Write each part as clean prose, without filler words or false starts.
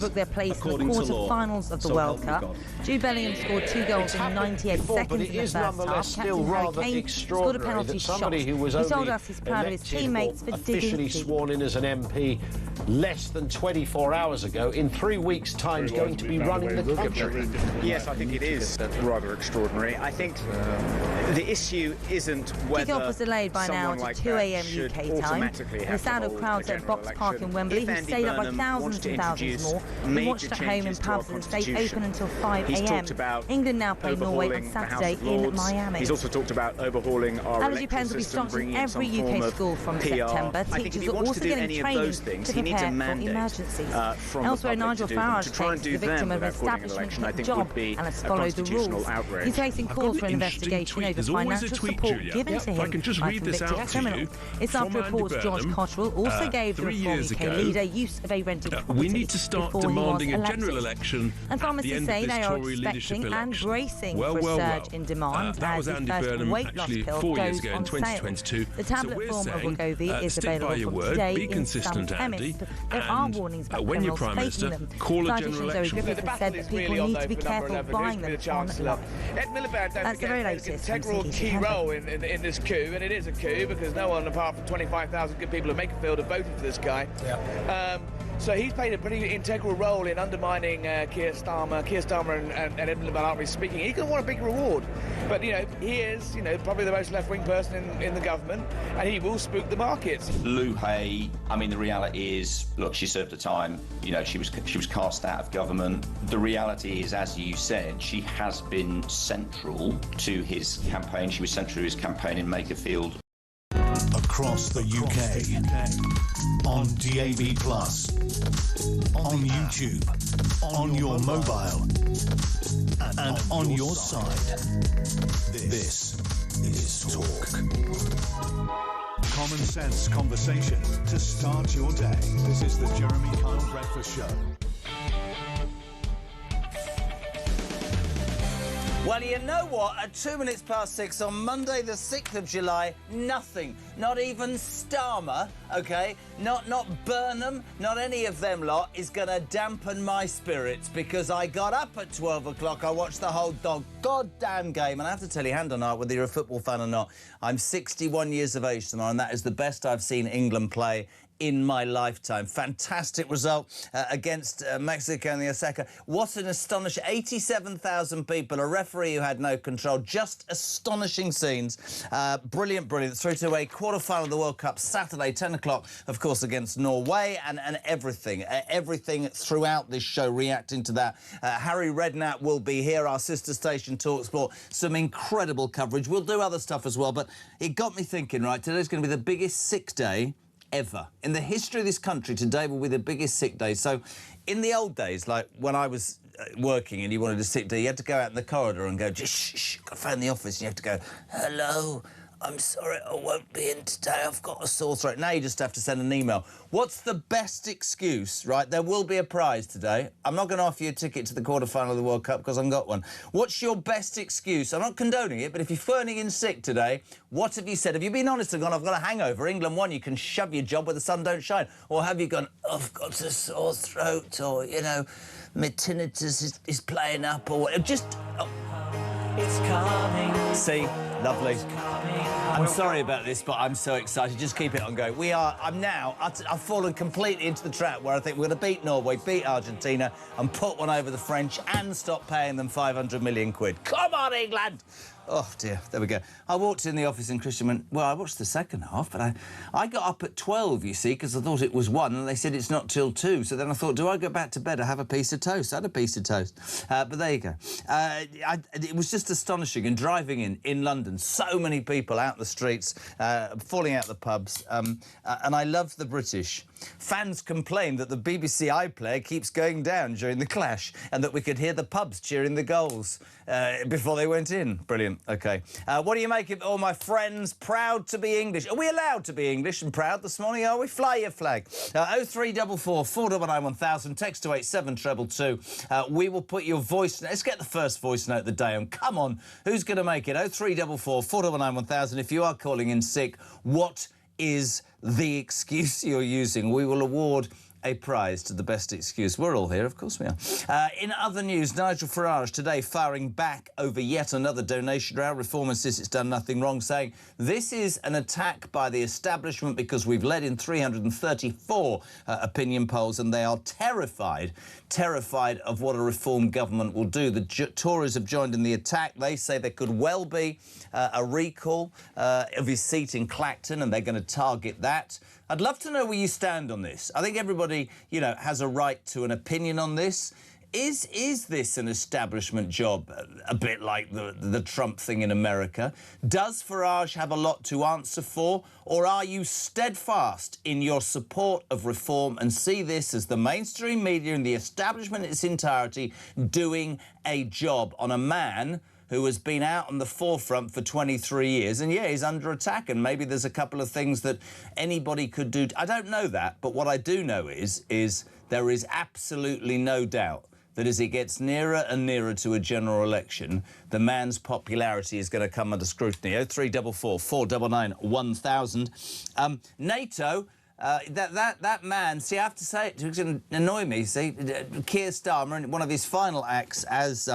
booked their place in the quarter-finals of the World Cup. Jude Bellingham scored 2 goals in 98 seconds in the first half. Captain Harry Kane scored a penalty shot. He told us he's proud of his teammates for digging deep. Sworn in as an MP less than 24 hours ago, in 3 weeks' time, is going to be running the country. Yes, I think it is rather extraordinary. I think the issue isn't whether Kick-off was delayed by now to 2 a.m. UK time. The sound of crowds at Box Park in Wembley, who stayed up by thousands and thousands more. We watched at home in pubs and stayed open until 5 a.m. England now play Norway on Saturday in Miami. He's also talked about overhauling our allergy pens will be stocked in every UK school from September. Teachers are also getting training to prepare for emergencies. Elsewhere, Nigel Farage thanks the victim of an establishment job and has followed the rules. He's facing calls for an investigation over financial support given to him by convicted criminals. It's after reports George Cotterill also gave the reform UK leader use of a rented property. We need to start demanding a general election. And pharmacists say they are expecting and bracing for a surge in demand as the first weight loss pill goes on sale. The tablet form of Wegovy is available from today in some chemists, but there are warnings about criminals taking them. Dietitian Zoe Griffiths has said that people need to be careful buying them online. That's the very latest from integral key role in this coup, and it is a coup because no one apart from 25,000 good people of Makerfield have voted for this guy. Yeah. So he's played a pretty integral role in undermining Keir Starmer and Edmund Ballarby speaking. He could want a big reward, but he is probably the most left-wing person in the government, and he will spook the markets. Lou Hay, I mean, the reality is, look, she served her time. She was cast out of government. The reality is, as you said, she has been central to his campaign. She was central to his campaign in Makerfield. Across the UK, on DAB+, on YouTube, on your mobile, and on your side. This is Talk. Common sense conversation to start your day. This is the Jeremy Kyle Breakfast Show. Well, you know what? At 2 minutes past 6 on Monday, the 6th of July, nothing, not even Starmer, OK, not Burnham, not any of them lot, is going to dampen my spirits because I got up at 12 o'clock, I watched the whole goddamn game, and I have to tell you, hand on heart, whether you're a football fan or not, I'm 61 years of age tomorrow, and that is the best I've seen England play in my lifetime. Fantastic result against Mexico and the Osaka. What an astonishing 87,000 people, a referee who had no control. Just astonishing scenes. Brilliant. Through to a quarter-final of the World Cup Saturday, 10 o'clock, of course, against Norway, and everything throughout this show reacting to that. Harry Redknapp will be here, our sister station TalkSport. Some incredible coverage. We'll do other stuff as well, but it got me thinking, right, today's going to be the biggest sick day ever. In the history of this country, today will be the biggest sick day. So, in the old days, like when I was working and you wanted a sick day, you had to go out in the corridor and go, just shh, go phone the office, and you have to go, hello, I'm sorry, I won't be in today, I've got a sore throat. Now you just have to send an email. What's the best excuse, right? There will be a prize today. I'm not going to offer you a ticket to the quarter-final of the World Cup because I haven't got one. What's your best excuse? I'm not condoning it, but if you're phoning in sick today, what have you said? Have you been honest and gone, I've got a hangover, England won, you can shove your job where the sun don't shine? Or have you gone, I've got a sore throat, or, my tinnitus is playing up, or whatever? Just... Oh. It's coming. See? Lovely. I'm sorry about this, but I'm so excited. Just keep it on going. I've fallen completely into the trap where I think we're going to beat Norway, beat Argentina, and put one over the French and stop paying them 500 million quid. Come on, England! Oh, dear. There we go. I walked in the office and Christian went, well, I watched the second half, but I got up at 12, you see, because I thought it was 1, and they said it's not till 2. So then I thought, do I go back to bed or have a piece of toast? I had a piece of toast. But there you go. It was just astonishing. And driving in London, so many people out the streets, falling out the pubs. And I love the British. Fans complained that the BBC iPlayer keeps going down during the clash and that we could hear the pubs cheering the goals before they went in. Brilliant. OK. What do you make of all my friends proud to be English? Are we allowed to be English and proud this morning, are we? Fly your flag. 0344 499 1000. Text to 87222. We will put your voice... Let's get the first voice note of the day on. Come on. Who's going to make it? 0344 499 1000. If you are calling in sick, what is the excuse you're using? We will award a prize to the best excuse. We're all here, of course we are. In other news, Nigel Farage today firing back over yet another donation round. Reform insists it's done nothing wrong, saying this is an attack by the establishment because we've led in 334 opinion polls and they are terrified of what a Reform government will do. The Tories have joined in the attack. They say there could well be a recall of his seat in Clacton and they're going to target that. I'd love to know where you stand on this. I think everybody, you know, has a right to an opinion on this. Is this an establishment job, a bit like the Trump thing in America? Does Farage have a lot to answer for? Or are you steadfast in your support of reform and see this as the mainstream media and the establishment in its entirety doing a job on a man who has been out on the forefront for 23 years. And, yeah, he's under attack, and maybe there's a couple of things that anybody could do. I don't know that, but what I do know is there is absolutely no doubt that as it gets nearer and nearer to a general election, the man's popularity is going to come under scrutiny. 0344 499 1000. NATO... that man, see, I have to say it, it's going to annoy me, see, Keir Starmer, in one of his final acts as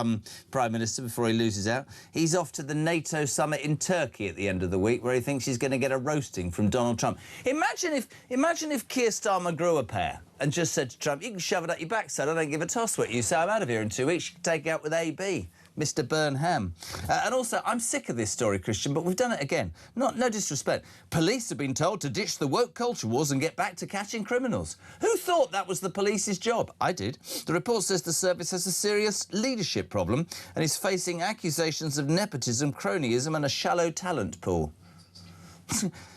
Prime Minister before he loses out, he's off to the NATO summit in Turkey at the end of the week where he thinks he's going to get a roasting from Donald Trump. Imagine if Keir Starmer grew a pair and just said to Trump, you can shove it up your backside, I don't give a toss what you say, I'm out of here in 2 weeks, you can take it out with AB. Mr. Burnham. And also, I'm sick of this story, Christian, but we've done it again. No disrespect. Police have been told to ditch the woke culture wars and get back to catching criminals. Who thought that was the police's job? I did. The report says the service has a serious leadership problem and is facing accusations of nepotism, cronyism and a shallow talent pool.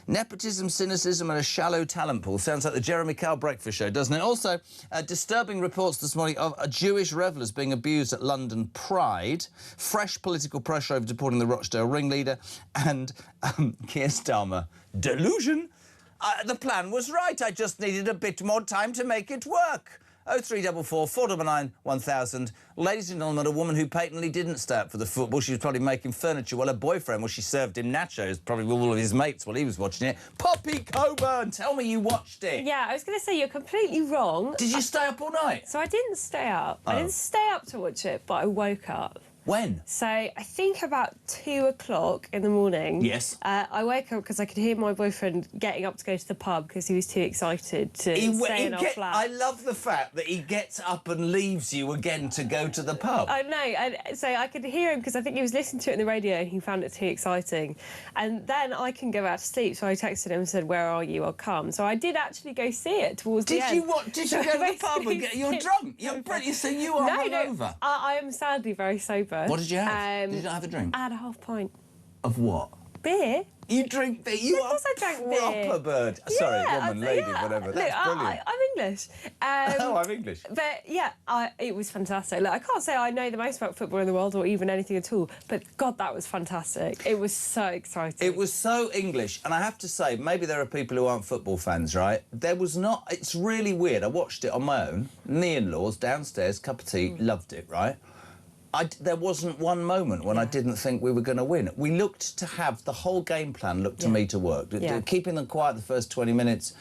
Nepotism, cynicism and a shallow talent pool. Sounds like the Jeremy Kyle breakfast show, doesn't it? Also, disturbing reports this morning of Jewish revellers being abused at London Pride, fresh political pressure over deporting the Rochdale ringleader, and Keir Starmer. Delusion? The plan was right. I just needed a bit more time to make it work. 0344 499 1000. Ladies and gentlemen, a woman who patently didn't stay up for the football. She was probably making furniture while her boyfriend, she served him nachos, probably with all of his mates while he was watching it. Poppy Coburn, tell me you watched it. Yeah, I was going to say you're completely wrong. Did you stay up all night? So I didn't stay up. I didn't stay up to watch it, but I woke up. When? So I think about 2 o'clock in the morning. Yes. I woke up because I could hear my boyfriend getting up to go to the pub because he was too excited to stay in our flat. I love the fact that he gets up and leaves you again to go to the pub. I know. And so I could hear him because I think he was listening to it in the radio and he found it too exciting. And then I can go out to sleep, so I texted him and said, where are you? I'll come. So I did actually go see it towards the end. Did you go to the pub and you're drunk? You're pretty, so you are hungover. No, I am sadly very sober. What did you have? Did you not have a drink? I had a half pint. Of what? Beer. You drink beer? You of course I drank beer. Proper bird. Sorry, woman, lady, whatever. That's brilliant. I'm English. I'm English. But, yeah, it was fantastic. Look, I can't say I know the most about football in the world or even anything at all, but, God, that was fantastic. It was so exciting. It was so English, and I have to say, maybe there are people who aren't football fans, right? There was not... It's really weird. I watched it on my own. The in-laws, downstairs, cup of tea, loved it, right? There wasn't one moment when I didn't think we were going to win. We looked to have the whole game plan looked to me to work. Keeping them quiet the first 20 minutes.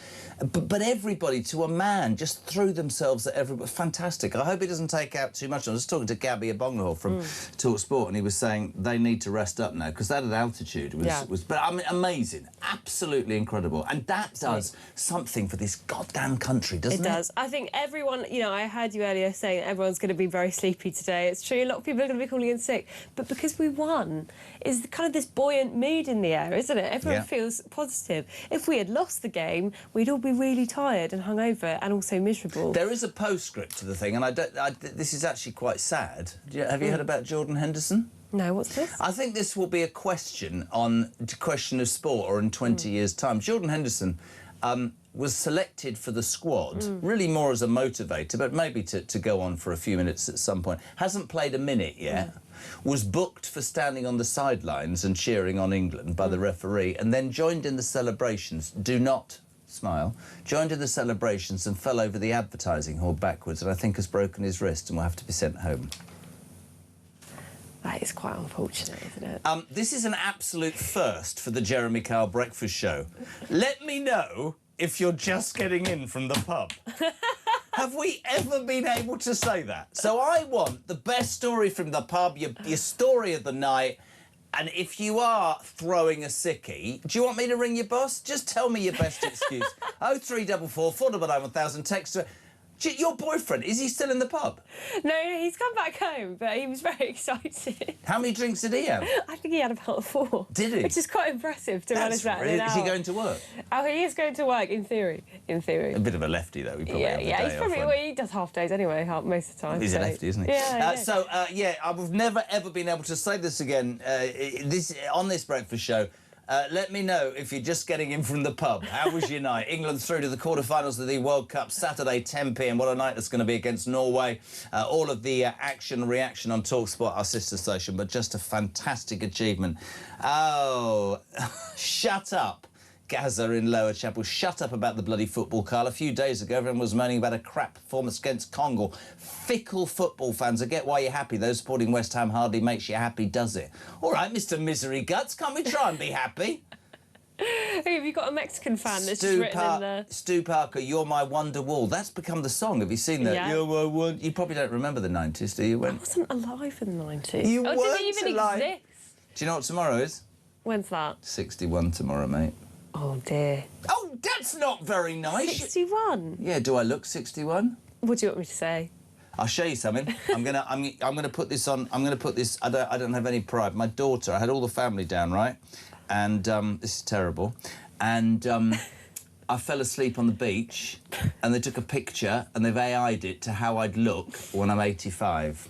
But everybody, to a man, just threw themselves at everybody. Fantastic. I hope it doesn't take out too much. I was talking to Gabby Abonghol from Talk Sport, and he was saying they need to rest up now because that at altitude was but I mean, amazing. Absolutely incredible. And that does something for this goddamn country, doesn't it? It does. I think everyone, you know, I heard you earlier saying everyone's going to be very sleepy today. It's true. A lot of people are going to be calling in sick, but because we won, is kind of this buoyant mood in the air, isn't it? Everyone feels positive. If we had lost the game, we'd all be really tired and hungover and also miserable. There is a postscript to the thing, and this is actually quite sad. Have you heard about Jordan Henderson? No, what's this? I think this will be a question on Question of Sport or in 20 years' time. Jordan Henderson was selected for the squad, really more as a motivator, but maybe to go on for a few minutes at some point. Hasn't played a minute yet. Was booked for standing on the sidelines and cheering on England by the referee, and then joined in the celebrations. Do not smile. Joined in the celebrations and fell over the advertising hall backwards, and I think has broken his wrist and will have to be sent home. That is quite unfortunate, isn't it? This is an absolute first for the Jeremy Kyle Breakfast Show. Let me know if you're just getting in from the pub. Have we ever been able to say that? So I want the best story from the pub, your story of the night. And if you are throwing a sickie, do you want me to ring your boss? Just tell me your best excuse. 0344 499 1000. Text to... Your boyfriend, is he still in the pub? No, he's come back home, but he was very excited. How many drinks did he have? I think he had about 4. Did he? Which is quite impressive to manage that in an hour. Is he going to work? Oh, he is going to work, in theory. In theory. A bit of a lefty, though. He probably have the day he's probably... off, Well, he does half days anyway, most of the time. He's a lefty, isn't he? Yeah, yeah, I've never, ever been able to say this again on this breakfast show. Let me know if you're just getting in from the pub. How was your night? England through to the quarterfinals of the World Cup, Saturday, 10 p.m. What a night that's going to be against Norway. All of the action and reaction on TalkSport, our sister station, but just a fantastic achievement. Oh, shut up. Gaza in Lower Chapel. Shut up about the bloody football, Carl. A few days ago, everyone was moaning about a crap performance against Congo. Fickle football fans. I get why you're happy. Those supporting West Ham hardly makes you happy, does it? All right, Mr. Misery Guts, can't we try and be happy? Hey, have you got a Mexican fan that's just written in there? Stu Parker, You're My Wonder Wall. That's become the song. Have you seen that? Yeah. You probably don't remember the 90s, do you? I wasn't alive in the 90s. You weren't did it even alive. exist? Do you know what tomorrow is? When's that? 61 tomorrow, mate. Oh, dear. Oh, that's not very nice. 61? Yeah, do I look 61? What do you want me to say? I'll show you something. I'm gonna put this on. I'm gonna put this. I don't have any pride. My daughter. I had all the family down, right? And this is terrible. And I fell asleep on the beach, and they took a picture, and they've AI'd it to how I'd look when I'm 85.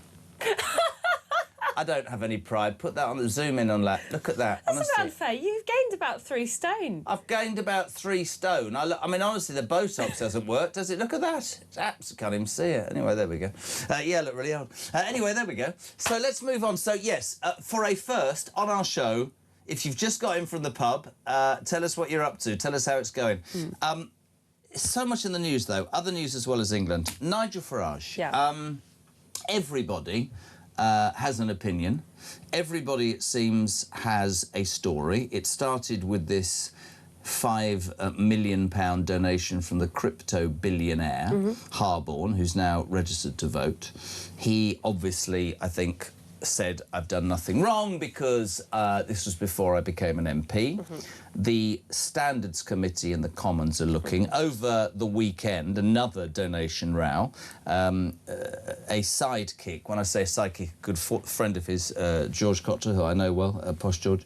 I don't have any pride. Put that on the zoom in on that. Look at that. That's not unfair. You've gained about 3 stone. I've gained about 3 stone. I mean, honestly, the Botox hasn't worked, does it? Look at that. It's absolutely, can't even see it. Anyway, there we go. Yeah, look really old. Anyway, there we go. So let's move on. So, yes, for a first on our show, if you've just got in from the pub, tell us what you're up to. Tell us how it's going. So much in the news, though. Other news as well as England. Nigel Farage. Yeah. Everybody... has an opinion. Everybody, it seems, has a story. It started with this £5 million donation from the crypto billionaire, Harborne, who's now registered to vote. He obviously, I think, said, I've done nothing wrong because this was before I became an MP. The Standards Committee and the Commons are looking. Over the weekend, another donation row. A sidekick, when I say sidekick, a good friend of his, George Cotter, who I know well, Posh George,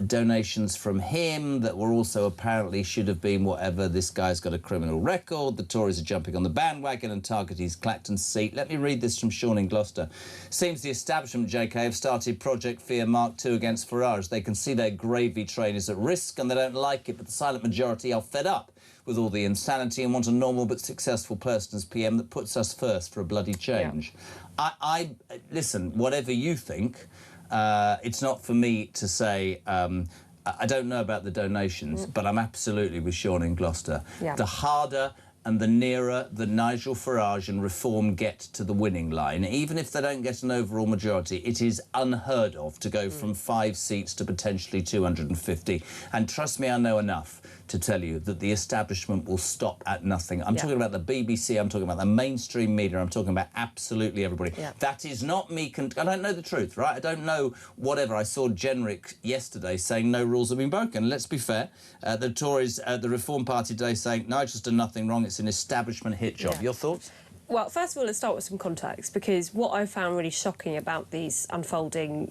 donations from him that were also apparently should have been whatever. This guy's got a criminal record. The Tories are jumping on the bandwagon and target his Clacton seat. Let me read this from Sean in Gloucester. Seems the establishment, JK, have started Project Fear Mark II against Farage. They can see their gravy train is at risk and they don't like it, but the silent majority are fed up with all the insanity and want a normal but successful person as PM that puts us first for a bloody change. Yeah. Listen, whatever you think, it's not for me to say... I don't know about the donations, but I'm absolutely with Sean in Gloucester. Yeah. The harder and the nearer that Nigel Farage and Reform get to the winning line, even if they don't get an overall majority, it is unheard of to go from 5 seats to potentially 250. And trust me, I know enough to tell you that the establishment will stop at nothing. I'm talking about the BBC, I'm talking about the mainstream media, I'm talking about absolutely everybody. Yeah. That is not me... I don't know the truth, right? I don't know whatever. I saw Jenrick yesterday saying no rules have been broken. Let's be fair. The Tories, the Reform Party today saying Nigel's done nothing wrong, it's an establishment hit job. Your thoughts? Well, first of all, let's start with some context, because what I found really shocking about these unfolding,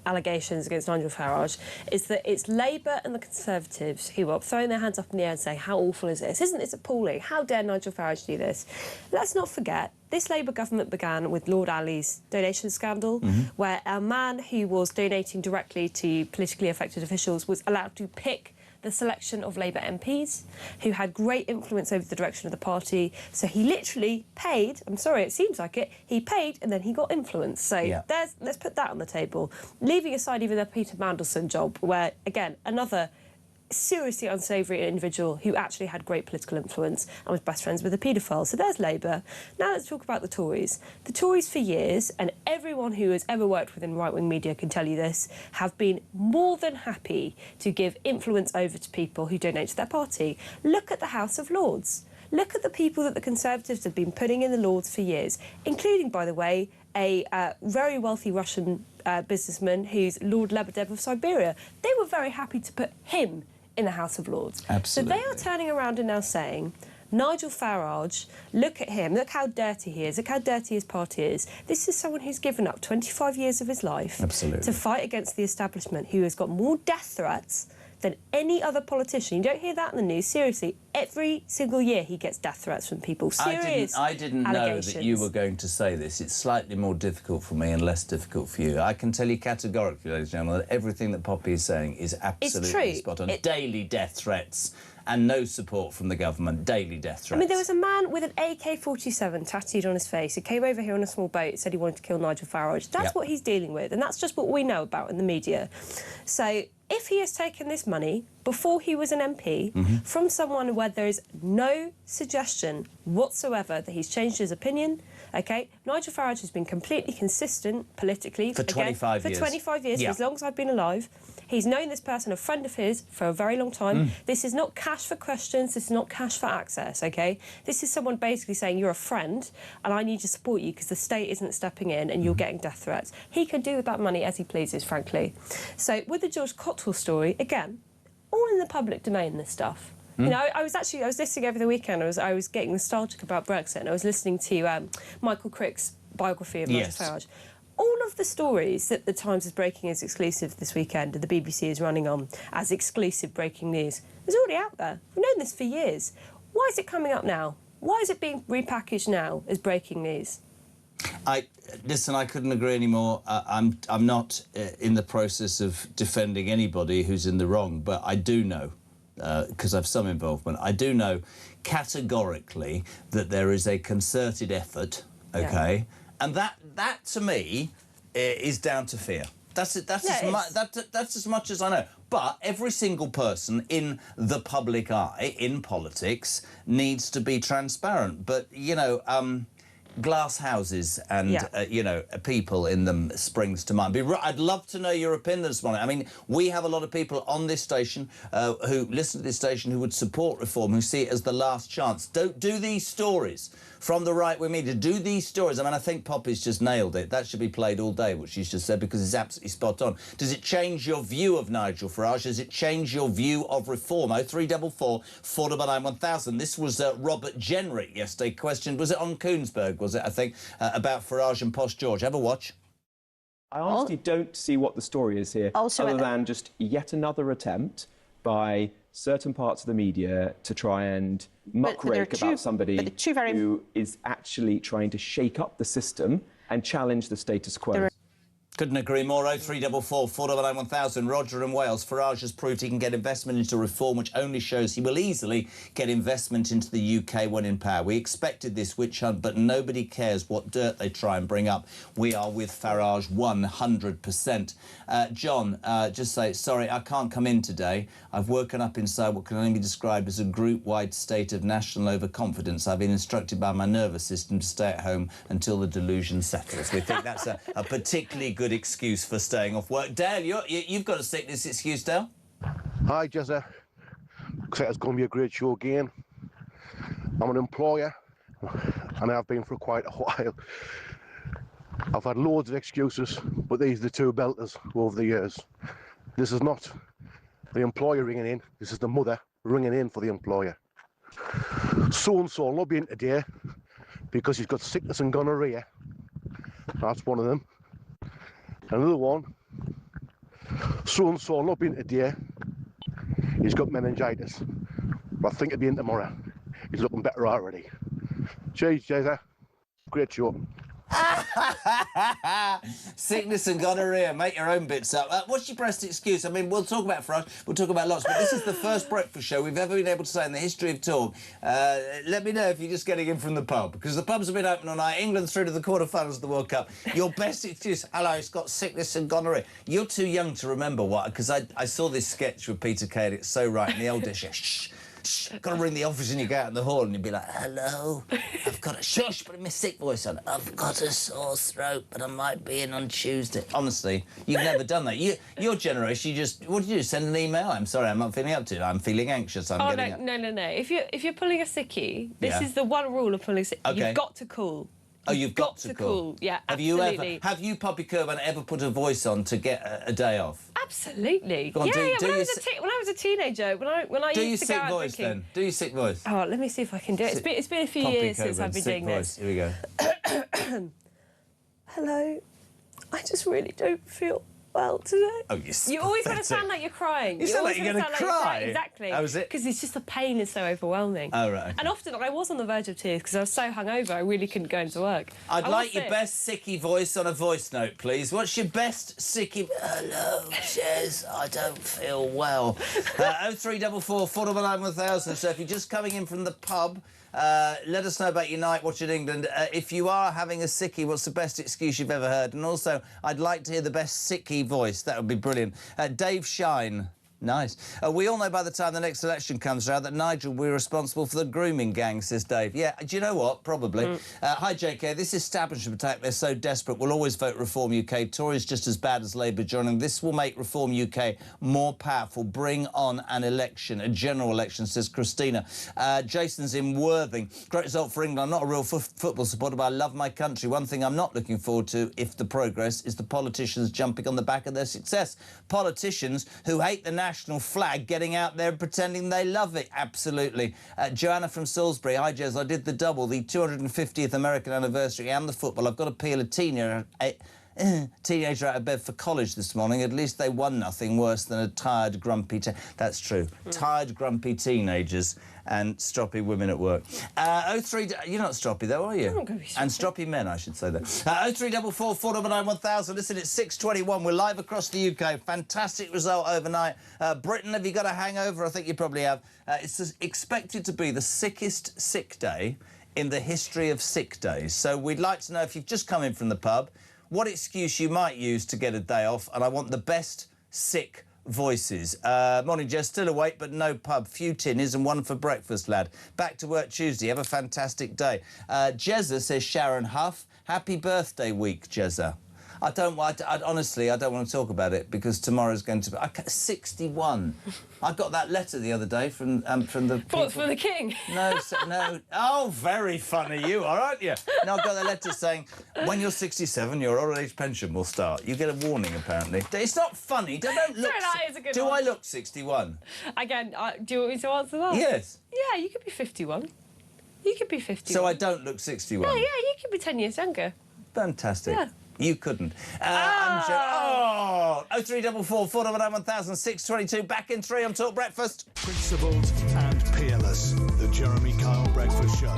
allegations against Nigel Farage is that it's Labour and the Conservatives who are throwing their hands up in the air and saying, how awful is this? Isn't this appalling? How dare Nigel Farage do this? Let's not forget, this Labour government began with Lord Ali's donation scandal, where a man who was donating directly to politically affected officials was allowed to pick the selection of Labour MPs who had great influence over the direction of the party. So he literally paid, I'm sorry, it seems like it, he paid and then he got influence. So let's put that on the table. Leaving aside even the Peter Mandelson job, where, again, another seriously unsavoury individual who actually had great political influence and was best friends with a paedophile. So there's Labour. Now let's talk about the Tories. The Tories for years, and everyone who has ever worked within right-wing media can tell you this, have been more than happy to give influence over to people who donate to their party. Look at the House of Lords. Look at the people that the Conservatives have been putting in the Lords for years, including, by the way, a very wealthy Russian businessman who's Lord Lebedev of Siberia. They were very happy to put him in the House of Lords. Absolutely. So they are turning around and now saying, Nigel Farage, look at him, look how dirty he is, look how dirty his party is. This is someone who's given up 25 years of his life to fight against the establishment, who has got more death threats than any other politician. You don't hear that in the news. Seriously, every single year he gets death threats from people. Serious I didn't know that you were going to say this. It's slightly more difficult for me and less difficult for you. I can tell you categorically, ladies and gentlemen, that everything that Poppy is saying is absolutely spot on. Daily death threats and no support from the government. Daily death threats. I mean, there was a man with an AK-47 tattooed on his face who came over here on a small boat, said he wanted to kill Nigel Farage. That's what he's dealing with, and that's just what we know about in the media. So if he has taken this money before he was an MP from someone where there is no suggestion whatsoever that he's changed his opinion, OK, Nigel Farage has been completely consistent politically for 25 years. For 25 years, for as long as I've been alive. He's known this person, a friend of his, for a very long time. This is not cash for questions. This is not cash for access, OK? This is someone basically saying, you're a friend and I need to support you because the state isn't stepping in and you're getting death threats. He can do with that money as he pleases, frankly. So with the George Cotwell story, again, all in the public domain, this stuff. You know, I was listening over the weekend. I was getting nostalgic about Brexit, and I was listening to Michael Crick's biography of Nigel Farage. All of the stories that the Times is breaking as exclusive this weekend, and the BBC is running on as exclusive breaking news, is already out there. We've known this for years. Why is it coming up now? Why is it being repackaged now as breaking news? Listen, I couldn't agree anymore. I'm not in the process of defending anybody who's in the wrong, but I do know, because I've some involvement, I do know categorically that there is a concerted effort, OK? And that to me, is down to fear. That's as much as I know. But every single person in the public eye, in politics, needs to be transparent. But, you know, glass houses and, you know, people in them springs to mind. I'd love to know your opinion this morning. I mean, we have a lot of people on this station who listen to this station who would support reform, who see it as the last chance. Don't do these stories from the right-wing media. Do these stories. I mean, I think Poppy's just nailed it. That should be played all day, what she's just said, because it's absolutely spot on. Does it change your view of Nigel Farage? Does it change your view of reform? 0344 499 1000. This was Robert Jenrick yesterday questioned, was it on Koonsberg, was it, I think, about Farage and Posh George. Have a watch. I honestly don't see what the story is here, other than just yet another attempt by certain parts of the media to try and muckrake about somebody who is actually trying to shake up the system and challenge the status quo. Couldn't agree more. 0344 499 1000. Roger in Wales. Farage has proved he can get investment into reform, which only shows he will easily get investment into the UK when in power. We expected this witch hunt, but nobody cares what dirt they try and bring up. We are with Farage 100%. John, just say, sorry, I can't come in today. I've woken up inside what can only be described as a group-wide state of national overconfidence. I've been instructed by my nervous system to stay at home until the delusion settles. We think that's a particularly good excuse for staying off work. Dale, you've got a sickness excuse, Dale? Hi, Jezza. Looks like it's going to be a great show again. I'm an employer, and I've been for quite a while. I've had loads of excuses, but these are the two belters over the years. This is not the employer ringing in, this is the mother ringing in for the employer. So-and-so will not be in today because he's got sickness and gonorrhea. That's one of them. Another one, so-and-so will not be in today, he's got meningitis. But I think he'll be in tomorrow. He's looking better already. Cheers, Jezza. Great show. Sickness and gonorrhea, make your own bits up. What's your best excuse? I mean, we'll talk about Farage, we'll talk about lots, but this is the first breakfast show we've ever been able to say in the history of talk. Let me know if you're just getting in from the pub, because the pubs have been open all night. England through to the quarterfinals of the World Cup. Your best excuse, hello, it's got sickness and gonorrhea. You're too young to remember what, because I saw this sketch with Peter Kay, and it's so right, and the old dish, shh. shh, got to ring the office, and you go out in the hall and you'd be like, hello, I've got a shush, put my sick voice on. I've got a sore throat, but I might be in on Tuesday. Honestly, you've never done that. Your generation, you just, what do you do? Send an email. I'm sorry, I'm not feeling up to it. I'm feeling anxious. I'm getting no. If you're pulling a sickie, this is the one rule of pulling a sickie. Okay. You've got to call. Oh, you've got to call. Yeah, absolutely. Have you, Poppy Kerban, ever put a voice on to get a day off? Absolutely. Go on, When I was a teenager, when I used to go out voice drinking. then? Do your sick voice. Oh, let me see if I can do it. It's been a few years since I've been doing this. Here we go. Hello. I just really don't feel well today. Oh, you always want to sound like you're crying. You sound like you're going to cry. Exactly. How is it? Because it's just the pain is so overwhelming. Oh, right. And often I was on the verge of tears because I was so hungover I really couldn't go into work. I'd like your best sicky voice on a voice note, please. What's your best sicky... Hello, Jez, I don't feel well. 0344 499 1000. So if you're just coming in from the pub... let us know about your night watching England. If you are having a sickie, what's the best excuse you've ever heard? And also, I'd like to hear the best sickie voice. That would be brilliant. Dave Shine. Nice. We all know by the time the next election comes around that Nigel will be responsible for the grooming gang, says Dave. Yeah, do you know what? Probably. Hi, JK. This establishment attack, they're so desperate. We'll always vote Reform UK. Tories just as bad as Labour joining. This will make Reform UK more powerful. Bring on an election, a general election, says Christina. Jason's in Worthing. Great result for England. I'm not a real football supporter, but I love my country. One thing I'm not looking forward to, if the progress, is the politicians jumping on the back of their success. Politicians who hate the national flag getting out there and pretending they love it. Absolutely. Joanna from Salisbury. Hi, Jez. I did the double, the 250th American anniversary and the football. I've got to peel a teenager out of bed for college this morning. At least they won nothing worse than a tired, grumpy... That's true. Tired, grumpy teenagers and stroppy women at work. 03... You're not stroppy, though, are you? I'm not going to be stroppy. And stroppy men, I should say that. 0344 499 1000. Listen, it's 6:21. We're live across the UK. Fantastic result overnight. Britain, have you got a hangover? I think you probably have. It's expected to be the sickest sick day in the history of sick days. So we'd like to know if you've just come in from the pub, what excuse you might use to get a day off, and I want the best sick voices. Morning, Jess. Still awake, but no pub. Few tinnies and one for breakfast, lad. Back to work Tuesday. Have a fantastic day. Jezza, says Sharon Huff. Happy birthday week, Jezza. Honestly, I don't want to talk about it because tomorrow's going to be... 61. I got that letter the other day from the... What's for the king? No. Oh, very funny you are, aren't you? No, I got that letter saying, when you're 67, your old age pension will start. You get a warning, apparently. It's not funny. Don't look... Sorry, that is a good Do one. I look 61? Again, do you want me to answer that? Yes. Yeah, you could be 51. You could be 51. So I don't look 61? No, yeah, you could be 10 years younger. Fantastic. Yeah. You couldn't. 0344 499 1000 622. Back in 3 on Talk Breakfast. Principled and peerless. The Jeremy Kyle Breakfast Show.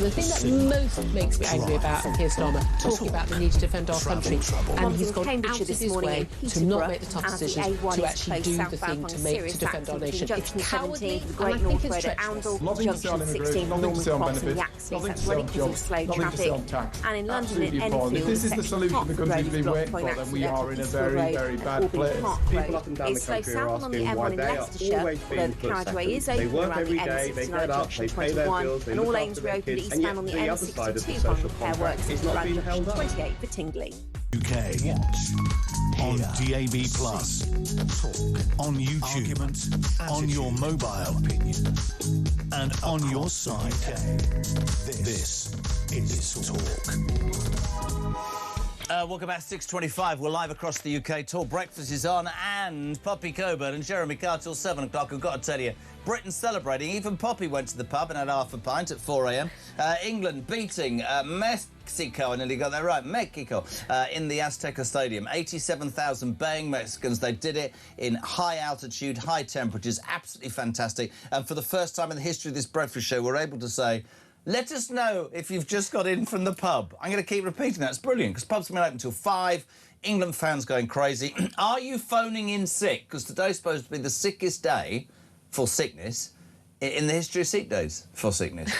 The thing that most makes me angry about Keir Starmer talking about the need to defend our country, and he's gone out of his way to not make the tough decisions, to actually do the thing to defend our nation. It's cowardly, and I think it's treacherous. Nothing to say on immigration, nothing to say on benefits, nothing to say on jobs, nothing to say on tax. And in London, in Enfield, if this is the solution the country's been waiting for, then we are in a very, very bad place. People up and down the country are asking why they are always being put second. They work every day, they get up, they pay their bills, they look after their kids, and yet the other side of the social contract is not being held up. 28 for Tingley. UK. Watch on DAB+, on YouTube, on your mobile, and on your side. This is Talk. Welcome back, 6:25. We're live across the UK. Talk Breakfast is on, and Poppy Coburn and Jeremy Carr till 7 o'clock. I've got to tell you, Britain's celebrating. Even Poppy went to the pub and had half a pint at 4 a.m. England beating Mexico, I nearly got that right, Mexico, in the Azteca Stadium. 87,000 baying Mexicans. They did it in high altitude, high temperatures. Absolutely fantastic. And for the first time in the history of this breakfast show, we're able to say, let us know if you've just got in from the pub. I'm going to keep repeating that. It's brilliant, because pubs have been open until 5. England fans going crazy. Are you phoning in sick? Because today's supposed to be the sickest day for sickness in the history of sick days for sickness.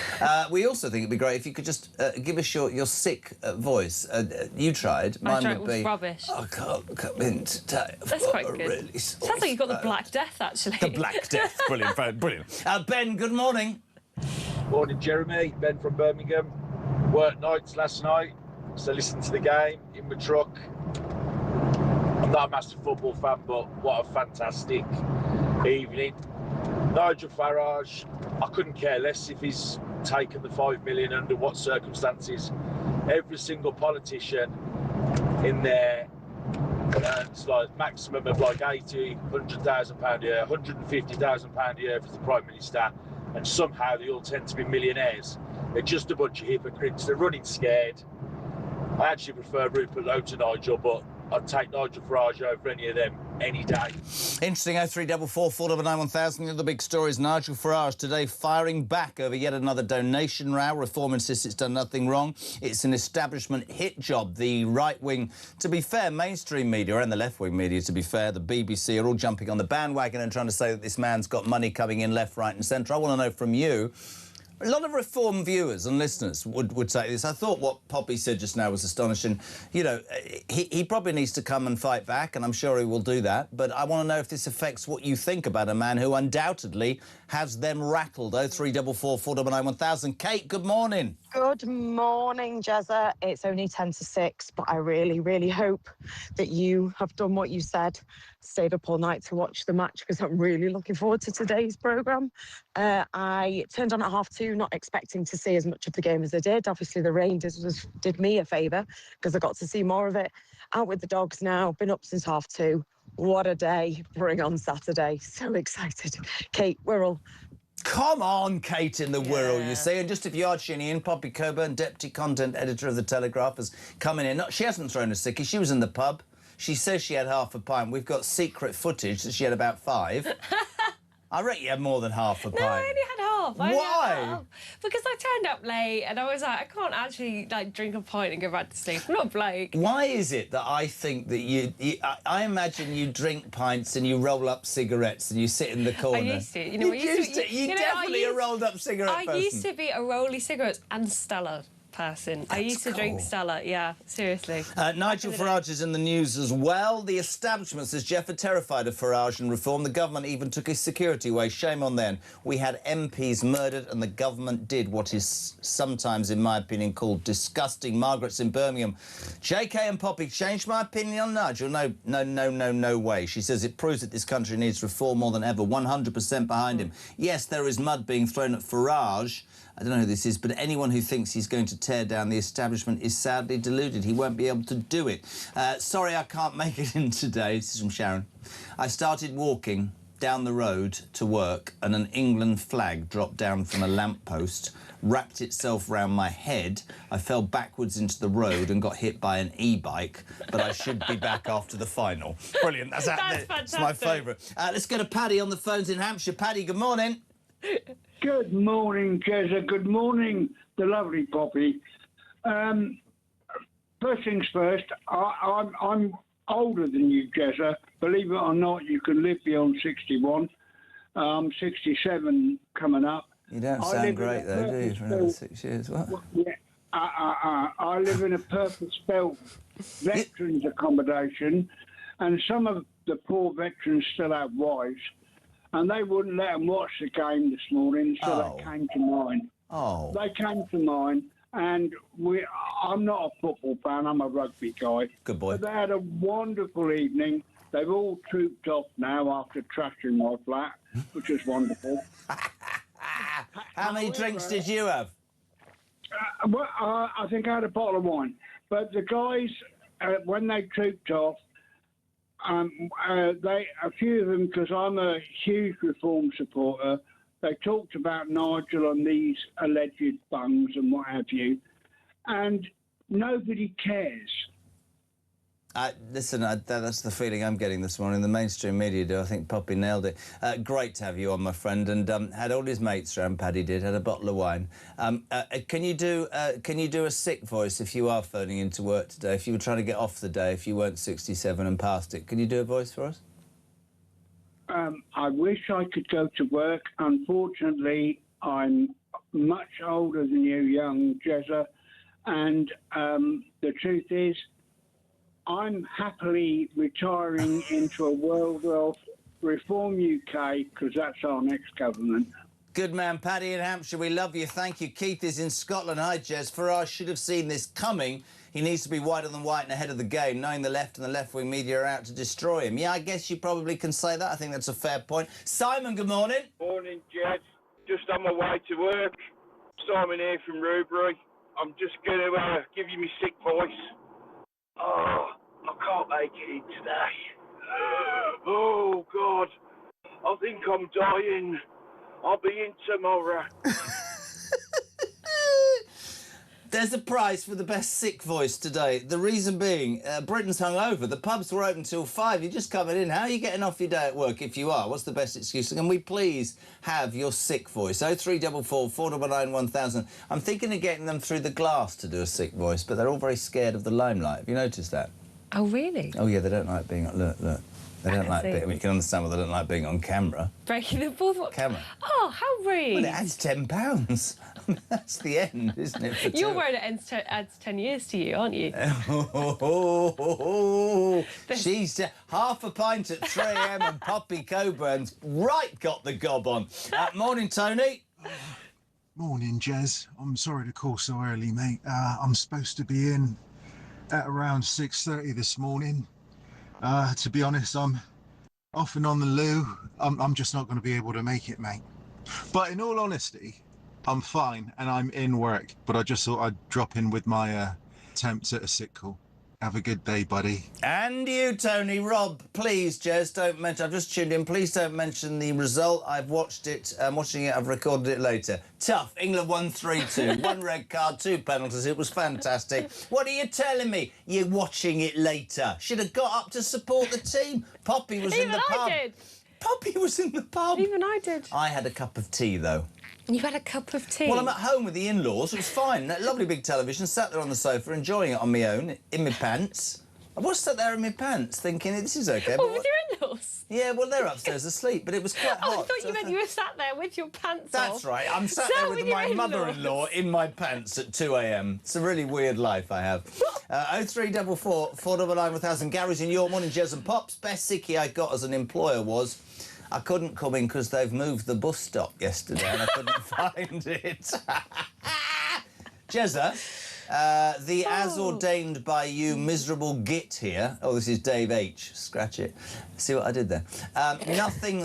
We also think it'd be great if you could just give us your sick voice. You tried. Mine would be rubbish. I can't come in today. That's quite good. Really sounds like you've got the Black Death, actually. The Black Death. Brilliant, brilliant. Ben, good morning. Morning, Jeremy. Ben from Birmingham. Worked nights last night, so listened to the game in my truck. I'm not a massive football fan, but what a fantastic evening. Nigel Farage, I couldn't care less if he's taken the 5 million under what circumstances. Every single politician in there earns like maximum of like 80, £100,000 a year, £150,000 a year if it's the Prime Minister. And somehow they all tend to be millionaires. They're just a bunch of hypocrites. They're running scared. I actually prefer Rupert Lowe to Nigel, but I'd take Nigel Farage over any of them any day. Interesting. 0344 499 1000. The other big story is Nigel Farage today firing back over yet another donation row. Reform insists it's done nothing wrong. It's an establishment hit job. The right-wing, to be fair, mainstream media and the left-wing media, to be fair, the BBC are all jumping on the bandwagon and trying to say that this man's got money coming in left, right and centre. I want to know from you. A lot of Reform viewers and listeners would say this. I thought what Poppy said just now was astonishing. You know, he probably needs to come and fight back, and I'm sure he will do that. But I want to know if this affects what you think about a man who undoubtedly has them rattled. 0344 499 1000. Kate, good morning. Good morning, Jezza. It's only 10 to 6, but I really, really hope that you have done what you said, stayed up all night to watch the match, because I'm really looking forward to today's programme. I turned on at 2:30, not expecting to see as much of the game as I did. Obviously, the rain did me a favour, because I got to see more of it. Out with the dogs now, been up since 2:30. What a day. Bring on Saturday. So excited. Kate Wirral. Come on, Kate in the Wirral, you see. And just if you are tuning in, Poppy Coburn, Deputy Content Editor of The Telegraph, has come in. She hasn't thrown a sickie. She was in the pub. She says she had half a pint. We've got secret footage that she had about 5. I reckon you had more than half a pint. No, I only had half. Why? Because I turned up late and I was like, I can't actually drink a pint and go back to sleep. I'm not a bloke. Why is it that I think that I imagine you drink pints and you roll up cigarettes and you sit in the corner? I used to. You definitely a rolled up cigarette person. I used to be a rolly cigarettes and Stella person. I used to drink Stella, yeah, seriously. Nigel Farage is in the news as well. The establishment says Jeff are terrified of Farage and reform. The government even took his security away. Shame on them. We had MPs murdered and the government did what is sometimes, in my opinion, called disgusting. Margaret's in Birmingham. JK and Poppy changed my opinion on Nigel. No way. She says it proves that this country needs reform more than ever. 100% behind him. Yes, there is mud being thrown at Farage. I don't know who this is, but anyone who thinks he's going to tear down the establishment is sadly deluded. He won't be able to do it. Sorry I can't make it in today. This is from Sharon. I started walking down the road to work and an England flag dropped down from a lamppost, wrapped itself round my head. I fell backwards into the road and got hit by an e-bike, but I should be back after the final. Brilliant. That's fantastic. It's my favourite. Let's go to Paddy on the phones in Hampshire. Paddy, good morning. Good morning, Jezza. Good morning, the lovely Poppy. First things first, I'm older than you, Jezza. Believe it or not, you can live beyond 61. I'm 67 coming up. You don't sound great, though, do you, for another 6 years? What? Yeah, I live in a purpose-built veterans accommodation, and some of the poor veterans still have wives, and they wouldn't let them watch the game this morning, so they came to mine. They came to mine, and I'm not a football fan, I'm a rugby guy. Good boy. But they had a wonderful evening. They've all trooped off now after trashing my flat, which is wonderful. How many drinks did you have? Well, I think I had a bottle of wine. But the guys, when they trooped off, a few of them, because I'm a huge Reform supporter, they talked about Nigel and these alleged bungs and what have you, and nobody cares. Listen, that's the feeling I'm getting this morning. The mainstream media do. I think Poppy nailed it. Great to have you on, my friend, and had all his mates around. Paddy did. Had a bottle of wine. Can you do a sick voice if you are phoning into work today? If you were trying to get off the day, if you weren't 67 and past it, can you do a voice for us? I wish I could go to work. Unfortunately, I'm much older than you, young Jezza, and the truth is, I'm happily retiring into a world of Reform UK, because that's our next government. Good man, Paddy in Hampshire. We love you. Thank you. Keith is in Scotland. Hi, Jez. Farage should have seen this coming. He needs to be whiter than white and ahead of the game, knowing the left and the left-wing media are out to destroy him. Yeah, I guess you probably can say that. I think that's a fair point. Simon, good morning. Morning, Jez. Just on my way to work. Simon here from Rubery. I'm just going to give you my sick voice. Oh, I can't make it in today. Oh, God. I think I'm dying. I'll be in tomorrow. There's a prize for the best sick voice today. The reason being, Britain's hungover. The pubs were open till 5. You're just coming in. How are you getting off your day at work if you are? What's the best excuse? Can we please have your sick voice? 0344 499 1000. I'm thinking of getting them through the glass to do a sick voice, but they're all very scared of the limelight. Have you noticed that? Oh, really? Oh, yeah, they don't like being... Look. They don't like being... I mean, you can understand why they don't like being on camera. Breaking the fourth wall. Camera. Oh, how rude. Well, it adds £10. That's the end, isn't it? You're worried it adds 10 years to you, aren't you? She's half a pint at 3 a.m. and Poppy Coburn's got the gob on. Morning, Tony. Morning, Jez. I'm sorry to call so early, mate. I'm supposed to be in at around 6:30 this morning. To be honest, I'm off and on the loo. I'm just not going to be able to make it, mate. But in all honesty, I'm fine and I'm in work. But I just thought I'd drop in with my attempts at a sick call. Have a good day, buddy. And you, Tony. Rob, please, Jez, don't mention... I've just tuned in. Please don't mention the result. I've watched it. I'm watching it. I've recorded it later. Tough. England won 3-2. 1 red card, 2 penalties. It was fantastic. What are you telling me? You're watching it later. Should have got up to support the team. Poppy was in the pub. Even I did. Poppy was in the pub. Even I did. I had a cup of tea, though. You had a cup of tea? Well, I'm at home with the in-laws. It was fine. That lovely big television, sat there on the sofa, enjoying it on my own, in my pants. I was sat there in my pants, thinking, this is OK. What, with your in-laws? Yeah, well, they're upstairs asleep, but it was quite hot. I thought you meant you were sat there with your pants off. That's right. I'm sat there with my mother-in-law in my pants at 2 a.m. It's a really weird life I have. 0344 499 1000. Gary's in York. Morning, Jez and Pops. Best sickie I got as an employer was... I couldn't come in because they've moved the bus stop yesterday and I couldn't find it. Jezza, the as ordained by you miserable git here. Oh, this is Dave H. Scratch it. See what I did there? Nothing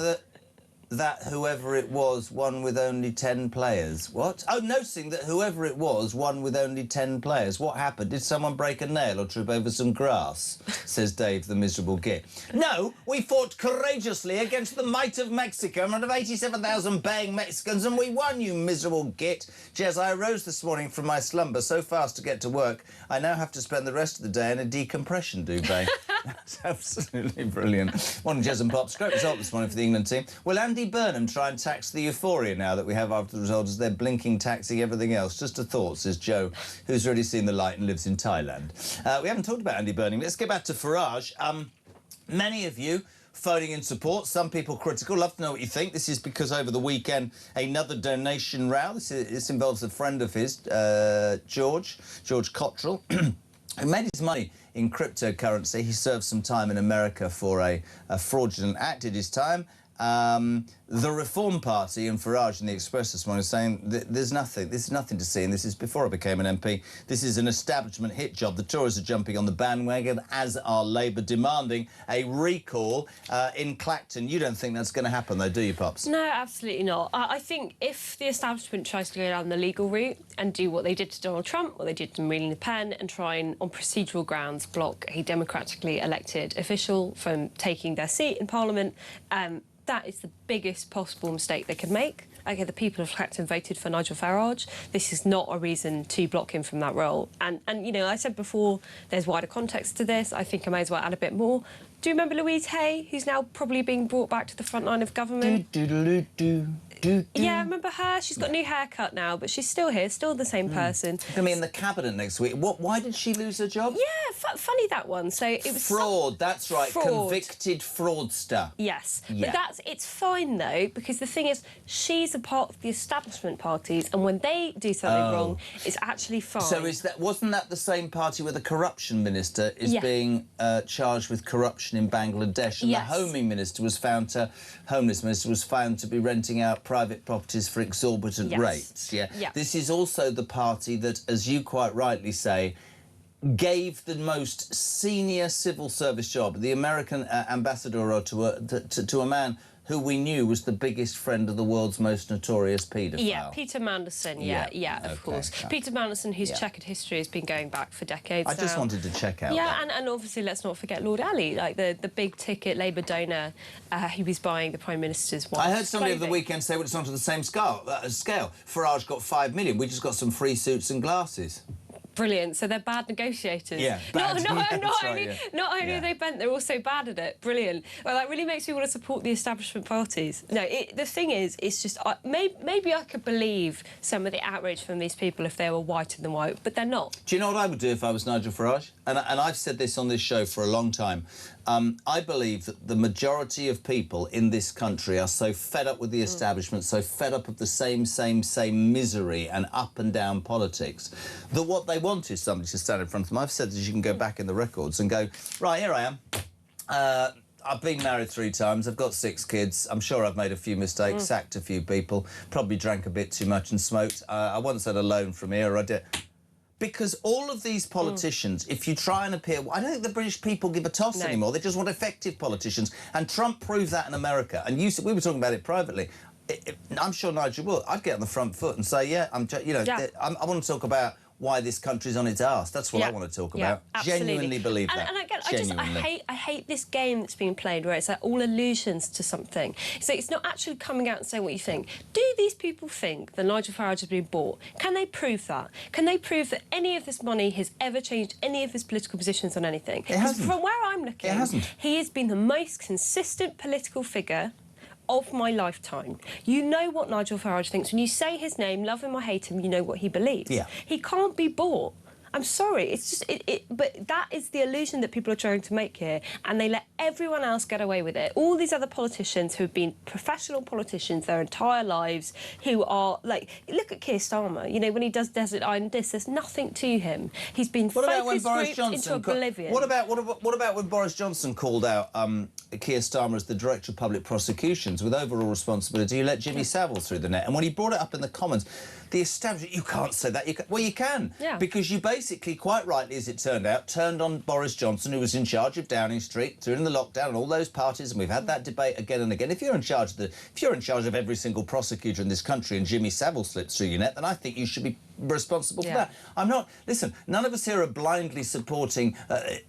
that whoever it was won with only 10 players. What? Oh, noticing that whoever it was won with only 10 players. What happened? Did someone break a nail or trip over some grass? Says Dave, the miserable git. No, we fought courageously against the might of Mexico in front of 87,000 baying Mexicans and we won, you miserable git. Jez, I arose this morning from my slumber so fast to get to work, I now have to spend the rest of the day in a decompression duvet. That's absolutely brilliant. Morning, Jez and Pops. Great result this morning for the England team. Will Andy Burnham try and tax the euphoria now that we have after the result as they're blinking taxing everything else? Just a thought, says Joe, who's already seen the light and lives in Thailand. We haven't talked about Andy Burnham. Let's get back to Farage. Many of you phoning in support, some people critical. Love to know what you think. This is because over the weekend, another donation row. This involves a friend of his, George Cottrell, who made his money in cryptocurrency. He served some time in America for a fraudulent act, did his time. The Reform Party and Farage in the Express this morning saying there's nothing to see, and this is before I became an MP. This is an establishment hit job. The Tories are jumping on the bandwagon, as are Labour, demanding a recall in Clacton. You don't think that's going to happen, though, do you, Pops? No, absolutely not. I think if the establishment tries to go down the legal route and do what they did to Donald Trump, what they did to Marine Le Pen, and try and, on procedural grounds, block a democratically elected official from taking their seat in Parliament, that is the biggest possible mistake they could make. OK, the people of Clacton voted for Nigel Farage. This is not a reason to block him from that role. And you know, I said before, there's wider context to this. I think I may as well add a bit more. Do you remember Louise Hay, who's now probably being brought back to the front line of government? Yeah, I remember her. She's got a new haircut now, but she's still here, still the same person. She's going to be in the cabinet next week. Why did she lose her job? Yeah, funny that one. So it was fraud. That's right, convicted fraudster. Yes, yeah. But it's fine though, because the thing is, she's a part of the establishment parties, and when they do something wrong, it's actually fine. So wasn't that the same party where the corruption minister is being charged with corruption in Bangladesh, and the homeless minister was found to be renting out private properties for exorbitant rates? This is also the party that, as you quite rightly say, gave the most senior civil service job, the American ambassador, to a man who we knew was the biggest friend of the world's most notorious paedophile. Yeah, Peter Mandelson, of course. Peter Mandelson, whose checkered history has been going back for decades I just wanted to check out and obviously let's not forget Lord Ali, like the big-ticket Labour donor who was buying the Prime Minister's wife. I heard somebody over the weekend say, well, it's not to the same scale. Farage got $5 million. We just got some free suits and glasses. Brilliant. So they're bad negotiators. Yeah. Not only are they bent, they're also bad at it. Brilliant. Well, that really makes me want to support the establishment parties. No, the thing is, it's just maybe I could believe some of the outrage from these people if they were whiter than white, but they're not. Do you know what I would do if I was Nigel Farage? And I've said this on this show for a long time. I believe that the majority of people in this country are so fed up with the establishment, so fed up of the same misery and up and down politics, that what they want is somebody to stand in front of them. I've said that you can go back in the records and go, right, here I am. I've been married 3 times, I've got 6 kids, I'm sure I've made a few mistakes, sacked a few people, probably drank a bit too much and smoked. I once had a loan from here, I did. Because all of these politicians, if you try and appear... I don't think the British people give a toss anymore. They just want effective politicians. And Trump proved that in America. And we were talking about it privately. I'm sure Nigel will. I'd get on the front foot and say, I want to talk about why this country's on its arse. That's what I want to talk about. Absolutely. Genuinely believe that. And again, I hate this game that's being played where it's like all allusions to something. So it's not actually coming out and saying what you think. Do these people think that Nigel Farage has been bought? Can they prove that? Can they prove that any of this money has ever changed any of his political positions on anything? Because from where I'm looking, he has been the most consistent political figure of my lifetime. You know what Nigel Farage thinks. When you say his name, love him or hate him, you know what he believes. He can't be bought. I'm sorry, it's just... but that is the illusion that people are trying to make here, and they let everyone else get away with it. All these other politicians who have been professional politicians their entire lives, who are, like... Look at Keir Starmer, you know, when he does Desert Island Disc, there's nothing to him. He's been focus grouped into oblivion. What about when Boris Johnson called out Keir Starmer as the Director of Public Prosecutions with overall responsibility? You let Jimmy Savile through the net. And when he brought it up in the Commons, the establishment... You can't say that. Well, you can. Because you basically, quite rightly, as it turned out, turned on Boris Johnson, who was in charge of Downing Street during the lockdown and all those parties, and we've had that debate again and again. If you're in charge of every single prosecutor in this country and Jimmy Savile slips through your net, then I think you should be responsible for that. I'm not... Listen, none of us here are blindly supporting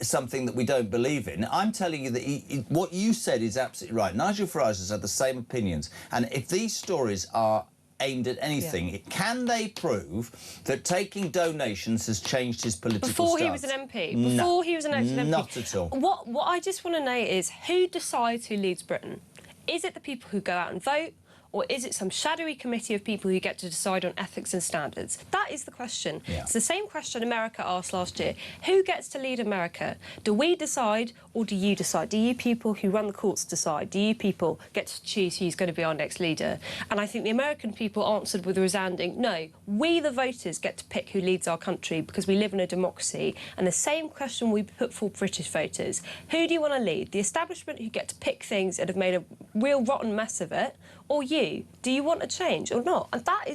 something that we don't believe in. I'm telling you that what you said is absolutely right. Nigel Farage has had the same opinions, and if these stories are aimed at anything. Can they prove that taking donations has changed his political Before stance? he was an MP? Before he was an elected MP? Not at all. What I just want to know is, who decides who leads Britain? Is it the people who go out and vote? Or is it some shadowy committee of people who get to decide on ethics and standards? That is the question. Yeah. It's the same question America asked last year. Who gets to lead America? Do we decide or do you decide? Do you people who run the courts decide? Do you people get to choose who's going to be our next leader? And I think the American people answered with a resounding no. We, the voters, get to pick who leads our country because we live in a democracy. And the same question we put for British voters. Who do you want to lead? The establishment who get to pick things and have made a real rotten mess of it? Or you? Do you want a change or not? And that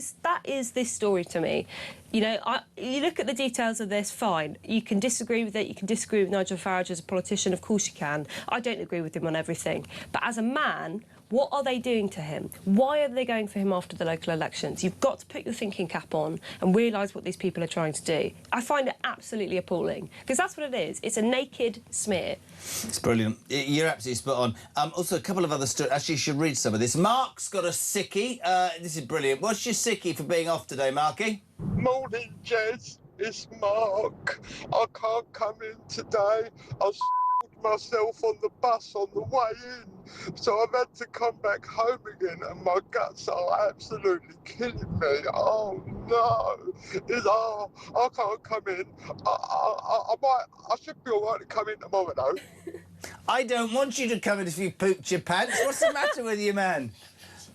is this story to me. You know, you look at the details of this, fine. You can disagree with it. You can disagree with Nigel Farage as a politician. Of course you can. I don't agree with him on everything. But as a man, what are they doing to him? Why are they going for him after the local elections? You've got to put your thinking cap on and realise what these people are trying to do. I find it absolutely appalling, because that's what it is. It's a naked smear. It's brilliant. You're absolutely spot on. Also, a couple of other stories. Actually, you should read some of this. Mark's got a sickie. This is brilliant. What's your sickie for being off today, Marky? Morning, Jez. It's Mark. I can't come in today. I myself on the bus on the way in, so I've had to come back home again, and my guts are absolutely killing me. Oh no! I can't come in. I should be all right to come in tomorrow though. I don't want you to come in if you pooped your pants. What's the matter with you, man?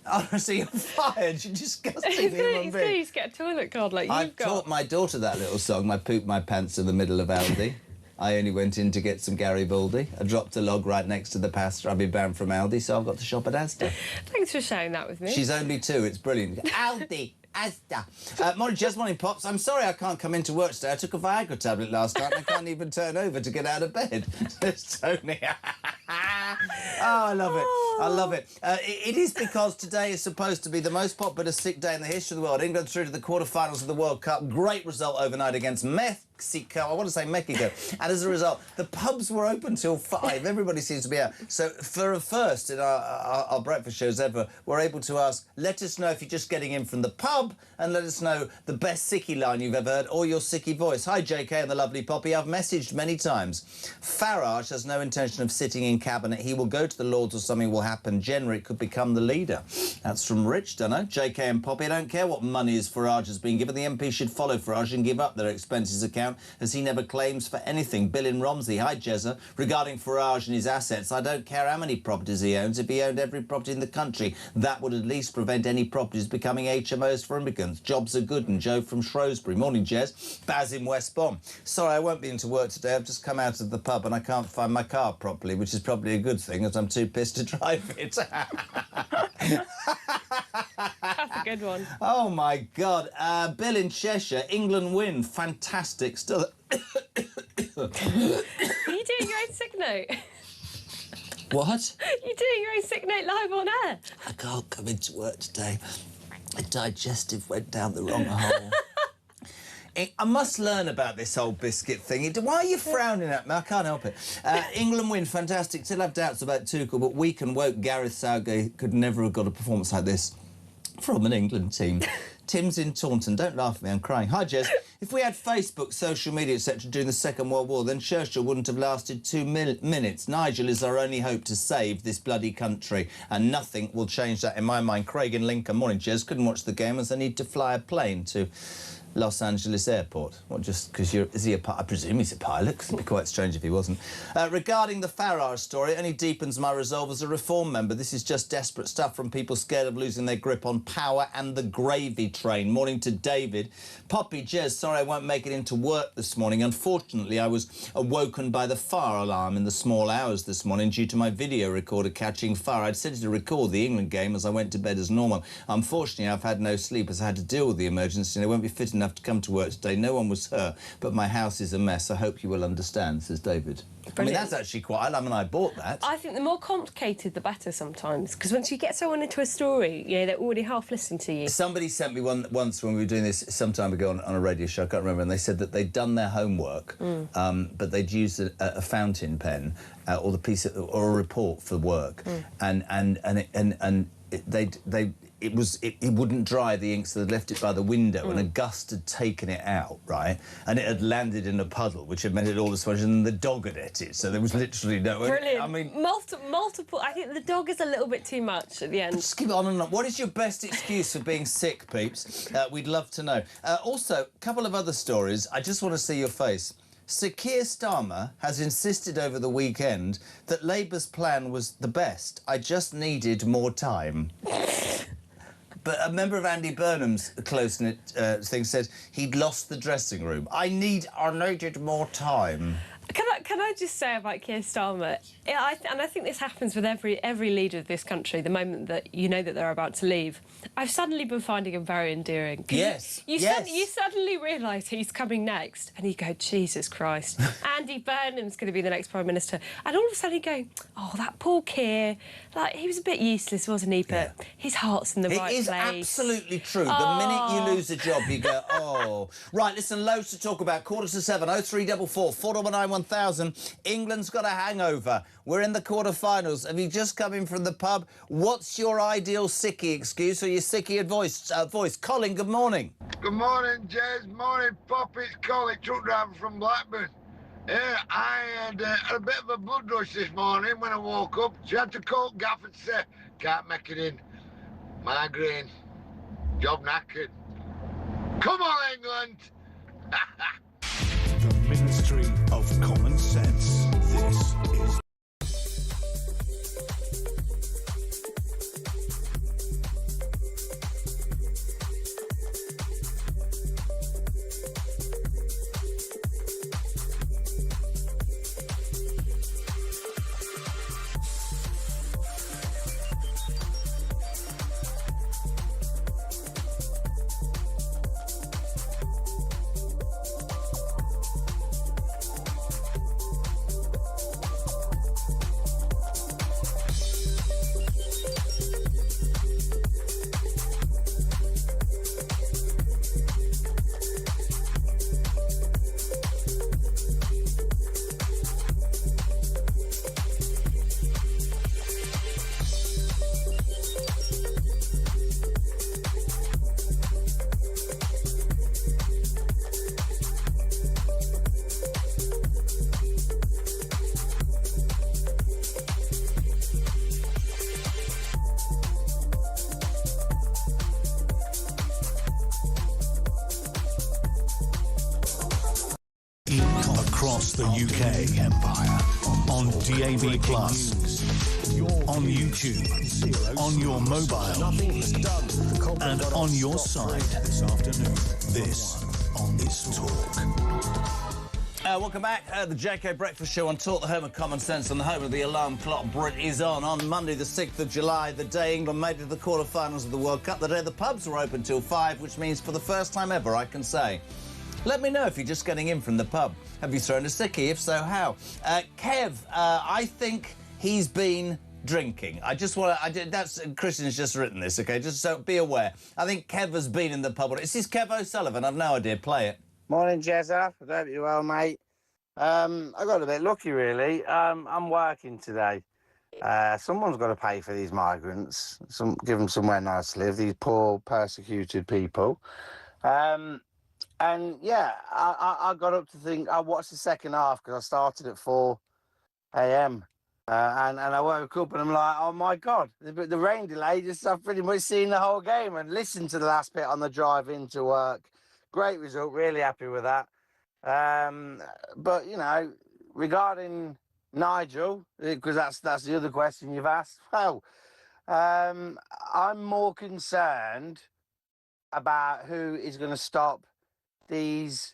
Honestly, you're fired. You're disgusting human being. He's get a toilet card like you've got. I taught my daughter that little song, I pooped my pants in the middle of Aldi. I only went in to get some Garibaldi. I dropped a log right next to the pasta. I've been banned from Aldi, so I've got to shop at Asda. Thanks for sharing that with me. She's only 2. It's brilliant. Aldi. Asda. Morning, Jez. Morning, Pops. I'm sorry I can't come into work today. I took a Viagra tablet last night and I can't even turn over to get out of bed. There's Tony. Oh, I love it. I love it. It is because today is supposed to be the most popular sick day in the history of the world. England through to the quarterfinals of the World Cup. Great result overnight against Mexico. I want to say Mexico. And as a result, the pubs were open till 5. Everybody seems to be out. So for a first in our breakfast shows ever, we're able to ask, let us know if you're just getting in from the pub, and let us know the best sickie line you've ever heard or your sickie voice. Hi, JK and the lovely Poppy. I've messaged many times. Farage has no intention of sitting in cabinet. He will go to the Lords or something will happen. Generally, could become the leader. That's from Rich, don't know. JK and Poppy, I don't care what money is Farage has been given. The MP should follow Farage and give up their expenses account, as he never claims for anything. Bill in Romsey. Hi, Jezza. Regarding Farage and his assets, I don't care how many properties he owns. If he owned every property in the country, that would at least prevent any properties becoming HMOs for immigrants. Jobs are good. And Joe from Shrewsbury. Morning, Jez. Baz in West Brom. Sorry, I won't be into work today. I've just come out of the pub and I can't find my car properly, which is probably a good thing, as I'm too pissed to drive it. That's a good one. Oh, my God. Bill in Cheshire. England win. Fantastic. Still... Are you doing your own sick note? What? You're doing your own sick note live on air. I can't come into work today. My digestive went down the wrong hole. I must learn about this whole biscuit thing. Why are you frowning at me? I can't help it. England win, fantastic. Still have doubts about Tuchel, but weak and woke Gareth Southgate could never have got a performance like this from an England team. Tim's in Taunton. Don't laugh at me, I'm crying. Hi, Jez. If we had Facebook, social media, etc. during the Second World War, then Churchill wouldn't have lasted 2 minutes. Nigel is our only hope to save this bloody country, and nothing will change that in my mind. Craig in Lincoln. Morning, Jez. Couldn't watch the game as I need to fly a plane to Los Angeles Airport. What, just because you're... Is he a pilot? I presume he's a pilot, because it'd be quite strange if he wasn't. Regarding the Farage story, it only deepens my resolve as a Reform member. This is just desperate stuff from people scared of losing their grip on power and the gravy train. Morning to David. Poppy, Jez, sorry I won't make it into work this morning. Unfortunately, I was awoken by the fire alarm in the small hours this morning due to my video recorder catching fire. I'd set it to record the England game as I went to bed as normal. Unfortunately, I've had no sleep as I had to deal with the emergency and I won't be fit enough to come to work today. No one was hurt, but my house is a mess. I hope you will understand, says David. Brilliant. I mean, that's actually quite... I mean, I bought that. I think the more complicated, the better sometimes, because once you get someone into a story, you know, they're already half listening to you. Somebody sent me one once when we were doing this some time ago on a radio show, I can't remember, and they said that they'd done their homework, but they'd used a fountain pen or a report for work, and it wouldn't dry, the ink, so they'd left it by the window, and a gust had taken it out, right? And it had landed in a puddle, which had made it all the smudge, and the dog had ate it, so there was literally no... Brilliant. I mean... Multiple... I think the dog is a little bit too much at the end. Just keep it on and on. What is your best excuse for being sick, peeps? We'd love to know. Also, a couple of other stories. I just want to see your face. Sir Keir Starmer has insisted over the weekend that Labour's plan was the best. I just needed more time. But a member of Andy Burnham's close-knit thing said he'd lost the dressing room. I needed more time. Can I just say about Keir Starmer, I think this happens with every leader of this country, the moment that you know that they're about to leave. I've suddenly been finding him very endearing. Yes, you suddenly realise he's coming next, and you go, Jesus Christ, Andy Burnham's going to be the next Prime Minister. And all of a sudden you go, oh, that poor Keir, like, he was a bit useless, wasn't he? But his heart's in the right place. It is absolutely true. The minute you lose a job, you go, oh. Right, listen, loads to talk about. 7:15, 0344 499 1000. England's got a hangover. We're in the quarter-finals. Have you just come in from the pub? What's your ideal sickie excuse or your sickie voice? Colin, good morning. Good morning, Jez. Morning, Pop. It's Colin, truck driver from Blackburn. Yeah, I had a bit of a blood rush this morning when I woke up. So I had to call Gaff and say, can't make it in. Migraine. Job knackered. Come on, England! The Ministry of Common Sense. This is... Across the UK Empire, on DAB+, on YouTube, on your mobile, and on your side this afternoon. This on This Talk. Welcome back. The JK Breakfast Show on Talk, the home of common sense and the home of the alarm clock. Brit is on Monday, the 6th of July, the day England made it to the quarter-finals of the World Cup, the day the pubs were open till 5, which means for the first time ever, I can say, let me know if you're just getting in from the pub. Have you thrown a sickie? If so, how? Kev, I think he's been drinking. That's Christian's just written this, OK? Just so be aware. I think Kev has been in the pub. Is this Kev O'Sullivan? I've no idea. Play it. Morning, Jezza. I hope you're well, mate. I got a bit lucky, really. I'm working today. Someone's got to pay for these migrants. Give them somewhere nice to live. These poor, persecuted people. And yeah, I got up to think, I watched the second half because I started at 4 a.m. And I woke up and I'm like, oh my God, the rain delay, I've pretty much seen the whole game and listened to the last bit on the drive into work. Great result, really happy with that. But, you know, regarding Nigel, because that's the other question you've asked, well, I'm more concerned about who is going to stop these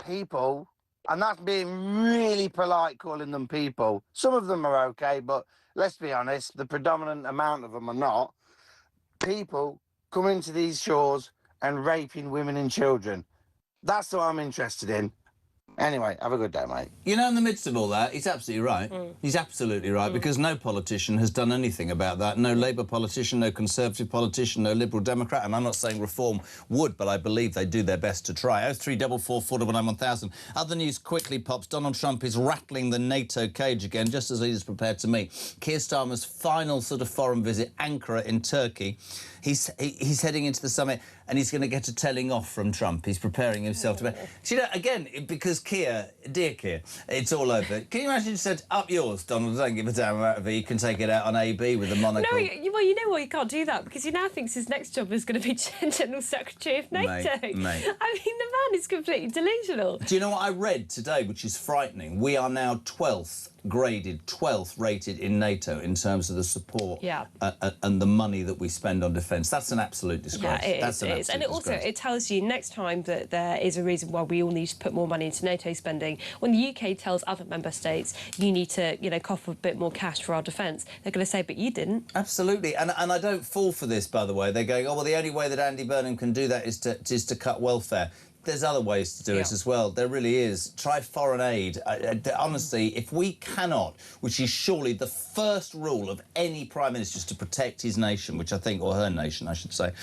people, and that's being really polite calling them people. Some of them are okay, but let's be honest, the predominant amount of them are not. People coming to these shores and raping women and children. That's what I'm interested in. Anyway, have a good day, mate. You know, in the midst of all that, he's absolutely right. He's absolutely right, because no politician has done anything about that. No Labour politician, no Conservative politician, no Liberal Democrat, and I'm not saying Reform would, but I believe they do their best to try. 0344 499 1000. Other news quickly pops. Donald Trump is rattling the NATO cage again, just as he is prepared to meet. Keir Starmer's final sort of foreign visit, Ankara in Turkey. He's heading into the summit, and he's going to get a telling off from Trump. He's preparing himself to... So, you know, again, because Keir, dear Keir, it's all over. Can you imagine he said, up yours, Donald, don't give a damn about it, you can take it out on AB with the monocle. No, well, you know what, you can't do that, because he now thinks his next job is going to be General Secretary of NATO. Mate. I mean, the man is completely delusional. Do you know what I read today, which is frightening? We are now 12th rated in NATO in terms of the support and the money that we spend on defence. That's an absolute disgrace. Yeah, it is. And it tells you next time that there is a reason why we all need to put more money into NATO spending. When the UK tells other member states, you need to, you know, cough a bit more cash for our defence, they're going to say, but you didn't. Absolutely. And I don't fall for this, by the way. They're going, oh, well, the only way that Andy Burnham can do that is to cut welfare. There's other ways to do it as well. There really is. Try foreign aid. Honestly, if we cannot, which is surely the first rule of any Prime Minister, is to protect his nation, which I think, or her nation, I should say.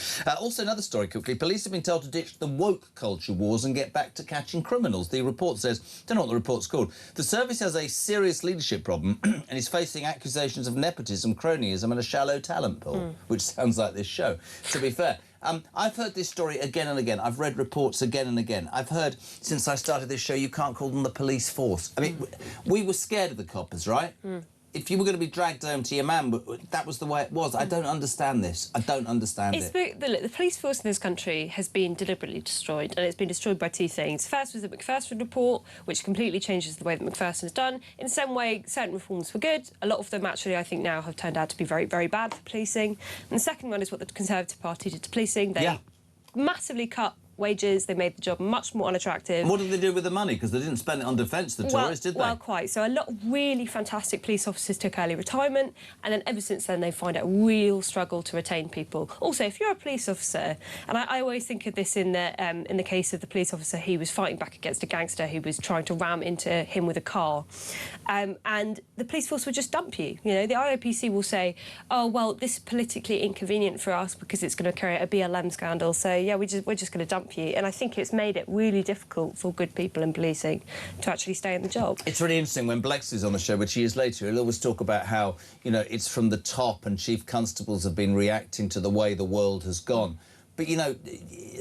Also, another story quickly. Police have been told to ditch the woke culture wars and get back to catching criminals. The report says, don't know what the report's called. The service has a serious leadership problem and is facing accusations of nepotism, cronyism and a shallow talent pool, which sounds like this show, to be fair. I've heard this story again and again. I've read reports again and again. I've heard, since I started this show, you can't call them the police force. I mean, we were scared of the coppers, right? If you were going to be dragged home to your man, that was the way it was. I don't understand this. I don't understand it. The police force in this country has been deliberately destroyed, and it's been destroyed by two things. First was the Macpherson report, which completely changes the way that Macpherson is done. In some way, certain reforms were good. A lot of them, actually, I think now have turned out to be very, very bad for policing. And the second one is what the Conservative Party did to policing. They massively cut wages, they made the job much more unattractive. And what did they do with the money? Because they didn't spend it on defence, the Tories, did they? Well, quite. So a lot of really fantastic police officers took early retirement, and then ever since then they find it a real struggle to retain people. Also, if you're a police officer, and I always think of this in the case of the police officer, he was fighting back against a gangster who was trying to ram into him with a car, and the police force would just dump you. You know, the IOPC will say, oh, well, this is politically inconvenient for us because it's going to create a BLM scandal, so yeah, we're just going to dump you. And I think it's made it really difficult for good people in policing to actually stay in the job. It's really interesting when Blex is on the show, which he is later, he'll always talk about how, you know, it's from the top and chief constables have been reacting to the way the world has gone. But, you know,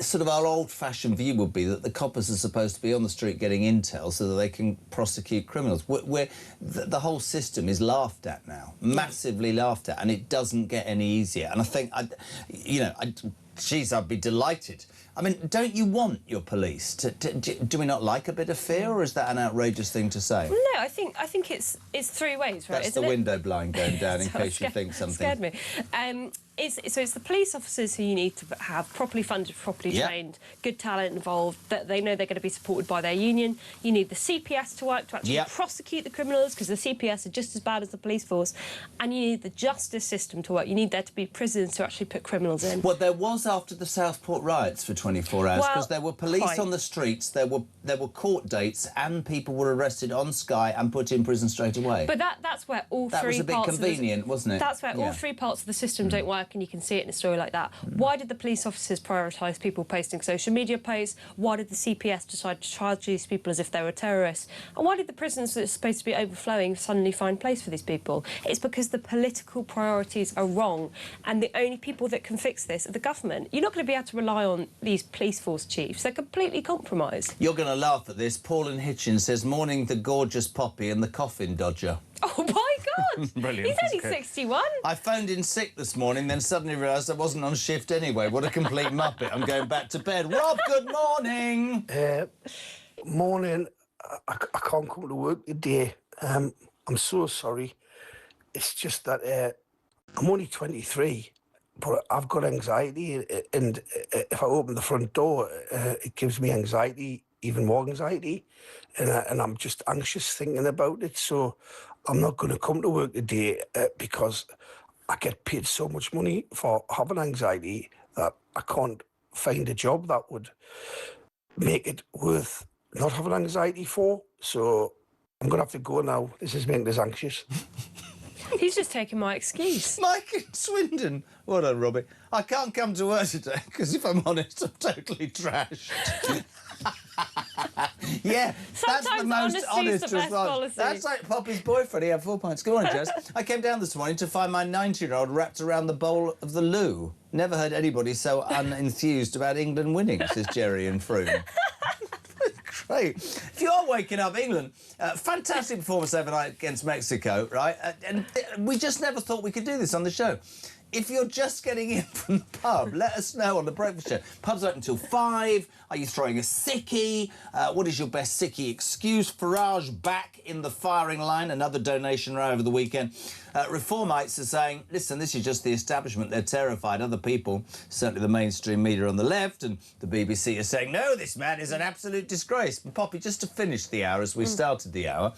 sort of our old-fashioned view would be that the coppers are supposed to be on the street getting intel so that they can prosecute criminals. The whole system is laughed at now, massively laughed at, and it doesn't get any easier. And I think, geez, I'd be delighted. I mean, don't you want your police to do we not like a bit of fear, or is that an outrageous thing to say? Well, no, I think it's three ways, right? That's the window blind going down in case you think something. Scared me. So it's the police officers who you need to have properly funded, properly trained, good talent involved, that they know they're going to be supported by their union. You need the CPS to work to actually prosecute the criminals, because the CPS are just as bad as the police force. And you need the justice system to work. You need there to be prisons to actually put criminals in. Well, there was after the Southport riots for 24 hours, because there were police on the streets, there were court dates, and people were arrested on Sky and put in prison straight away. But that's where all that three was a bit parts convenient, wasn't it? That's where all three parts of the system don't work, and you can see it in a story like that. Why did the police officers prioritise people posting social media posts? Why did the CPS decide to charge these people as if they were terrorists? And why did the prisons that are supposed to be overflowing suddenly find place for these people? It's because the political priorities are wrong, and the only people that can fix this are the government. You're not going to be able to rely on these police force chiefs. They're completely compromised. You're going to laugh at this. Paul in Hitchin says, morning the gorgeous Poppy and the coffin dodger. Oh, my God! Brilliant. He's only 61. I phoned in sick this morning, then suddenly realised I wasn't on shift anyway. What a complete muppet. I'm going back to bed. Rob, good morning. Morning. I can't come to work today. I'm so sorry. It's just that I'm only 23, but I've got anxiety, and if I open the front door, it gives me anxiety, even more anxiety, and I'm just anxious thinking about it. So I'm not going to come to work today because I get paid so much money for having anxiety that I can't find a job that would make it worth not having anxiety for. So I'm going to have to go now. This is making us anxious. He's just taking my excuse. Mike in Swindon. Well done, Robbie. I can't come to work today because, if I'm honest, I'm totally trashed. Yeah, sometimes that's the most honest the best policy. That's like Poppy's boyfriend. He had 4 pints. Good morning, Jess. I came down this morning to find my 90-year-old wrapped around the bowl of the loo. Never heard anybody so unenthused about England winning, says Jerry and Froome. Great. If you are waking up, England, fantastic performance overnight against Mexico, right? And we just never thought we could do this on the show. If you're just getting in from the pub, let us know on the breakfast show. Pub's open until 5. Are you throwing a sickie? What is your best sickie excuse? Farage back in the firing line. Another donation row over the weekend. Reformites are saying, listen, this is just the establishment. They're terrified. Other people, certainly the mainstream media on the left and the BBC, are saying, no, this man is an absolute disgrace. But Poppy, just to finish the hour as we started the hour,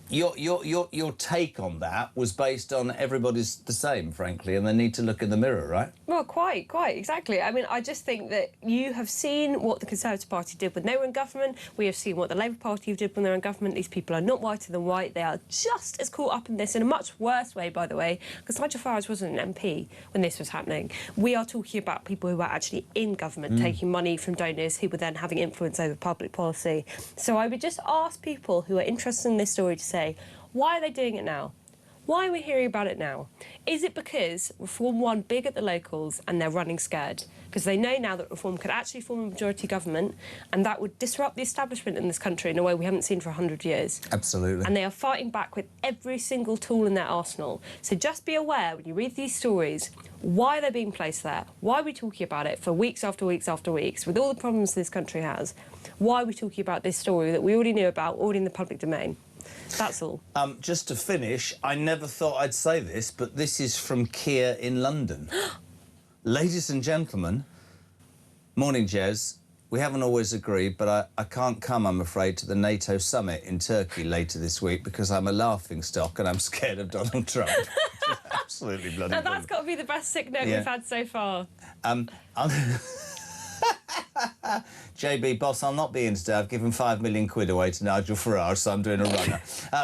your take on that was based on everybody's the same, frankly, and they need to look in the mirror, right? Well, quite, exactly. I mean, I just think that you have seen what the Conservative Party did when they were in government. We have seen what the Labour Party did when they were in government. These people are not whiter than white. They are just as caught up in this in a much worse way, by the way, because Nigel Farage wasn't an MP when this was happening. We are talking about people who were actually in government, taking money from donors who were then having influence over public policy. So I would just ask people who are interested in this story to say, why are they doing it now? Why are we hearing about it now? Is it because Reform won big at the locals and they're running scared? Because they know now that Reform could actually form a majority government and that would disrupt the establishment in this country in a way we haven't seen for 100 years. Absolutely. And they are fighting back with every single tool in their arsenal. So just be aware when you read these stories, why they're being placed there, why are we talking about it for weeks after weeks after weeks, with all the problems this country has, why are we talking about this story that we already knew about, already in the public domain? That's all. Just to finish, I never thought I'd say this, but this is from Kia in London. Ladies and gentlemen, morning, Jez. We haven't always agreed, but I can't come, I'm afraid, to the NATO summit in Turkey later this week because I'm a laughingstock and I'm scared of Donald Trump. Absolutely bloody Now, that's got to be the best sick note we've had so far. JB, boss, I'll not be in today. I've given £5 million away to Nigel Farage, so I'm doing a runner.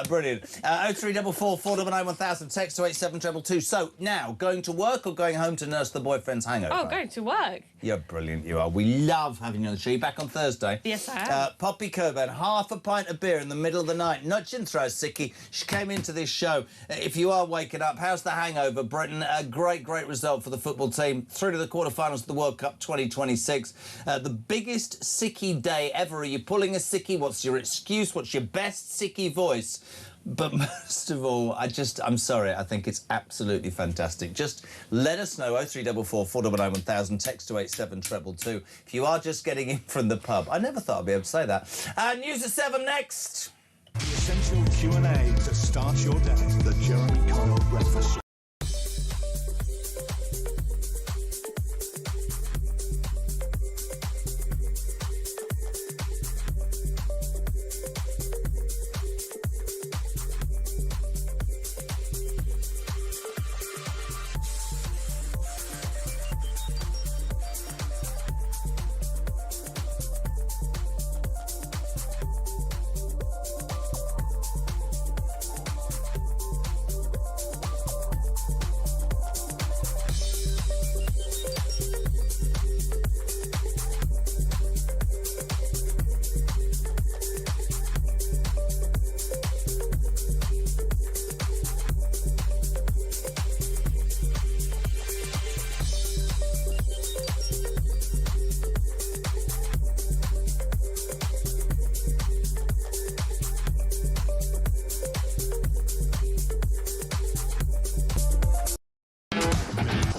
Brilliant. 0344 499 1000, text to 87222. So, now, going to work or going home to nurse the boyfriend's hangover? Oh, going to work. You're brilliant, you are. We love having you on the show. You're back on Thursday. Yes, I am. Poppy Coburn, half a pint of beer in the middle of the night. Nudge and throw, sickie. She came into this show. If you are waking up, how's the hangover, Britain? A great result for the football team. Through to the quarterfinals of the World Cup 2026. The biggest sickie day ever. Are you pulling a sickie? What's your excuse? What's your best sickie voice? But most of all, I'm sorry, I think it's absolutely fantastic. Just let us know, 0344 499 1000, text to 87222. If you are just getting in from the pub. I never thought I'd be able to say that. News at 7 next. The essential Q&A to start your day. The Jeremy Kyle Breakfast Show.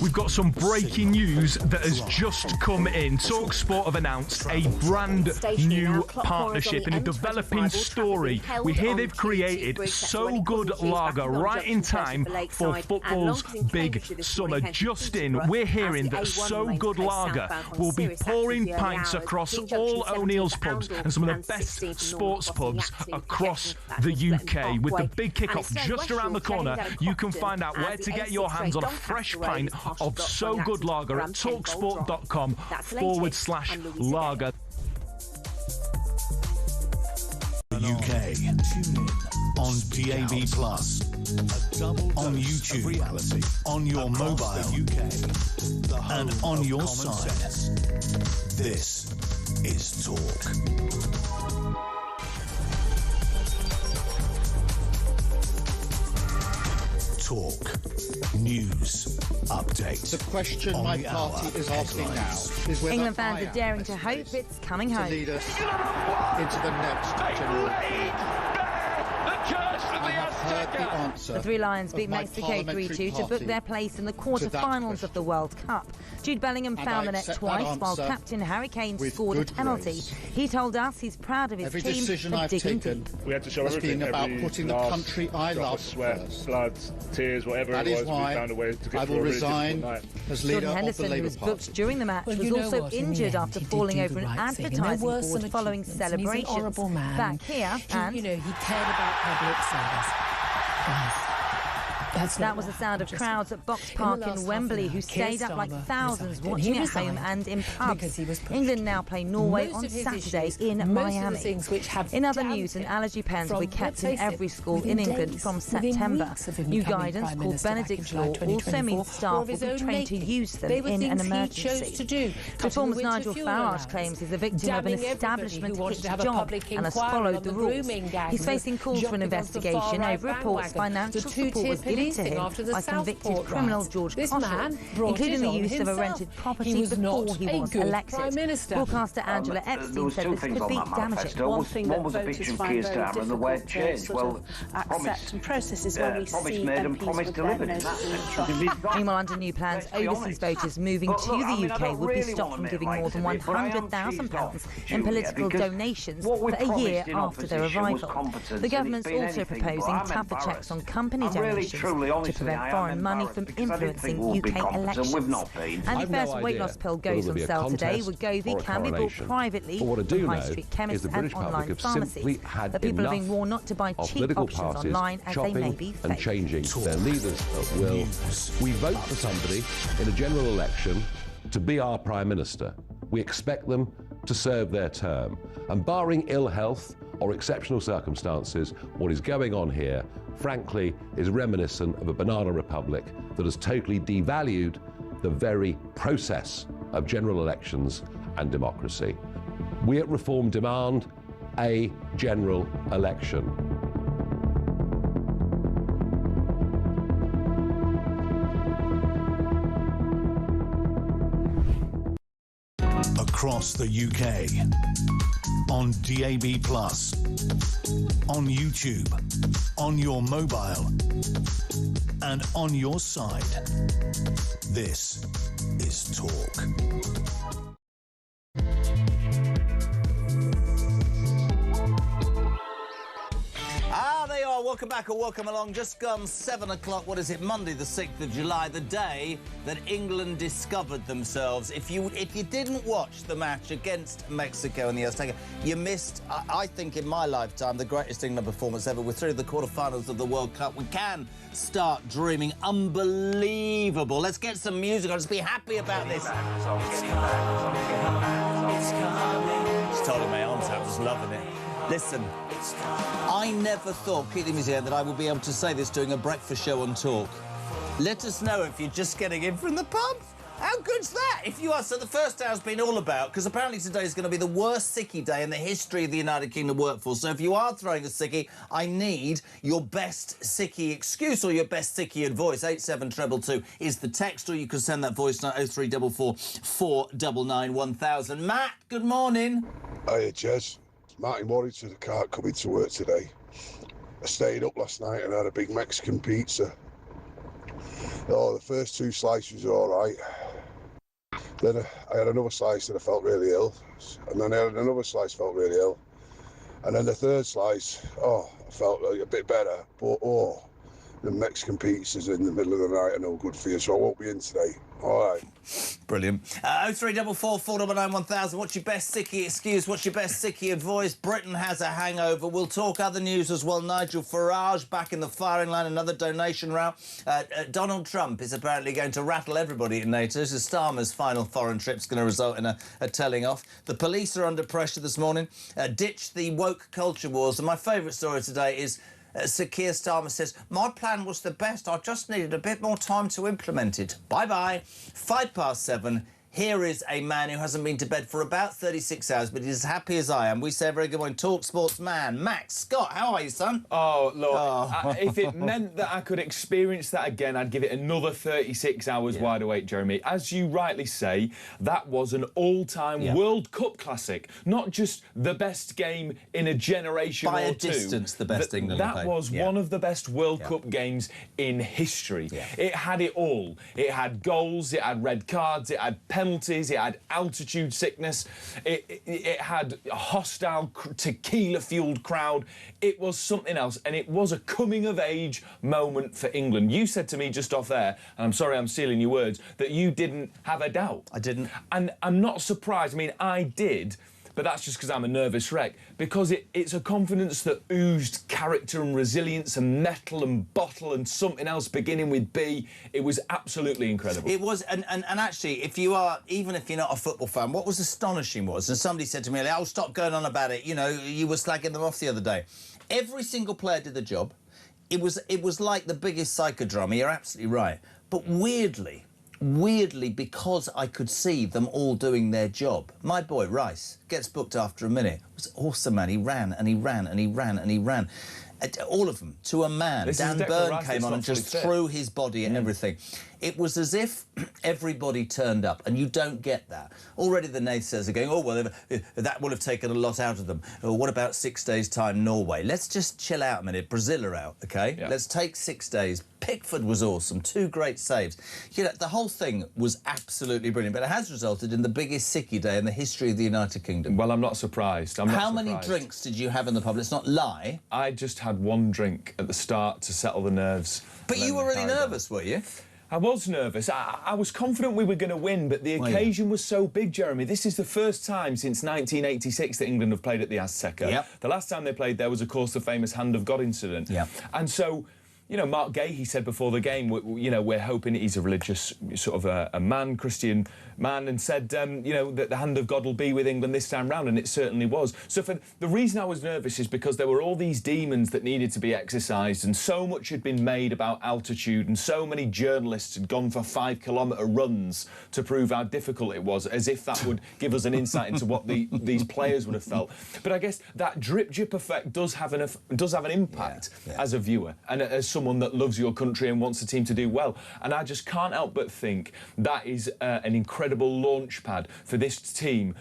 We've got some breaking news that has just come in. TalkSport have announced a brand new partnership in a developing story. We hear they've created So Good Lager right in time for football's big summer. Just in, we're hearing that So Good Lager will be pouring pints across all O'Neill's pubs and some of the best sports pubs across the UK. With the big kickoff just around the corner, you can find out where to get your hands on a fresh pint of So Good Lager at talksport.com/lager. Tune in on DAB+, on YouTube, on your mobile, UK, and on your site. This is Talk. Talk News Update. The question my party is asking now is whether England fans are daring to hope it's coming home. To lead us into the next general. I have heard the answer. The Three Lions beat Mexico 3-2 to book their place in the quarter-finals of the World Cup. Jude Bellingham found the net twice, while captain Harry Kane scored a penalty. He told us he's proud of his every team decision for I've digging taken deep. We had to show everything about putting the country I love sweat, first. blood, tears, whatever that it was. Is why we found a way to get I will resign as leader Jordan of the Henderson, who Labour was Party. booked during the match, was also injured after falling over an advertising board following celebrations. Back here, and he cared about public service. That was the sound of crowds at Box Park in Wembley who stayed up like thousands watching at home and in pubs. England now play Norway on Saturday in Miami. In other news, an allergy pens will be kept in every school in England from September. New guidance called Benedict's Law also means staff will be trained to use them in an emergency. Reform's Nigel Farage claims he's a victim of an establishment-hitched job and has followed the rules. He's facing calls for an investigation over reports financial support was given to him by convicted criminal George Cottle, including the use of a rented property before he was elected. Broadcaster Angela Epstein said this could be damaging. One was a picture of Keir Starmer and the way it changed. Well, accept and processes when we promise see made and promise delivered. Meanwhile, under new plans, overseas voters moving to the UK would be stopped from giving more than £100,000 in political donations for a year after their arrival. The government's also proposing tougher checks on company donations to prevent foreign money from influencing UK elections. And the first weight loss pill goes on sale today. Wegovy can be bought privately from high street chemists and online pharmacies. But people are being warned not to buy cheap options online as they may be fake. And changing their leaders at will. We vote for somebody in a general election to be our Prime Minister. We expect them to serve their term. And barring ill health or exceptional circumstances, what is going on here, frankly, is reminiscent of a banana republic that has totally devalued the very process of general elections and democracy. We at Reform demand a general election. Across the UK, on DAB+, on YouTube, on your mobile, and on your side. This is Talk. There you are. Welcome back or welcome along. Just gone 7 o'clock. What is it? Monday, the 6th of July, the day that England discovered themselves. If you didn't watch the match against Mexico in the Azteca, you missed, I think, in my lifetime, the greatest England performance ever. We're through the quarterfinals of the World Cup. We can start dreaming. Unbelievable. Let's get some music. I'll just be happy about this. Just holding my arms out, just loving it. Listen, I never thought, keep the music, that I would be able to say this doing a breakfast show on Talk. Let us know if you're just getting in from the pub. How good's that? If you are, so the first hour's been all about, because apparently today is going to be the worst sickie day in the history of the United Kingdom workforce. So if you are throwing a sickie, I need your best sickie excuse or your best sickie advice. 87222 is the text, or you can send that voice note 0344 499 1000. Matt, good morning. Hiya, Jez. Martin Warrington, I can't come into work today. I stayed up last night and had a big Mexican pizza. Oh, the first 2 slices were all right. Then I had another slice and I felt really ill. And then I had another slice, felt really ill. And then the third slice, I felt a bit better. But, the Mexican pizzas in the middle of the night are no good for you, so I won't be in today. All right. Brilliant. 0344 499 1000. What's your best sickie excuse? What's your best sickie advice? Britain has a hangover. We'll talk other news as well. Nigel Farage back in the firing line. Another donation round. Donald Trump is apparently going to rattle everybody in NATO. So Starmer's final foreign trip's going to result in a telling off. The police are under pressure this morning. Ditch the woke culture wars. And my favourite story today is Sir Keir Starmer says, my plan was the best. I just needed a bit more time to implement it. Bye-bye. 7:05. Here is a man who hasn't been to bed for about 36 hours, but he's as happy as I am. We say a very good morning. Talk Sports man. Max Scott, how are you, son? Oh, look, if it meant that I could experience that again, I'd give it another 36 hours wide awake, Jeremy. As you rightly say, that was an all-time World Cup classic. Not just the best game in a generation by or a two. distance, the best England have That played. was one of the best World Cup games in history. It had it all. It had goals, it had red cards, it had penalties, it had altitude sickness, it had a hostile tequila-fueled crowd. It was something else, and it was a coming-of-age moment for England. You said to me just off there, and I'm sorry I'm stealing your words, that you didn't have a doubt. I didn't. And I'm not surprised. I mean, I did, but that's just because I'm a nervous wreck, because it's a confidence that oozed character and resilience and metal and bottle and something else beginning with B. It was absolutely incredible. It was, and actually, even if you're not a football fan, what was astonishing was, and somebody said to me, oh, stop going on about it, you know, you were slagging them off the other day. Every single player did the job. It was like the biggest psychodrama, you're absolutely right. But weirdly, because I could see them all doing their job. My boy, Rice, gets booked after a minute. It was awesome, man. He ran and he ran and he ran and he ran. All of them, to a man. Dan Burn came on and just threw his body at everything. It was as if everybody turned up, and you don't get that. Already the naysayers are going, oh, well, that would have taken a lot out of them. Well, what about 6 days' time, Norway? Let's just chill out a minute. Brazil are out, OK? Yeah. Let's take 6 days. Pickford was awesome. 2 great saves. You know, the whole thing was absolutely brilliant, but it has resulted in the biggest sickie day in the history of the United Kingdom. Well, I'm not surprised. How many drinks did you have in the pub? Let's not lie. I just had 1 drink at the start to settle the nerves. But you were really nervous, were you? I was nervous. I was confident we were going to win, but the occasion was so big, Jeremy. This is the first time since 1986 that England have played at the Azteca. Yep. The last time they played there was, of course, the famous Hand of God incident. Yep. And so, you know, Mark Gay, he said before the game, you know, we're hoping he's a religious sort of a man, Christian man, and said, you know, that the hand of God will be with England this time round, and it certainly was. So the reason I was nervous is because there were all these demons that needed to be exercised, and so much had been made about altitude, and so many journalists had gone for 5-kilometre runs to prove how difficult it was, as if that would give us an insight into what these players would have felt. But I guess that drip effect does have an impact as a viewer and as someone that loves your country and wants the team to do well. And I just can't help but think that is an incredible launch pad for this team.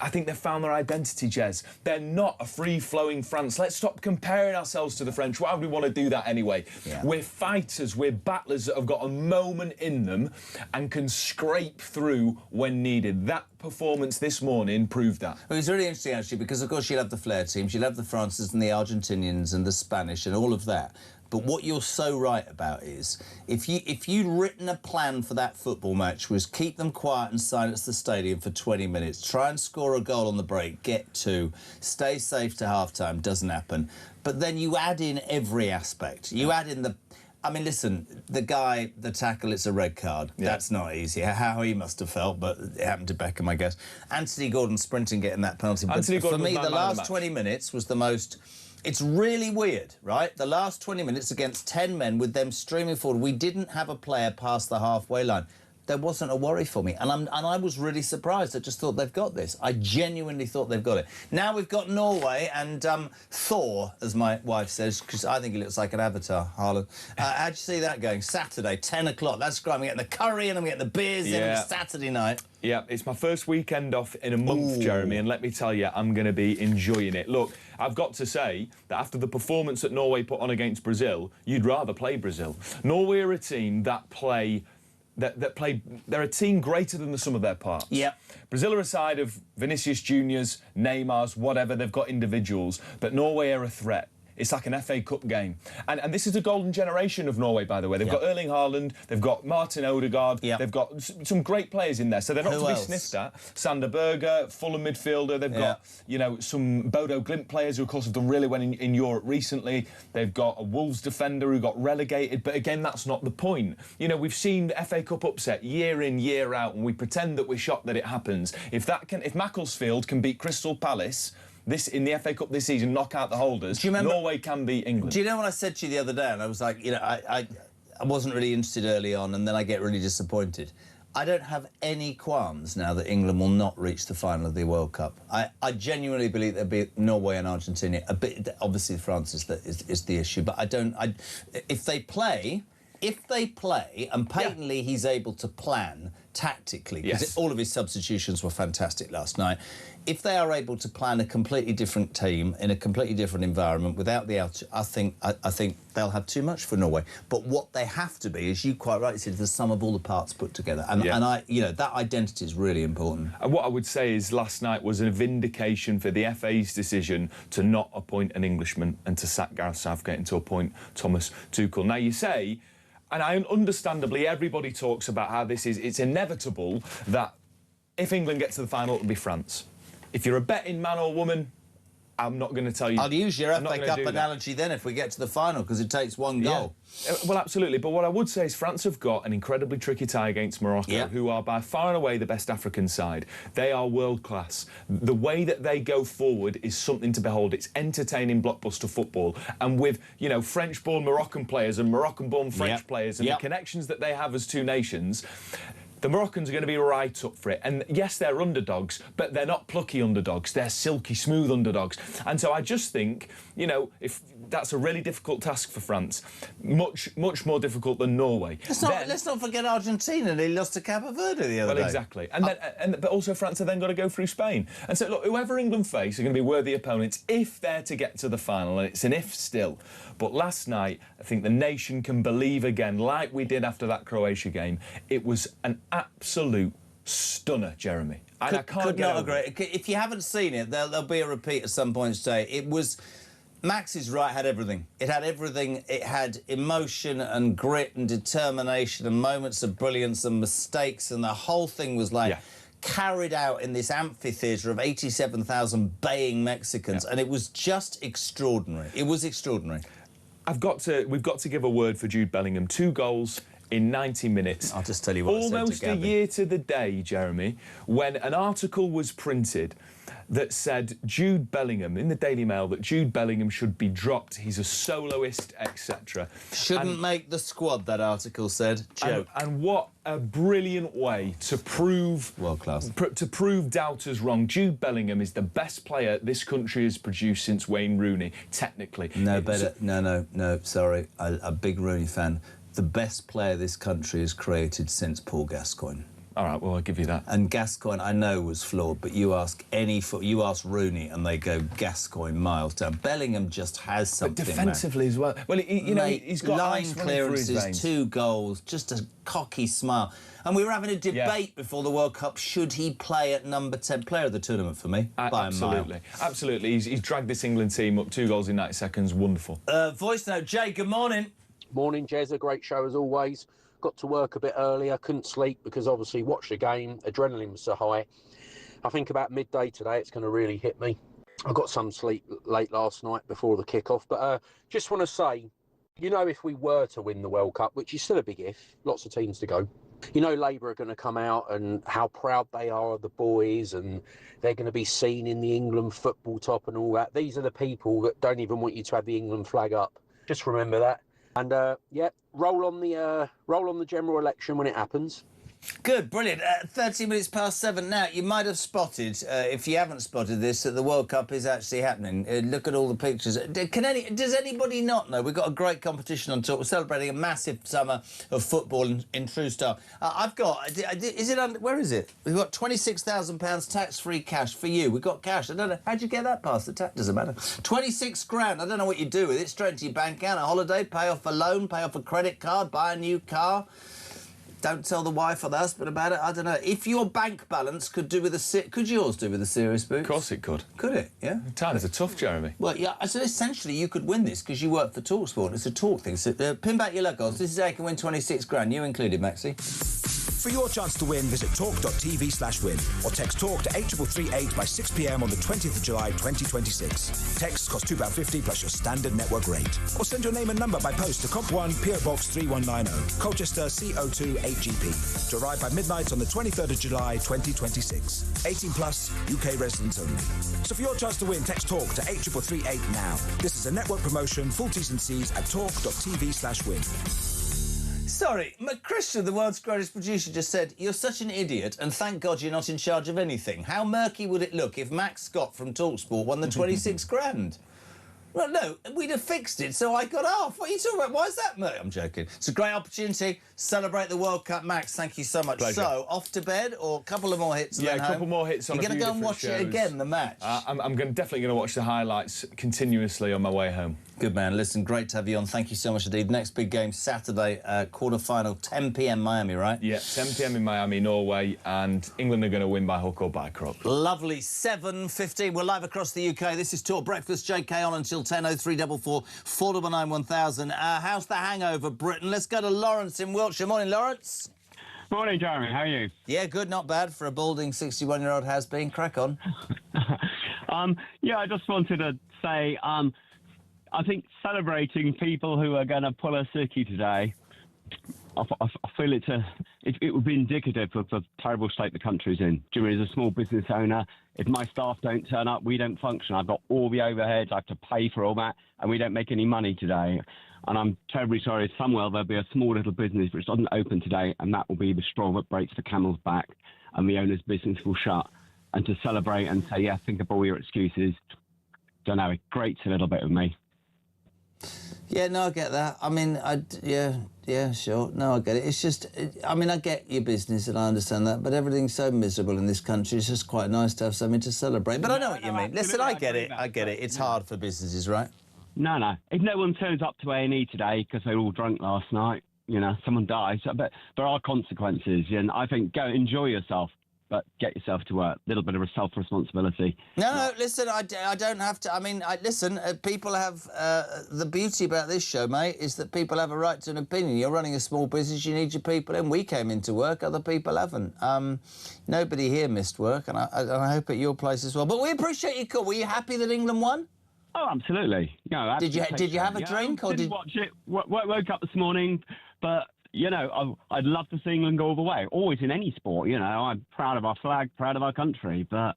I think they've found their identity, Jez. They're not a free-flowing France. Let's stop comparing ourselves to the French. Why would we want to do that anyway? Yeah. We're fighters, we're battlers that have got a moment in them and can scrape through when needed. That performance this morning proved that. Well, it's really interesting, actually, because, of course, you'll have the flair teams, you'll have the Franceses and the Argentinians and the Spanish and all of that. But what you're so right about is, if you'd written a plan for that football match was keep them quiet and silence the stadium for 20 minutes, try and score a goal on the break, get 2, stay safe to half-time, doesn't happen. But then you add in every aspect. You add in I mean, listen, the tackle, it's a red card. Yeah. That's not easy. How he must have felt, but it happened to Beckham, I guess. Anthony Gordon sprinting, getting that penalty. But for me, the last 20 minutes was the most... It's really weird, right? The last 20 minutes against 10 men with them streaming forward. We didn't have a player past the halfway line. There wasn't a worry for me. And I was really surprised. I just thought they've got this. I genuinely thought they've got it. Now we've got Norway and Thor, as my wife says, because I think he looks like an avatar, Haaland. How'd you see that going? Saturday, 10 o'clock. That's great. I'm getting the curry and I'm getting the beers in on Saturday night. Yeah, it's my first weekend off in a month, Jeremy, and let me tell you, I'm going to be enjoying it. Look, I've got to say that after the performance that Norway put on against Brazil, you'd rather play Brazil. Norway are a team that play... They're a team greater than the sum of their parts. Yeah. Brazil are a side of Vinicius Juniors, Neymar's, whatever. They've got individuals, but Norway are a threat. It's like an FA Cup game. And this is a golden generation of Norway, by the way. They've got Erling Haaland, they've got Martin Odegaard, they've got some great players in there, so they're not to be sniffed at. Sander Berge, Fulham midfielder, they've got, you know, some Bodo Glimt players who, of course, have done really well in Europe recently. They've got a Wolves defender who got relegated, but again, that's not the point. You know, we've seen the FA Cup upset year in, year out, and we pretend that we're shocked that it happens. If Macclesfield can beat Crystal Palace in the FA Cup this season, knock out the holders, Norway can beat England. Do you know what I said to you the other day? And I was like, you know, I wasn't really interested early on, and then I get really disappointed. I don't have any qualms now that England will not reach the final of the World Cup. I genuinely believe there'll be Norway and Argentina. A bit, obviously, France is the issue, but if they play, and patently he's able to plan tactically, because all of his substitutions were fantastic last night. If they are able to plan a completely different team in a completely different environment without the altitude, I think they'll have too much for Norway. But what they have to be, as you quite rightly said, the sum of all the parts put together. And you know, that identity is really important. And what I would say is last night was a vindication for the FA's decision to not appoint an Englishman and to sack Gareth Southgate and to appoint Thomas Tuchel. Now, you say, and understandably, everybody talks about how it's inevitable that if England get to the final, it'll be France. If you're a betting man or woman, I'm not going to tell you. I'll use your FA Cup analogy then if we get to the final, because it takes one goal. Yeah. Well, absolutely. But what I would say is France have got an incredibly tricky tie against Morocco, who are by far and away the best African side. They are world class. The way that they go forward is something to behold. It's entertaining blockbuster football. And with, you know, French-born Moroccan players and Moroccan-born French players and the connections that they have as two nations, the Moroccans are going to be right up for it. And yes, they're underdogs, but they're not plucky underdogs. They're silky smooth underdogs. And so I just think, you know, if that's a really difficult task for France, much more difficult than Norway. Let's not forget Argentina. They lost to Cabo Verde the other day. Well, exactly. But also France have then got to go through Spain. And so, look, whoever England face are going to be worthy opponents if they're to get to the final, and it's an if still. But last night, I think the nation can believe again, like we did after that Croatia game. It was an absolute stunner, Jeremy. I could not agree. If you haven't seen it, there'll be a repeat at some point today. It was... Max is right, had everything. It had everything. It had emotion and grit and determination and moments of brilliance and mistakes, and the whole thing was like... carried out in this amphitheatre of 87,000 baying Mexicans, and it was just extraordinary. It was extraordinary. We've got to give a word for Jude Bellingham. 2 goals in 90 minutes. I'll just tell you what I said to Almost a year to the day, Jeremy, when an article was printed that said Jude Bellingham, in the Daily Mail, that Jude Bellingham should be dropped, he's a soloist, etc. Shouldn't make the squad, that article said. Joke. And what a brilliant way to prove... World class. To prove doubters wrong. Jude Bellingham is the best player this country has produced since Wayne Rooney, technically. No, sorry. A big Rooney fan. The best player this country has created since Paul Gascoigne. All right, well, I'll give you that. And Gascoigne, I know, was flawed, but you ask Rooney and they go Gascoigne miles down. Bellingham just has something. But defensively as well. Well, he's got line clearances, 2 goals, just a cocky smile. And we were having a debate before the World Cup, should he play at number 10? Player of the tournament for me, by a mile. Absolutely. He's dragged this England team up 2 goals in 90 seconds. Wonderful. Voice note, Jay, good morning. Morning, Jez. A great show as always. Got to work a bit earlier, couldn't sleep because obviously watched the game, adrenaline was so high. I think about midday today it's going to really hit me. I got some sleep late last night before the kick-off, but just want to say, you know, if we were to win the World Cup, which is still a big if, lots of teams to go, you know, Labour are going to come out and how proud they are of the boys and they're going to be seen in the England football top and all that. These are the people that don't even want you to have the England flag up. Just remember that. And, roll on the general election when it happens. Good, brilliant. 30 minutes past 7 now. You might have spotted, if you haven't spotted this, that the World Cup is actually happening. Look at all the pictures. Does anybody not know? We've got a great competition on tour. We're celebrating a massive summer of football in true style. I've got... where is it? We've got £26,000 tax-free cash for you. We've got cash. I don't know. How'd you get that past the tax? Doesn't matter. 26 grand. I don't know what you do with it. Straight to your bank account, a holiday, pay off a loan, pay off a credit card, buy a new car. Don't tell the wife or the husband about it. I don't know. If your bank balance could do with could yours do with a serious boost? Of course it could. Could it? Yeah. Times are tough, Jeremy. Well, yeah. So essentially, you could win this because you work for TalkSport. It's a talk thing. So pin back your luck, goals. This is how you can win 26 grand. You included, Maxie. For your chance to win, visit talk.tv/win or text TALK to 83338 by 6 p.m. on the 20th of July 2026. Texts cost £2.50 plus your standard network rate. Or send your name and number by post to Comp 1 PO Box 3190, Colchester CO2 8GP. To arrive by midnight on the 23rd of July 2026. 18 plus, UK residents only. So for your chance to win, text TALK to 83338 now. This is a network promotion. Full T's and C's at talk.tv/win. Sorry, Christian, the world's greatest producer, just said, you're such an idiot and thank God you're not in charge of anything. How murky would it look if Max Scott from TalkSport won the 26 grand? Well, no, we'd have fixed it, so I got off. What are you talking about? Why is that murky? I'm joking. It's a great opportunity. Celebrate the World Cup, Max. Thank you so much. Pleasure. So, off to bed or a couple of more hits? Yeah, a couple more hits on You're a few going to go and different watch shows. it again, the match? I'm definitely going to watch the highlights continuously on my way home. Good man. Listen, great to have you on. Thank you so much indeed. Next big game, Saturday, quarter-final, 10 p.m. Miami, right? Yeah, 10 p.m. in Miami, Norway, and England are going to win by hook or by crook. Lovely. 7:15. We're live across the UK. This is Talk Breakfast. JK on until 10:0344 499 1000. How's the hangover, Britain? Let's go to Lawrence in Wiltshire. Morning, Lawrence. Morning, Jeremy. How are you? Yeah, good. Not bad for a balding 61-year-old has-been. Crack on. Yeah, I just wanted to say, I think celebrating people who are going to pull a sickie today, I feel it would be indicative of the terrible state the country's in. Jimmy is a small business owner. If my staff don't turn up, we don't function. I've got all the overheads. I have to pay for all that, and we don't make any money today. And I'm terribly sorry. Somewhere there'll be a small little business which doesn't open today, and that will be the straw that breaks the camel's back, and the owner's business will shut. And to celebrate and say, yeah, think of all your excuses, don't know, it grates a little bit with me. Yeah, no, I get that. I mean, yeah, sure. No, I get it. It's just, I mean, I get your business and I understand that, but everything's so miserable in this country. It's just quite nice to have something to celebrate. But I know what you mean. Listen, I get it. I get it. It's hard for businesses, right? No. If no one turns up to A&E today because they were all drunk last night, you know, someone dies. But there are consequences, and I think go enjoy yourself, but get yourself to work. A little bit of a self-responsibility. No, listen, I don't have to. I mean, listen, people have... the beauty about this show, mate, is that people have a right to an opinion. You're running a small business, you need your people in. We came into work, other people haven't. Nobody here missed work, and I hope at your place as well. But we appreciate your call. Were you happy that England won? Oh, absolutely. No, did you have a drink? Or didn't watch it. Woke up this morning, but... You know, I'd love to see England go all the way. Always in any sport, you know. I'm proud of our flag, proud of our country, but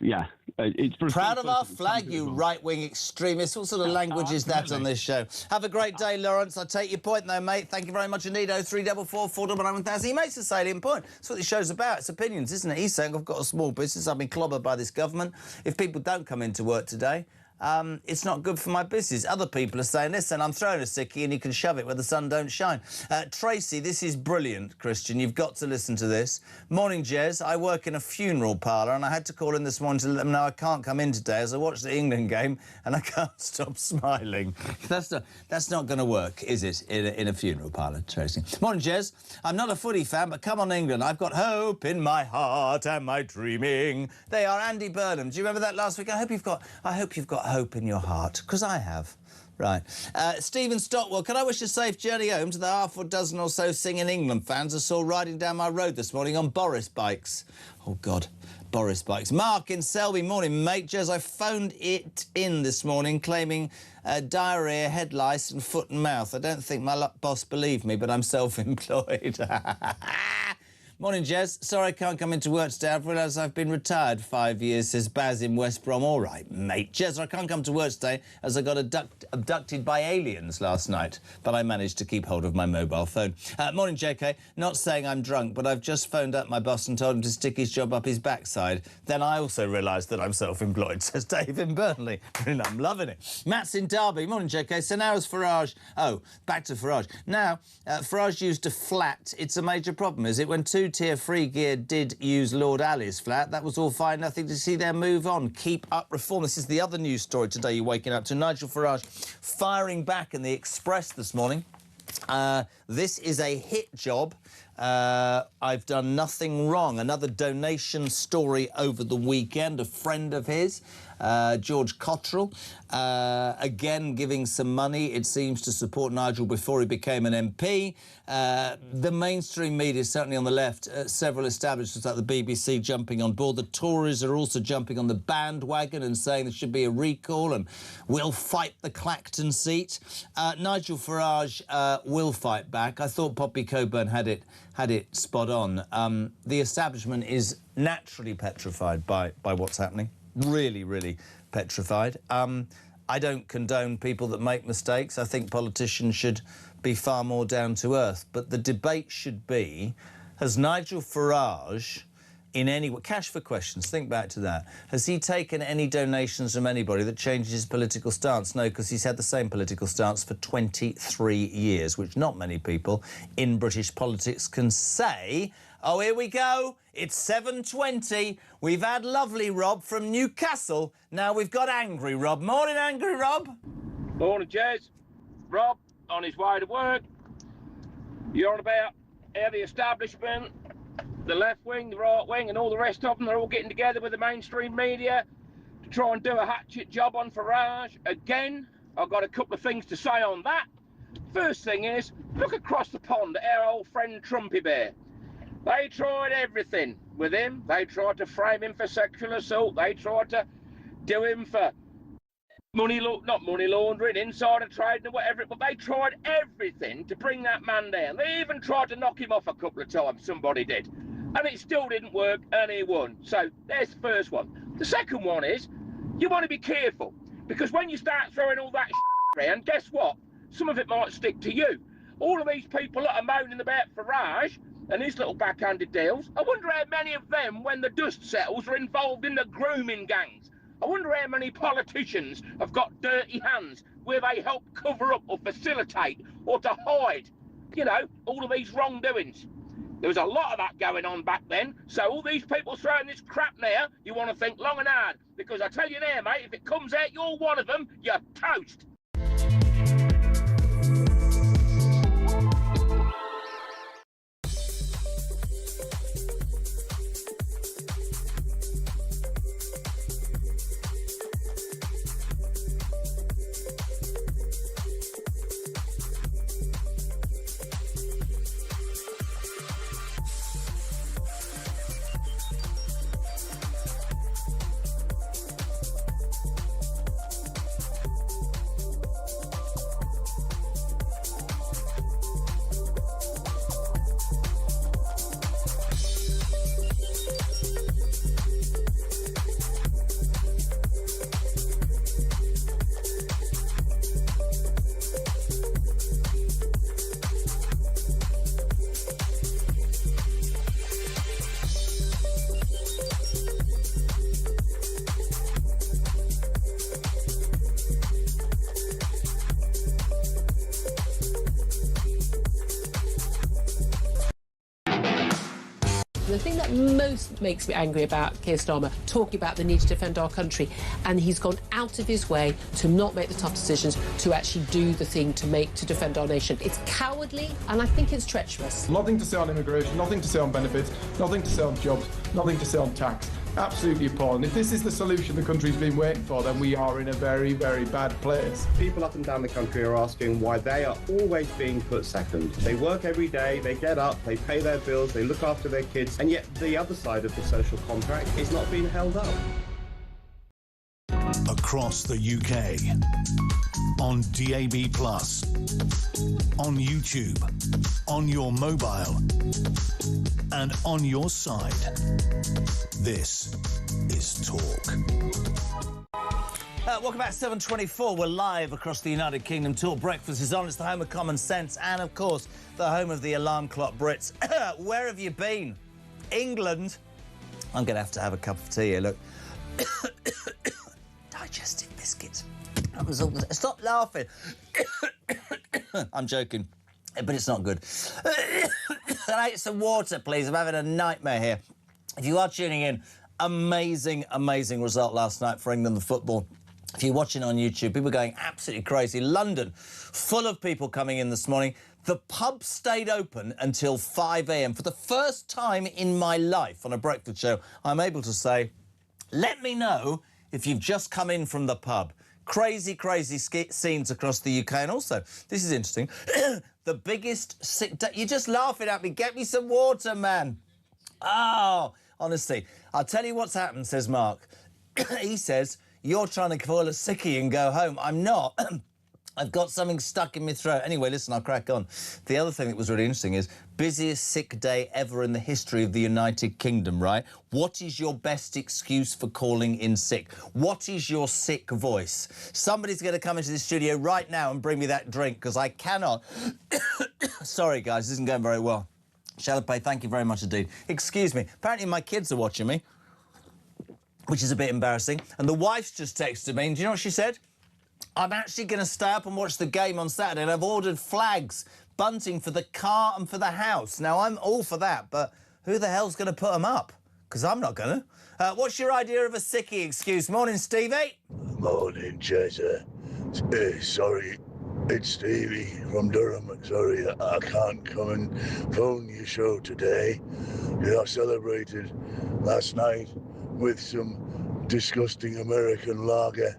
yeah, it's proud of our flag, you right-wing extremist. What sort of language is that on this show? Have a great day, Lawrence. I take your point, though, mate. Thank you very much indeed. 0344 499 1000. He makes a salient point. That's what this show's about. It's opinions, isn't it? He's saying, I've got a small business. I've been clobbered by this government. If people don't come into work today, it's not good for my business. Other people are saying, listen, I'm throwing a sickie and you can shove it where the sun don't shine. Tracy, this is brilliant, Christian. You've got to listen to this. Morning, Jez. I work in a funeral parlour and I had to call in this morning to let them know I can't come in today as I watched the England game and I can't stop smiling. That's not going to work, is it, in a funeral parlour, Tracy? Morning, Jez. I'm not a footy fan, but come on, England. I've got hope in my heart. Am I dreaming? They are Andy Burnham. Do you remember that last week? I hope you've got hope in your heart, because I have. Right. Stephen Stockwell, can I wish a safe journey home to the half a dozen or so singing England fans I saw riding down my road this morning on Boris bikes? Oh, God. Boris bikes. Mark in Selby, morning, mate. Jez, I phoned it in this morning claiming diarrhoea, head lice and foot and mouth. I don't think my boss believed me, but I'm self-employed. Morning, Jez. Sorry I can't come into work today. I've realised I've been retired 5 years, says Baz in West Brom. All right, mate. Jez, I can't come to work today as I got abducted by aliens last night, but I managed to keep hold of my mobile phone. Morning, JK. Not saying I'm drunk, but I've just phoned up my boss and told him to stick his job up his backside. Then I also realised that I'm self-employed, says Dave in Burnley. I'm loving it. Matt's in Derby. Morning, JK. So now is Farage... Oh, back to Farage. Now, Farage used a flat. It's a major problem, is it? When Tier 3 gear did use Lord Ali's flat. That was all fine, nothing to see there. Move on. Keep up reform. This is the other news story today you're waking up to. Nigel Farage firing back in the Express this morning. This is a hit job. I've done nothing wrong. Another donation story over the weekend. A friend of his, George Cottrell, again giving some money, it seems, to support Nigel before he became an MP. The mainstream media, certainly on the left, several establishments like the BBC jumping on board. The Tories are also jumping on the bandwagon and saying there should be a recall and we'll fight the Clacton seat. Nigel Farage will fight back. I thought Poppy Coburn had it spot on. The establishment is naturally petrified by what's happening. Really, really petrified. I don't condone people that make mistakes. I think politicians should be far more down to earth. But the debate should be, has Nigel Farage, in any way, cash for questions, think back to that, has he taken any donations from anybody that changes his political stance? No, because he's had the same political stance for 23 years, which not many people in British politics can say. Oh, here we go. It's 7:20. We've had lovely Rob from Newcastle. Now we've got angry Rob. Morning, angry Rob. Morning, Jez. Rob, on his way to work. You're on about how the establishment, the left wing, the right wing, and all the rest of them, they're all getting together with the mainstream media to try and do a hatchet job on Farage. Again, I've got a couple of things to say on that. First thing is, look across the pond at our old friend Trumpy Bear. They tried everything with him. They tried to frame him for sexual assault. They tried to do him for not money laundering, insider trading or whatever, but they tried everything to bring that man down. They even tried to knock him off a couple of times, somebody did. And it still didn't work, and he won. So there's the first one. The second one is, you want to be careful, because when you start throwing all that around, guess what? Some of it might stick to you. All of these people that are moaning about Farage and his little backhanded deals, I wonder how many of them, when the dust settles, are involved in the grooming gangs. I wonder how many politicians have got dirty hands where they help cover up or facilitate or to hide, you know, all of these wrongdoings. There was a lot of that going on back then, so all these people throwing this crap now, you want to think long and hard, because I tell you now, mate, if it comes out you're one of them, you're toast. The thing that most makes me angry about Keir Starmer, talking about the need to defend our country, and he's gone out of his way to not make the tough decisions, to actually do the thing to defend our nation. It's cowardly, and I think it's treacherous. Nothing to say on immigration, nothing to say on benefits, nothing to say on jobs, nothing to say on tax. Absolutely appalling. If this is the solution the country's been waiting for, then we are in a very, very bad place. People up and down the country are asking why they are always being put second. They work every day, they get up, they pay their bills, they look after their kids, and yet the other side of the social contract is not being held up. Across the UK, on DAB+, on YouTube, on your mobile, and on your side. This is Talk. Welcome back to 7:24. We're live across the United Kingdom. Talk Breakfast is on. It's the home of common sense and, of course, the home of the alarm clock Brits. Where have you been? England? I'm going to have a cup of tea here, look. Digestive biscuits. Stop laughing. I'm joking, but it's not good. Can I get some water, please? I'm having a nightmare here. If you are tuning in, amazing, amazing result last night for England, the football. If you're watching on YouTube, people are going absolutely crazy. London, full of people coming in this morning. The pub stayed open until 5 a.m. For the first time in my life on a breakfast show, I'm able to say, let me know if you've just come in from the pub. Crazy, crazy scenes across the UK. And also, this is interesting, the biggest sick day... You're just laughing at me. Get me some water, man. Oh, honestly. I'll tell you what's happened, says Mark. He says, you're trying to call a sickie and go home. I'm not. I've got something stuck in my throat. Anyway, listen, I'll crack on. The other thing that was really interesting is busiest sick day ever in the history of the United Kingdom, right? What is your best excuse for calling in sick? What is your sick voice? Somebody's going to come into the studio right now and bring me that drink, because I cannot... Sorry, guys, this isn't going very well. Shalape, thank you very much indeed. Excuse me. Apparently my kids are watching me, which is a bit embarrassing. And the wife's just texted me, and do you know what she said? I'm actually going to stay up and watch the game on Saturday, and I've ordered flags, bunting for the car and for the house. Now, I'm all for that, but who the hell's going to put them up? Because I'm not going to. What's your idea of a sickie excuse? Morning, Stevie. Morning, Chaser. Sorry, it's Stevie from Durham. Sorry, I can't come and phone your show today. I celebrated last night with some disgusting American lager.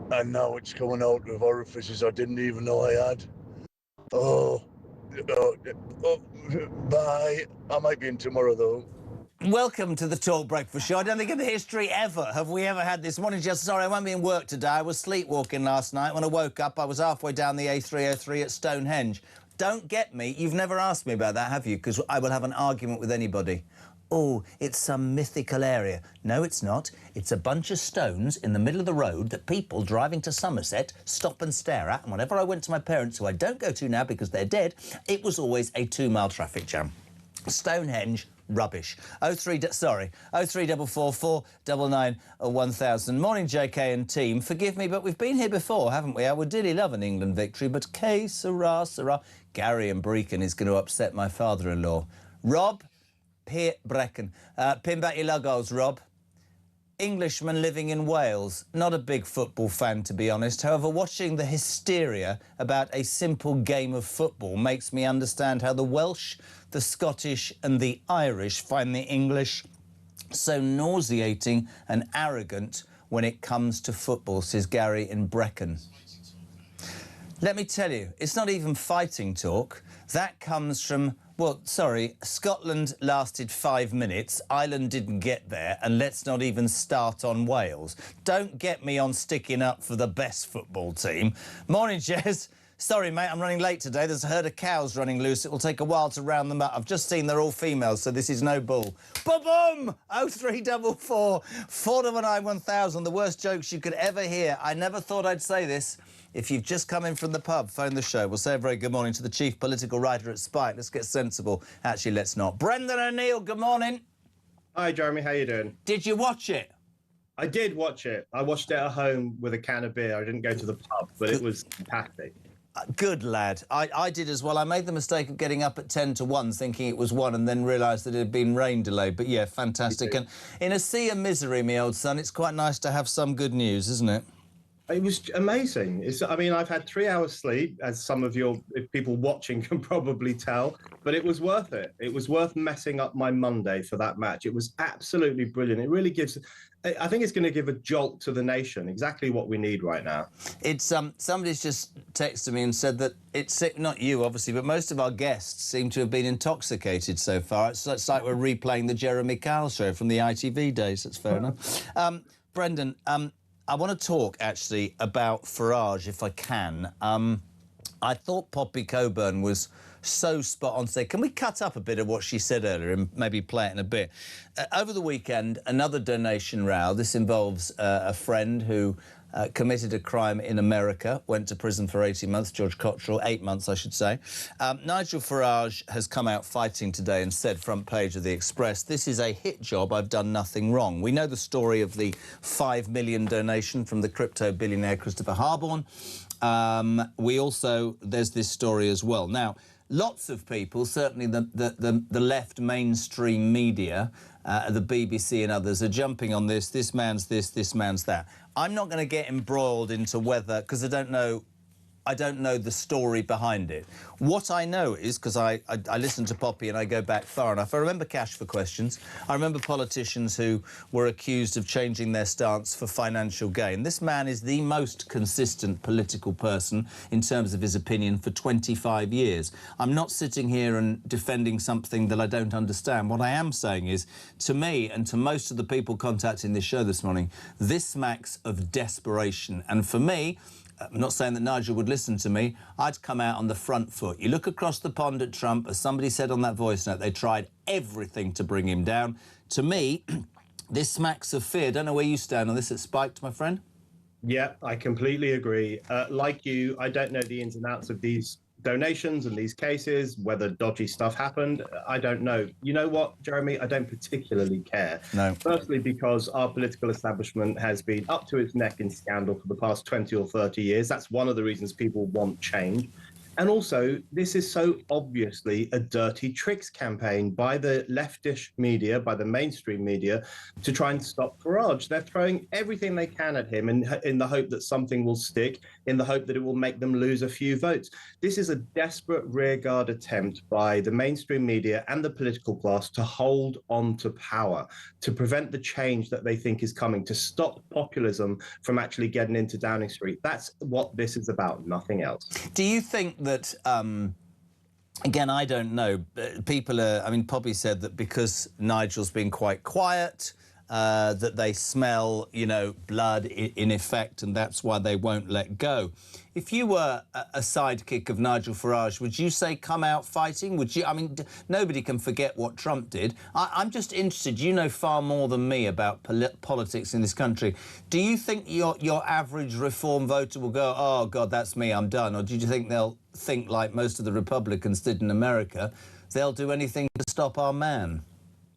And now it's coming out of orifices I didn't even know I had. Oh, bye. I might be in tomorrow, though. Welcome to the Talk Breakfast Show. I don't think in the history ever have we ever had this morning. Just sorry, I won't be in work today. I was sleepwalking last night. When I woke up, I was halfway down the A303 at Stonehenge. Don't get me. You've never asked me about that, have you? Because I will have an argument with anybody. Oh, it's some mythical area. No, it's not. It's a bunch of stones in the middle of the road that people driving to Somerset stop and stare at. And whenever I went to my parents, who I don't go to now because they're dead, it was always a 2-mile traffic jam. Stonehenge, rubbish. 03444 99 1000. Morning, JK and team. Forgive me, but we've been here before, haven't we? I would dearly love an England victory, but Sirrah, Sirrah. Gary and Brecon is going to upset my father-in-law. Rob... Brecken. Pin back your logos, Rob. Englishman living in Wales. Not a big football fan, to be honest. However, watching the hysteria about a simple game of football makes me understand how the Welsh, the Scottish and the Irish find the English so nauseating and arrogant when it comes to football, says Gary in Brecon. Let me tell you, it's not even fighting talk. That comes from... Well, sorry, Scotland lasted 5 minutes, Ireland didn't get there, and let's not even start on Wales. Don't get me on sticking up for the best football team. Morning, Jez. Sorry, mate, I'm running late today. There's a herd of cows running loose. It will take a while to round them up. I've just seen they're all females, so this is no bull. Boom! 0344 499 1000. The worst jokes you could ever hear. I never thought I'd say this. If you've just come in from the pub, phone the show. We'll say a very good morning to the chief political writer at Spike. Let's get sensible. Actually, let's not. Brendan O'Neill, good morning. Hi, Jeremy. How you doing? Did you watch it? I did watch it. I watched it at home with a can of beer. I didn't go to the pub, but it was fantastic. Good lad. I did as well. I made the mistake of getting up at 10 to 1, thinking it was 1, and then realised that it had been rain delayed. But, yeah, fantastic. And in a sea of misery, me old son, it's quite nice to have some good news, isn't it? It was amazing. I mean, I've had 3 hours sleep, as some of your people watching can probably tell, but it was worth it. It was worth messing up my Monday for that match. It was absolutely brilliant. It really gives... I think it's going to give a jolt to the nation, exactly what we need right now. It's somebody's just texted me and said that it's not you, obviously, but most of our guests seem to have been intoxicated so far. It's like we're replaying the Jeremy Kyle show from the ITV days. That's fair enough. Brendan, I want to talk, actually, about Farage, if I can. I thought Poppy Coburn was so spot on today. Can we cut up a bit of what she said earlier and maybe play it in a bit? Over the weekend, another donation row. This involves a friend who committed a crime in America, went to prison for 18 months, George Cottrell, 8 months, I should say. Nigel Farage has come out fighting today and said, front page of the Express, this is a hit job, I've done nothing wrong. We know the story of the $5 million donation from the crypto billionaire Christopher Harborn. There's this story as well. Now, lots of people, certainly the left mainstream media, the BBC and others, are jumping on this. This man's this, this man's that. I'm not going to get embroiled into whether, because I don't know I don't know the story behind it. What I know is, because I listen to Poppy and I go back far enough, I remember Cash for Questions. I remember politicians who were accused of changing their stance for financial gain. This man is the most consistent political person in terms of his opinion for 25 years. I'm not sitting here and defending something that I don't understand. What I am saying is, to me and to most of the people contacting this show this morning, this smacks of desperation. And for me, I'm not saying that Nigel would listen to me, I'd come out on the front foot. You look across the pond at Trump, as somebody said on that voice note, they tried everything to bring him down. To me, this smacks of fear. Don't know where you stand on this. It's spiked, my friend. Yeah, I completely agree. Like you, I don't know the ins and outs of these donations and these cases, whether dodgy stuff happened. I don't know. You know what, Jeremy? I don't particularly care. No. Firstly, because our political establishment has been up to its neck in scandal for the past 20 or 30 years. That's one of the reasons people want change. And also, this is so obviously a dirty tricks campaign by the leftish media, by the mainstream media, to try and stop Farage. They're throwing everything they can at him in the hope that something will stick, in the hope that it will make them lose a few votes. This is a desperate rearguard attempt by the mainstream media and the political class to hold on to power, to prevent the change that they think is coming, to stop populism from actually getting into Downing Street. That's what this is about, nothing else. Do you think that, again, I don't know, people are, I mean, Poppy said that because Nigel's been quite quiet, that they smell, you know, blood in effect, and that's why they won't let go. If you were a sidekick of Nigel Farage, would you say come out fighting? Would you? I mean, nobody can forget what Trump did. I'm just interested. You know far more than me about politics in this country. Do you think your average Reform voter will go, oh, God, that's me, I'm done? Or do you think they'll think like most of the Republicans did in America, they'll do anything to stop our man?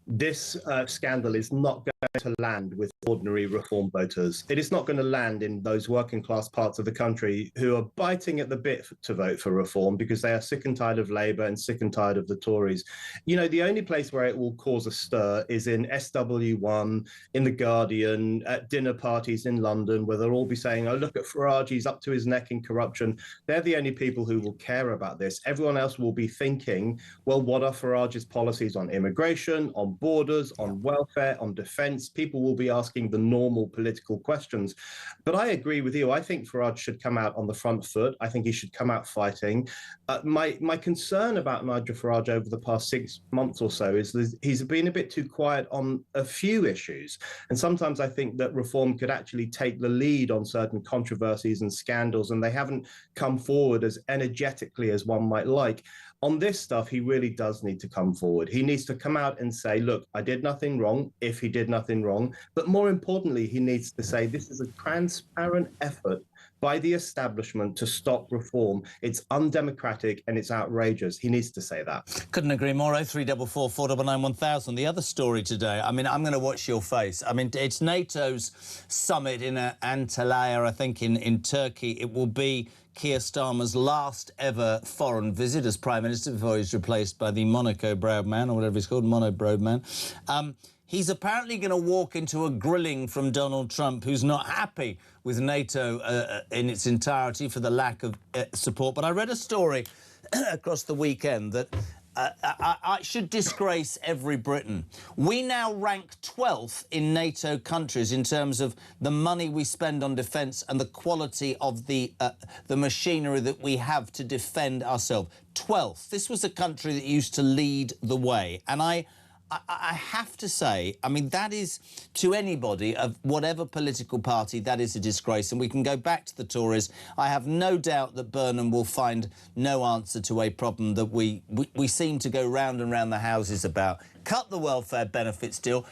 This scandal is not going to land with ordinary Reform voters. It is not going to land in those working class parts of the country who are biting at the bit to vote for Reform because they are sick and tired of Labour and sick and tired of the Tories. You know, the only place where it will cause a stir is in SW1, in The Guardian, at dinner parties in London, where they'll all be saying, oh, look at Farage, he's up to his neck in corruption. They're the only people who will care about this. Everyone else will be thinking, well, what are Farage's policies on immigration, on borders, on welfare, on defence? People will be asking the normal political questions. But I agree with you. I think Farage should come out on the front foot. I think he should come out fighting. My concern about Nigel Farage over the past 6 months or so is that he's been a bit too quiet on a few issues. And sometimes I think that Reform could actually take the lead on certain controversies and scandals, and they haven't come forward as energetically as one might like. On this stuff, he really does need to come forward. He needs to come out and say, look, I did nothing wrong, if he did nothing wrong. But more importantly, he needs to say this is a transparent effort by the establishment to stop Reform. It's undemocratic and it's outrageous. He needs to say that. Couldn't agree more. 0344 499 1000. The other story today, I mean, I'm going to watch your face. I mean, it's NATO's summit in Antalya, I think, in Turkey. It will be Keir Starmer's last ever foreign visit as Prime Minister before he's replaced by the Monaco-browed man, or whatever he's called, mono-browed man. He's apparently going to walk into a grilling from Donald Trump, who's not happy with NATO in its entirety for the lack of support. But I read a story across the weekend that I should disgrace every Briton. We now rank 12th in NATO countries in terms of the money we spend on defence and the quality of the machinery that we have to defend ourselves. 12th. This was a country that used to lead the way. And I have to say, I mean, that is, to anybody of whatever political party, that is a disgrace. And we can go back to the Tories. I have no doubt that Burnham will find no answer to a problem that we seem to go round and round the houses about. Cut the welfare benefits deal,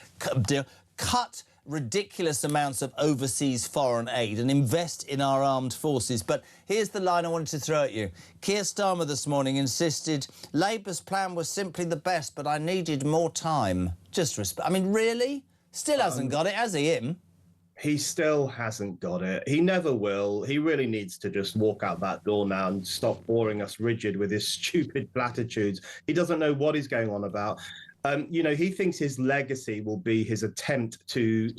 cut ridiculous amounts of overseas foreign aid and invest in our armed forces. But here's the line I wanted to throw at you. Keir Starmer this morning insisted Labour's plan was simply the best, but I needed more time. Just respect. I mean, really? Still hasn't got it, has he, him? He still hasn't got it. He never will. He really needs to just walk out that door now and stop boring us rigid with his stupid platitudes. He doesn't know what he's going on about. You know, he thinks his legacy will be his attempt to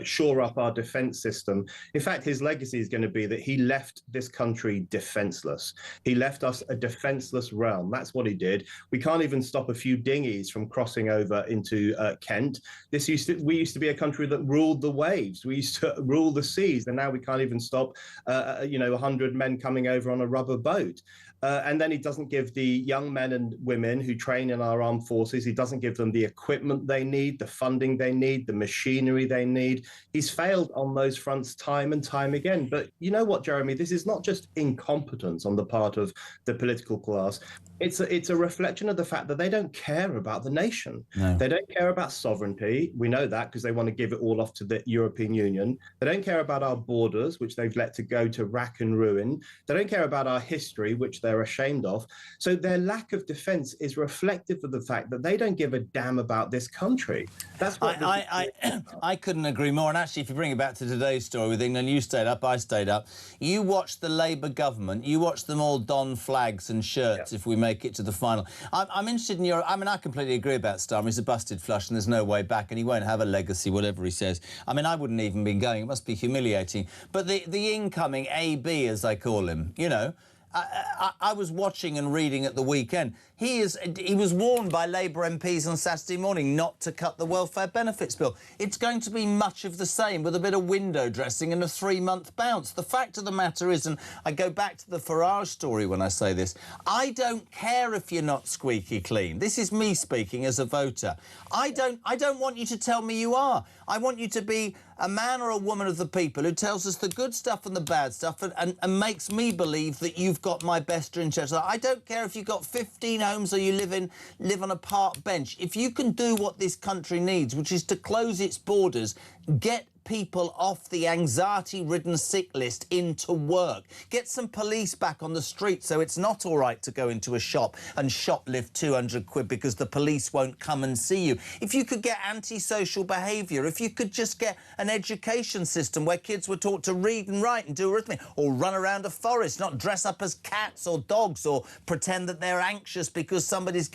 shore up our defense system. In fact, his legacy is going to be that he left this country defenseless. He left us a defenseless realm. That's what he did. We can't even stop a few dinghies from crossing over into Kent. We used to be a country that ruled the waves. We used to rule the seas, and now we can't even stop, 100 men coming over on a rubber boat. And then he doesn't give the young men and women who train in our armed forces, he doesn't give them the equipment they need, the funding they need, the machinery they need. He's failed on those fronts time and time again. But you know what, Jeremy, this is not just incompetence on the part of the political class. It's a reflection of the fact that they don't care about the nation. No. They don't care about sovereignty. We know that because they want to give it all off to the European Union. They don't care about our borders, which they've let to go to rack and ruin. They don't care about our history, which they're ashamed of. So their lack of defense is reflective of the fact that they don't give a damn about this country. That's what I couldn't agree more. And actually, if you bring it back to today's story with England, you stayed up, I stayed up. You watched the Labour government. You watched them all don flags and shirts if we make it to the final. I'm interested in your... I mean, I completely agree about Starmer. He's a busted flush and there's no way back and he won't have a legacy, whatever he says. I mean, I wouldn't even be going. It must be humiliating. But the incoming AB, as I call him, you know... I was watching and reading at the weekend. He was warned by Labour MPs on Saturday morning not to cut the welfare benefits bill. It's going to be much of the same with a bit of window dressing and a 3-month bounce. The fact of the matter is, and I go back to the Farage story when I say this, I don't care if you're not squeaky clean. This is me speaking as a voter. I don't want you to tell me you are. I want you to be a man or a woman of the people who tells us the good stuff and the bad stuff and makes me believe that you've got my best interest. I don't care if you've got 15 homes or you live on a park bench. If you can do what this country needs, which is to close its borders, get people off the anxiety-ridden sick list into work. Get some police back on the street so it's not all right to go into a shop and shoplift 200 quid because the police won't come and see you. If you could get antisocial behaviour, if you could just get an education system where kids were taught to read and write and do arithmetic, or run around a forest, not dress up as cats or dogs or pretend that they're anxious because somebody's...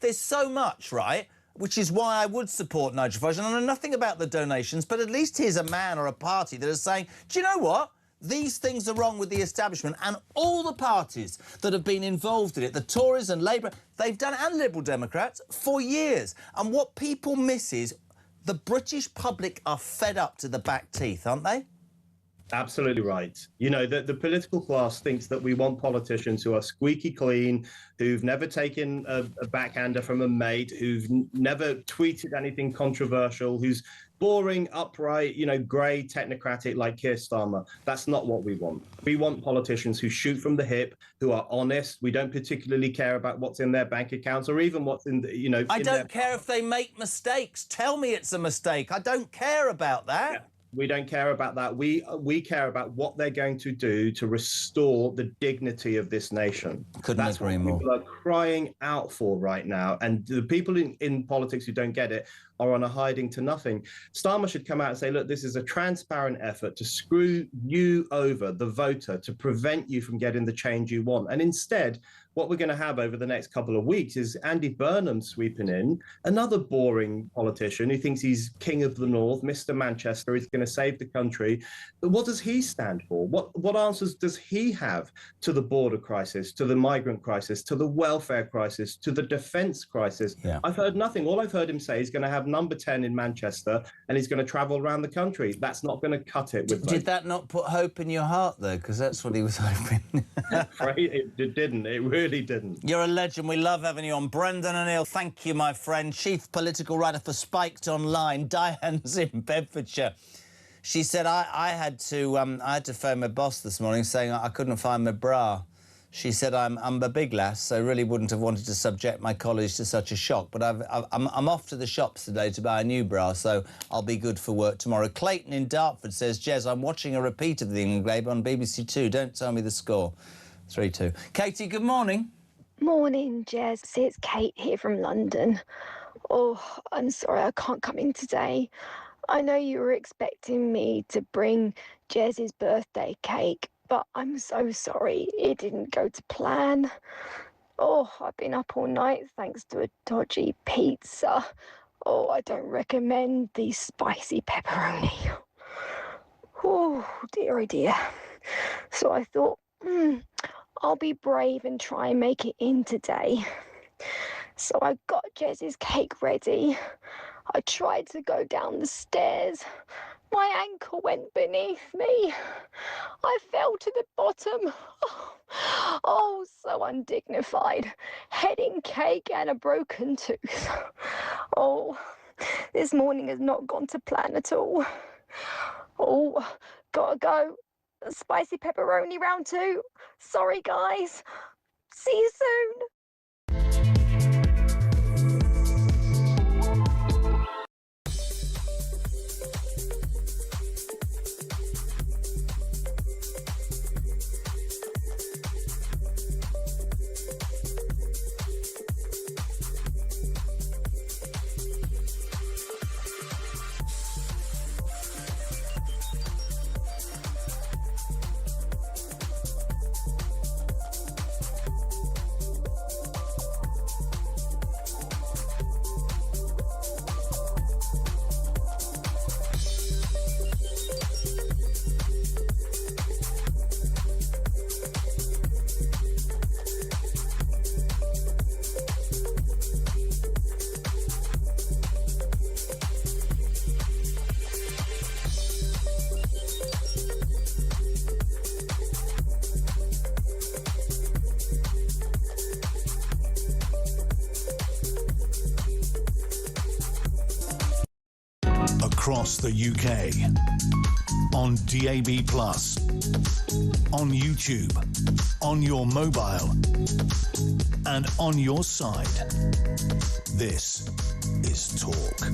There's so much, right? Which is why I would support Nigel Farage. And I know nothing about the donations, but at least here's a man or a party that is saying, do you know what? These things are wrong with the establishment, and all the parties that have been involved in it, the Tories and Labour, they've done it, and Liberal Democrats, for years. And what people miss is the British public are fed up to the back teeth, aren't they? Absolutely right. You know, the political class thinks that we want politicians who are squeaky clean, who've never taken a backhander from a mate, who've never tweeted anything controversial, who's boring, upright, you know, grey, technocratic like Keir Starmer. That's not what we want. We want politicians who shoot from the hip, who are honest. We don't particularly care about what's in their bank accounts or even what's in the, you know... I don't care if they make mistakes. Tell me it's a mistake. I don't care about that. Yeah. We don't care about that. We care about what they're going to do to restore the dignity of this nation. That's agree more. People are crying out for right now. And the people in politics who don't get it are on a hiding to nothing. Starmer should come out and say, look, this is a transparent effort to screw you over, the voter, to prevent you from getting the change you want. And instead, what we're going to have over the next couple of weeks is Andy Burnham sweeping in, another boring politician who thinks he's king of the north, Mr. Manchester, is going to save the country. But what does he stand for? What answers does he have to the border crisis, to the migrant crisis, to the welfare crisis, to the defence crisis? Yeah. I've heard nothing. All I've heard him say is going to have number 10 in Manchester and he's going to travel around the country. That's not going to cut it. Did that not put hope in your heart, though? Because that's what he was hoping. It didn't. It really didn't. You're a legend. We love having you on. Brendan O'Neill, thank you, my friend. Chief political writer for Spiked Online. Diane's in Bedfordshire. She said, I had to phone my boss this morning saying I couldn't find my bra. She said, I'm a big lass, so really wouldn't have wanted to subject my colleagues to such a shock. But I'm off to the shops today to buy a new bra, so I'll be good for work tomorrow. Clayton in Dartford says, Jez, I'm watching a repeat of the England game on BBC Two. Don't tell me the score. 3-2. Katie, good morning. Morning, Jez. It's Kate here from London. Oh, I'm sorry I can't come in today. I know you were expecting me to bring Jez's birthday cake, but I'm so sorry it didn't go to plan. Oh, I've been up all night thanks to a dodgy pizza. Oh, I don't recommend the spicy pepperoni. Oh, dear, oh dear. So I thought, I'll be brave and try and make it in today. So I got Jez's cake ready. I tried to go down the stairs. My ankle went beneath me. I fell to the bottom. Oh, so undignified. Head in cake and a broken tooth. Oh, this morning has not gone to plan at all. Oh, gotta go. Spicy pepperoni round 2. Sorry, guys. See you soon. Across the UK, on DAB+, on YouTube, on your mobile, and on your side. This is Talk.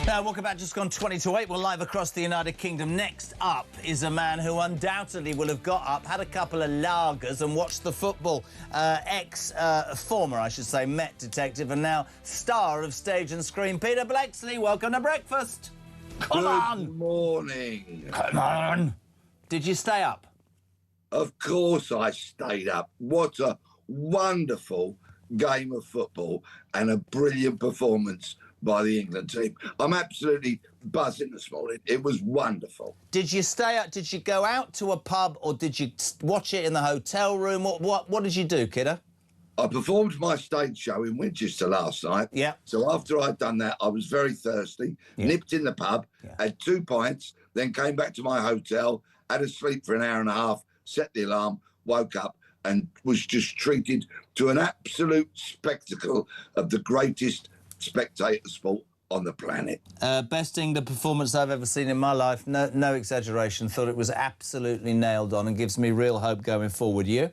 Now, welcome back. Just gone 20 to 8. We're live across the United Kingdom. Next up is a man who undoubtedly will have got up, had a couple of lagers and watched the football. Former, I should say, Met detective and now star of stage and screen, Peter Bleksley. Welcome to breakfast. Come on. Good morning. Come on. Did you stay up? Of course I stayed up. What a wonderful game of football and a brilliant performance by the England team. I'm absolutely buzzing this morning. It was wonderful. Did you stay up? Did you go out to a pub or did you watch it in the hotel room? What did you do, kiddo? I performed my stage show in Winchester last night. Yeah. So after I'd done that, I was very thirsty, nipped in the pub, had 2 pints, then came back to my hotel, had a sleep for an hour and a half, set the alarm, woke up, and was just treated to an absolute spectacle of the greatest spectator sport on the planet. Best England performance I've ever seen in my life. No exaggeration. Thought it was absolutely nailed on and gives me real hope going forward. You?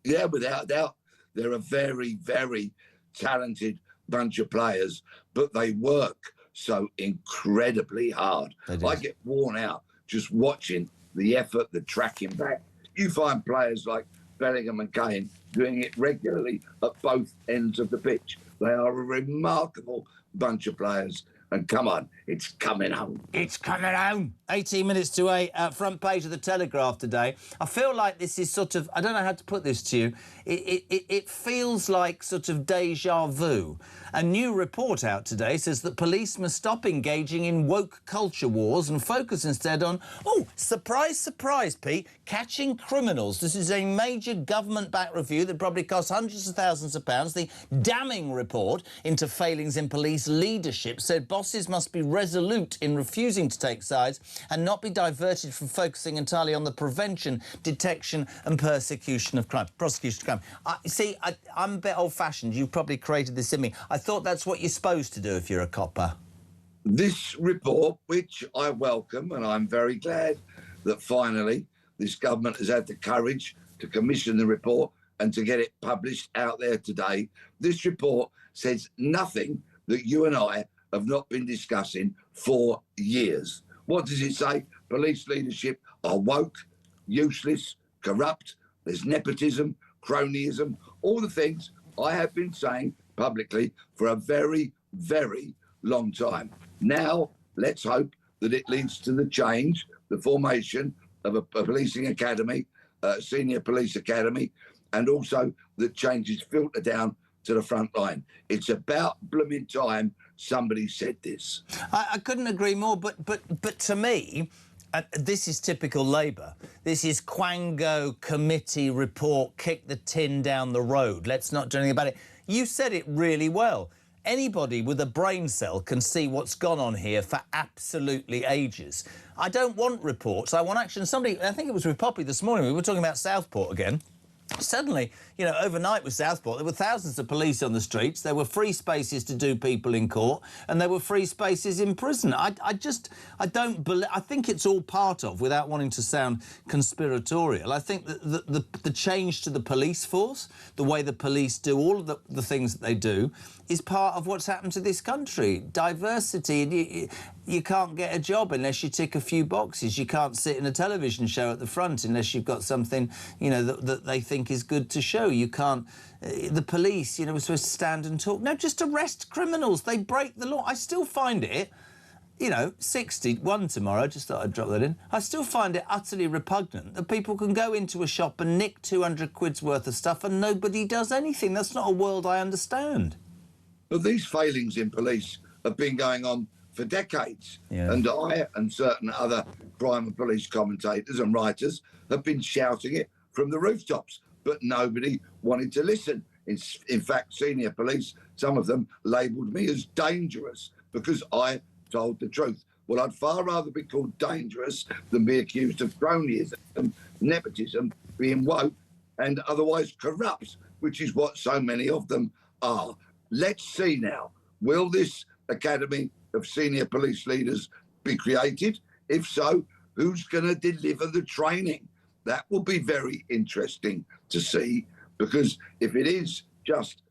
Yeah, without doubt. They're a very, very talented bunch of players, but they work so incredibly hard. I get worn out just watching the effort, the tracking back. You find players like Bellingham and Kane doing it regularly at both ends of the pitch. They are a remarkable bunch of players. And come on, it's coming home. It's coming home. 18 minutes to 8, front page of the Telegraph today. I feel like this is sort of, I don't know how to put this to you, it feels like sort of deja vu. A new report out today says that police must stop engaging in woke culture wars and focus instead on, oh, surprise, surprise, Pete, catching criminals. This is a major government-backed review that probably costs hundreds of thousands of pounds. The damning report into failings in police leadership said bosses must be resolute in refusing to take sides and not be diverted from focusing entirely on the prevention, detection and prosecution of crime. I'm a bit old-fashioned. You've probably created this in me. I thought that's what you're supposed to do if you're a copper. This report, which I welcome, and I'm very glad that finally this government has had the courage to commission the report and to get it published out there today. This report says nothing that you and I have not been discussing for years. What does it say? Police leadership are woke, useless, corrupt, there's nepotism, cronyism, all the things I have been saying publicly for a very, very long time. Now, let's hope that it leads to the change, the formation of a policing academy, senior police academy, and also that changes filter down to the front line. It's about blooming time somebody said this. I couldn't agree more, but to me, this is typical Labour. This is Quango committee report, kick the tin down the road. Let's not do anything about it. You said it really well. Anybody with a brain cell can see what's gone on here for absolutely ages. I don't want reports. I want action. Somebody, I think it was with Poppy this morning, we were talking about Southport again. Suddenly, you know, overnight with Southport, there were thousands of police on the streets, there were free spaces to do people in court, and there were free spaces in prison. I don't believe... I think it's all part of, without wanting to sound conspiratorial, I think that the change to the police force, the way the police do all of the things that they do, is part of what's happened to this country. Diversity, you can't get a job unless you tick a few boxes. You can't sit in a television show at the front unless you've got something, you know, that they think is good to show. You can't... the police, you know, we're supposed to stand and talk. No, just arrest criminals. They break the law. I still find it, you know, 61 tomorrow, just thought I'd drop that in. I still find it utterly repugnant that people can go into a shop and nick 200 quid's worth of stuff and nobody does anything. That's not a world I understand. But these failings in police have been going on for decades. Yeah. And I and certain other crime and police commentators and writers have been shouting it from the rooftops, but nobody wanted to listen. In fact, senior police, some of them labelled me as dangerous because I told the truth. Well, I'd far rather be called dangerous than be accused of cronyism, nepotism, being woke and otherwise corrupt, which is what so many of them are. Let's see now, will this Academy of Senior Police Leaders be created? If so, who's going to deliver the training? That will be very interesting to see, because if it is just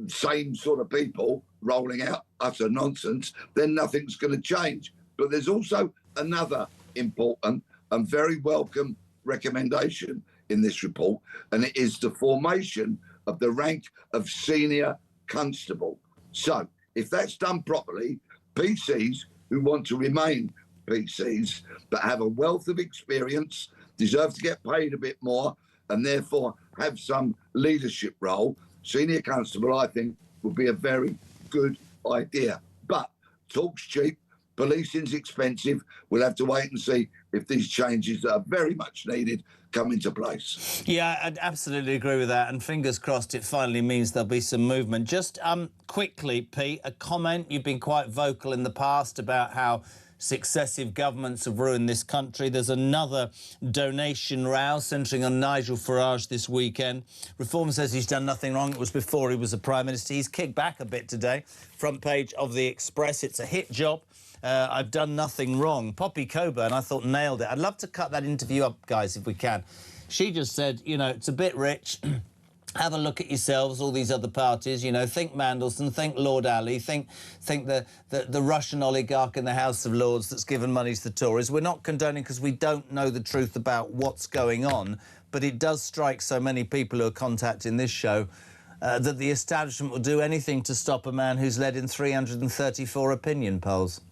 same sort of people rolling out utter nonsense, then nothing's going to change. But there's also another important and very welcome recommendation in this report, and it is the formation of the rank of senior constable. So if that's done properly, PCs who want to remain PCs but have a wealth of experience, deserve to get paid a bit more and therefore have some leadership role. Senior constable, I think, would be a very good idea. But talk's cheap, policing's expensive. We'll have to wait and see if these changes that are very much needed come into place. Yeah, I'd absolutely agree with that, and fingers crossed it finally means there'll be some movement. Just quickly, Pete, a comment. You've been quite vocal in the past about how successive governments have ruined this country. There's another donation row centring on Nigel Farage this weekend. Reform says he's done nothing wrong. It was before he was a Prime Minister. He's kicked back a bit today. Front page of The Express. It's a hit job. I've done nothing wrong. Poppy Coburn, I thought, nailed it. I'd love to cut that interview up, guys, if we can. She just said, you know, it's a bit rich. Have a look at yourselves, all these other parties, you know, think Mandelson, think Lord Ali, think the Russian oligarch in the House of Lords that's given money to the Tories. We're not condoning because we don't know the truth about what's going on, but it does strike so many people who are contacting this show that the establishment will do anything to stop a man who's led in 334 opinion polls.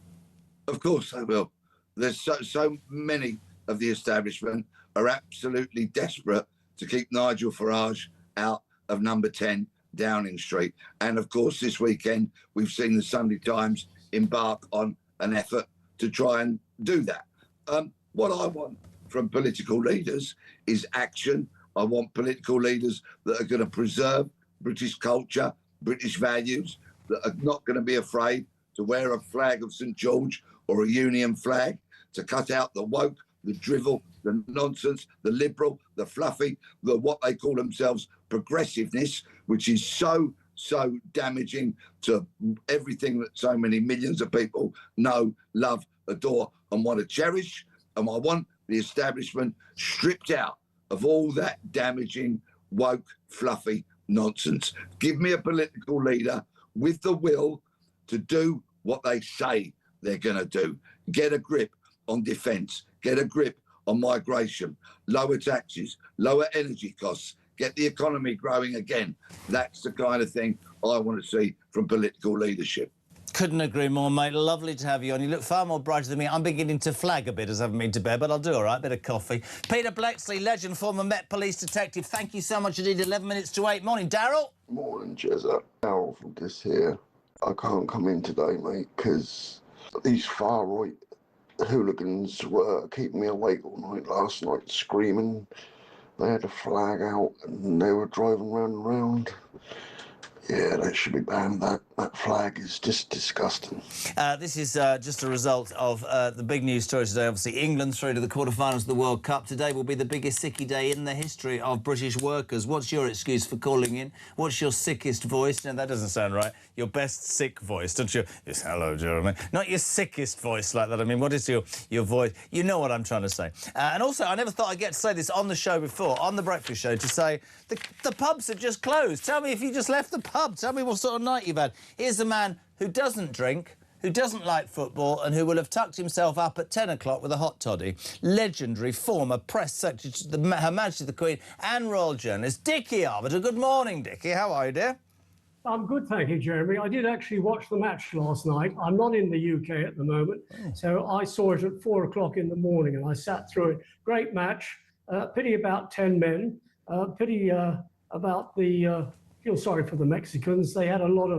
Of course they will. There's so many of the establishment are absolutely desperate to keep Nigel Farage out of number 10 Downing Street. And of course, this weekend, we've seen the Sunday Times embark on an effort to try and do that. What I want from political leaders is action. I want political leaders that are going to preserve British culture, British values, that are not going to be afraid to wear a flag of St George or a Union flag, to cut out the woke, the drivel, the nonsense, the liberal, the fluffy, the what they call themselves progressiveness, which is so damaging to everything that so many millions of people know, love, adore and want to cherish. And I want the establishment stripped out of all that damaging, woke, fluffy nonsense. Give me a political leader with the will to do what they say they're going to do. Get a grip on defence, get a grip on migration, lower taxes, lower energy costs, get the economy growing again. That's the kind of thing I want to see from political leadership. Couldn't agree more, mate. Lovely to have you on. You look far more brighter than me. I'm beginning to flag a bit as I haven't been to bed, but I'll do all right. Bit of coffee. Peter Blexley, legend, former Met Police detective. Thank you so much indeed. 11 minutes to 8. Morning, Daryl. Morning, Jezza. Daryl from this here. I can't come in today, mate, because these far-right hooligans were keeping me awake all night last night, screaming. They had a flag out and they were driving round and round. Yeah, that should be banned. That flag is just disgusting. This is just a result of the big news story today. Obviously, England through to the quarterfinals of the World Cup. Today will be the biggest sickie day in the history of British workers. What's your excuse for calling in? What's your sickest voice? No, that doesn't sound right. Your best sick voice, don't you? Yes, hello, Jeremy. Not your sickest voice like that. I mean, what is your voice? You know what I'm trying to say. And also, I never thought I'd get to say this on the show before, on the breakfast show, to say the pubs have just closed. Tell me if you just left the pub. Tell me what sort of night you've had. Here's a man who doesn't drink, who doesn't like football and who will have tucked himself up at 10 o'clock with a hot toddy. Legendary former press secretary to Her Majesty the Queen and royal journalist, Dickie Arbiter. Good morning, Dickie. How are you, dear? I'm good, thank you, Jeremy. I did actually watch the match last night. I'm not in the UK at the moment, so I saw it at 4 o'clock in the morning and I sat through it. Great match. Pity about 10 men. Pity about the... feel sorry for the Mexicans. They had a lot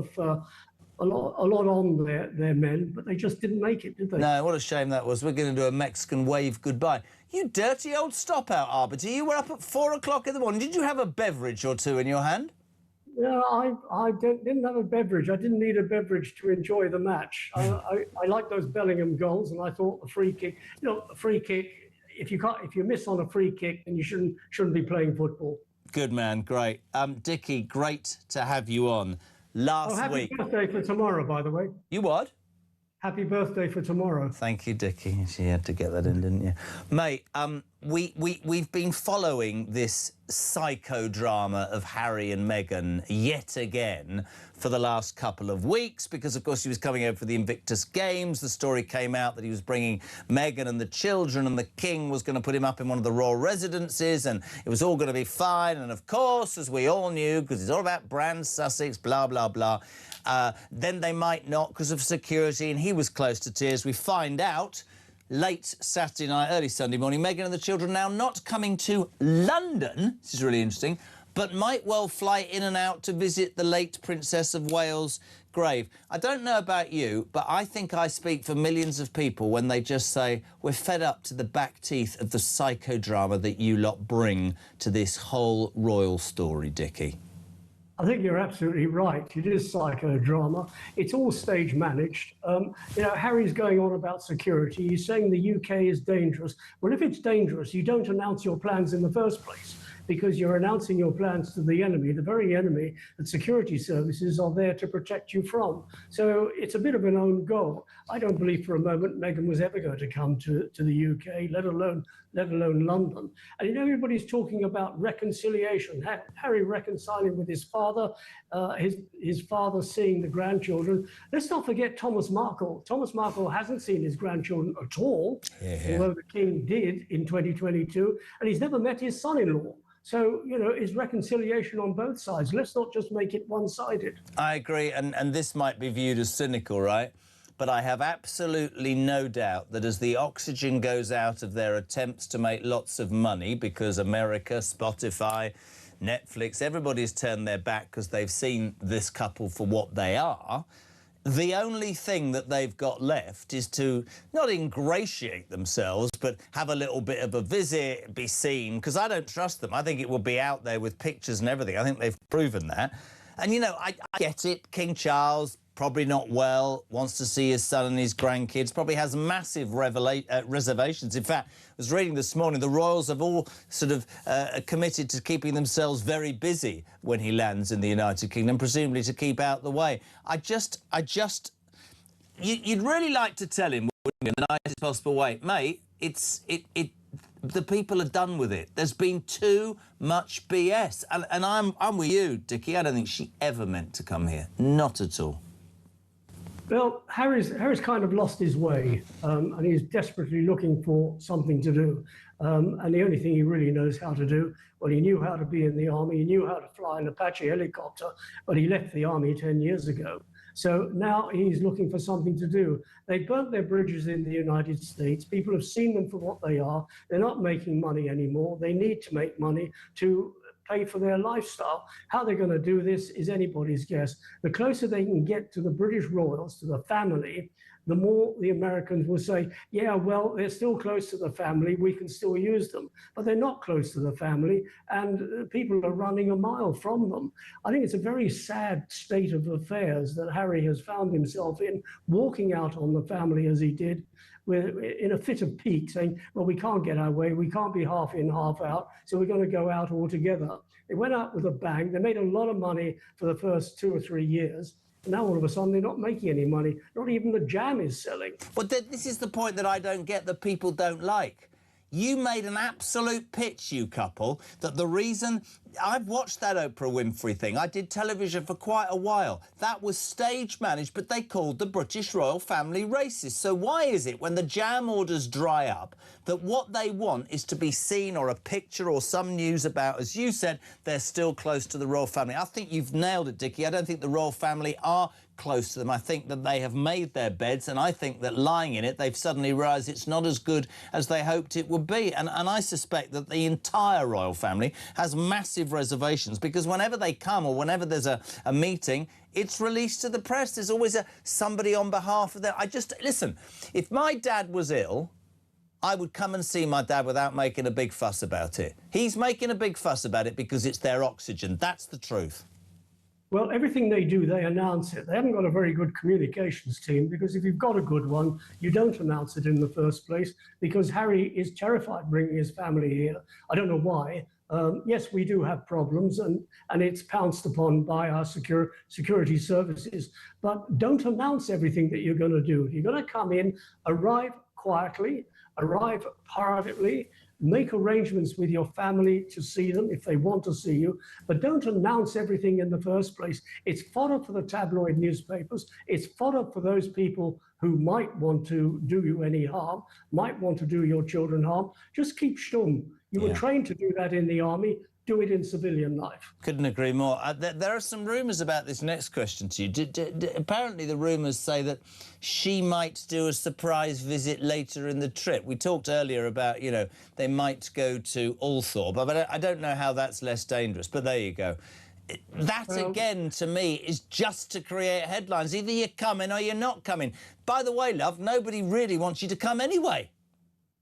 on their men, but they just didn't make it, did they? No, what a shame that was. We're going to do a Mexican wave goodbye. You dirty old stop-out, Arbiter. You were up at 4 o'clock in the morning. Did you have a beverage or two in your hand? No, I didn't have a beverage. I didn't need a beverage to enjoy the match. I like those Bellingham goals, and I thought the free kick. You know, a free kick. If you miss on a free kick, then you shouldn't be playing football. Good man, great. Dickie, great to have you on. Last week. Happy birthday for tomorrow, by the way. You what? Happy birthday for tomorrow. Thank you, Dickie. You had to get that in, didn't you? Mate, we've been following this psychodrama of Harry and Meghan yet again for the last couple of weeks because, of course, he was coming over for the Invictus Games. The story came out that he was bringing Meghan and the children and the King was going to put him up in one of the royal residences and it was all going to be fine. And, of course, as we all knew, because it's all about Brand Sussex, blah, blah, blah, then they might not because of security, and he was close to tears. We find out late Saturday night, early Sunday morning, Meghan and the children now not coming to London, this is really interesting, but might well fly in and out to visit the late Princess of Wales' grave. I don't know about you, but I think I speak for millions of people when they just say, we're fed up to the back teeth of the psychodrama that you lot bring to this whole royal story, Dickie. I think you're absolutely right. It is psychodrama. It's all stage managed. Harry's going on about security. He's saying the UK is dangerous. Well, if it's dangerous, you don't announce your plans in the first place because you're announcing your plans to the enemy, the very enemy that security services are there to protect you from. So it's a bit of an own goal. I don't believe for a moment Meghan was ever going to come to the UK, let alone London. And everybody's talking about reconciliation. Harry reconciling with his father, his father seeing the grandchildren. Let's not forget Thomas Markle. Thomas Markle hasn't seen his grandchildren at all, although the King did in 2022, and he's never met his son-in-law. So, is reconciliation on both sides. Let's not just make it one-sided. I agree, and this might be viewed as cynical, right? But I have absolutely no doubt that as the oxygen goes out of their attempts to make lots of money, because America, Spotify, Netflix, everybody's turned their back because they've seen this couple for what they are, the only thing that they've got left is to not ingratiate themselves, but have a little bit of a visit, be seen, because I don't trust them. I think it will be out there with pictures and everything. I think they've proven that. And, I get it. King Charles, probably not well, wants to see his son and his grandkids, probably has massive reservations. In fact, I was reading this morning, the royals have all sort of committed to keeping themselves very busy when he lands in the United Kingdom, presumably to keep out the way. You'd really like to tell him, wouldn't you, in the nicest possible way, mate, the people are done with it. There's been too much BS. And I'm with you, Dickie. I don't think she ever meant to come here. Not at all. Well, Harry's kind of lost his way, and he's desperately looking for something to do. And the only thing he really knows how to do, well, he knew how to be in the army, he knew how to fly an Apache helicopter, but he left the army 10 years ago. So now he's looking for something to do. They burnt their bridges in the United States. People have seen them for what they are. They're not making money anymore. They need to make money to pay for their lifestyle. How they're going to do this is anybody's guess. The closer they can get to the British royals, to the family, the more the Americans will say, yeah, well, they're still close to the family, we can still use them. But they're not close to the family, and people are running a mile from them. I think it's a very sad state of affairs that Harry has found himself in, walking out on the family as he did, in a fit of pique, saying, well, we can't get our way, we can't be half in, half out, so we're going to go out altogether. They went out with a bang. They made a lot of money for the first 2 or 3 years. Now, all of a sudden, they're not making any money. Not even the jam is selling. But this is the point that I don't get, that people don't like. You made an absolute pitch, you couple, that the reason... I've watched that Oprah Winfrey thing. I did television for quite a while. That was stage managed, but they called the British royal family racist. So why is it, when the jam orders dry up, that what they want is to be seen, or a picture or some news about, as you said, they're still close to the royal family? I think you've nailed it, Dickie. I don't think the royal family are close to them. I think that they have made their beds, and I think that lying in it, they've suddenly realised it's not as good as they hoped it would be. And I suspect that the entire royal family has massive reservations, because whenever they come, or whenever there's a meeting, it's released to the press. There's always somebody on behalf of them. Listen, if my dad was ill, I would come and see my dad without making a big fuss about it. He's making a big fuss about it because it's their oxygen. That's the truth. Well, everything they do, they announce it. They haven't got a very good communications team, because if you've got a good one, you don't announce it in the first place, because Harry is terrified bringing his family here. I don't know why. Yes, we do have problems, and it's pounced upon by our security services. But don't announce everything that you're going to do. You're going to come in, arrive quietly, arrive privately, make arrangements with your family to see them if they want to see you, but don't announce everything in the first place. It's fodder for the tabloid newspapers. It's fodder for those people who might want to do you any harm, might want to do your children harm. Just keep stum. You were trained to do that in the army. Do it in civilian life. Couldn't agree more. There are some rumours about this next question to you. Apparently the rumours say that she might do a surprise visit later in the trip. We talked earlier about, you know, they might go to Althorpe, but I don't know how that's less dangerous, but there you go. That, again, to me, is just to create headlines. Either you're coming or you're not coming. By the way, love, nobody really wants you to come anyway.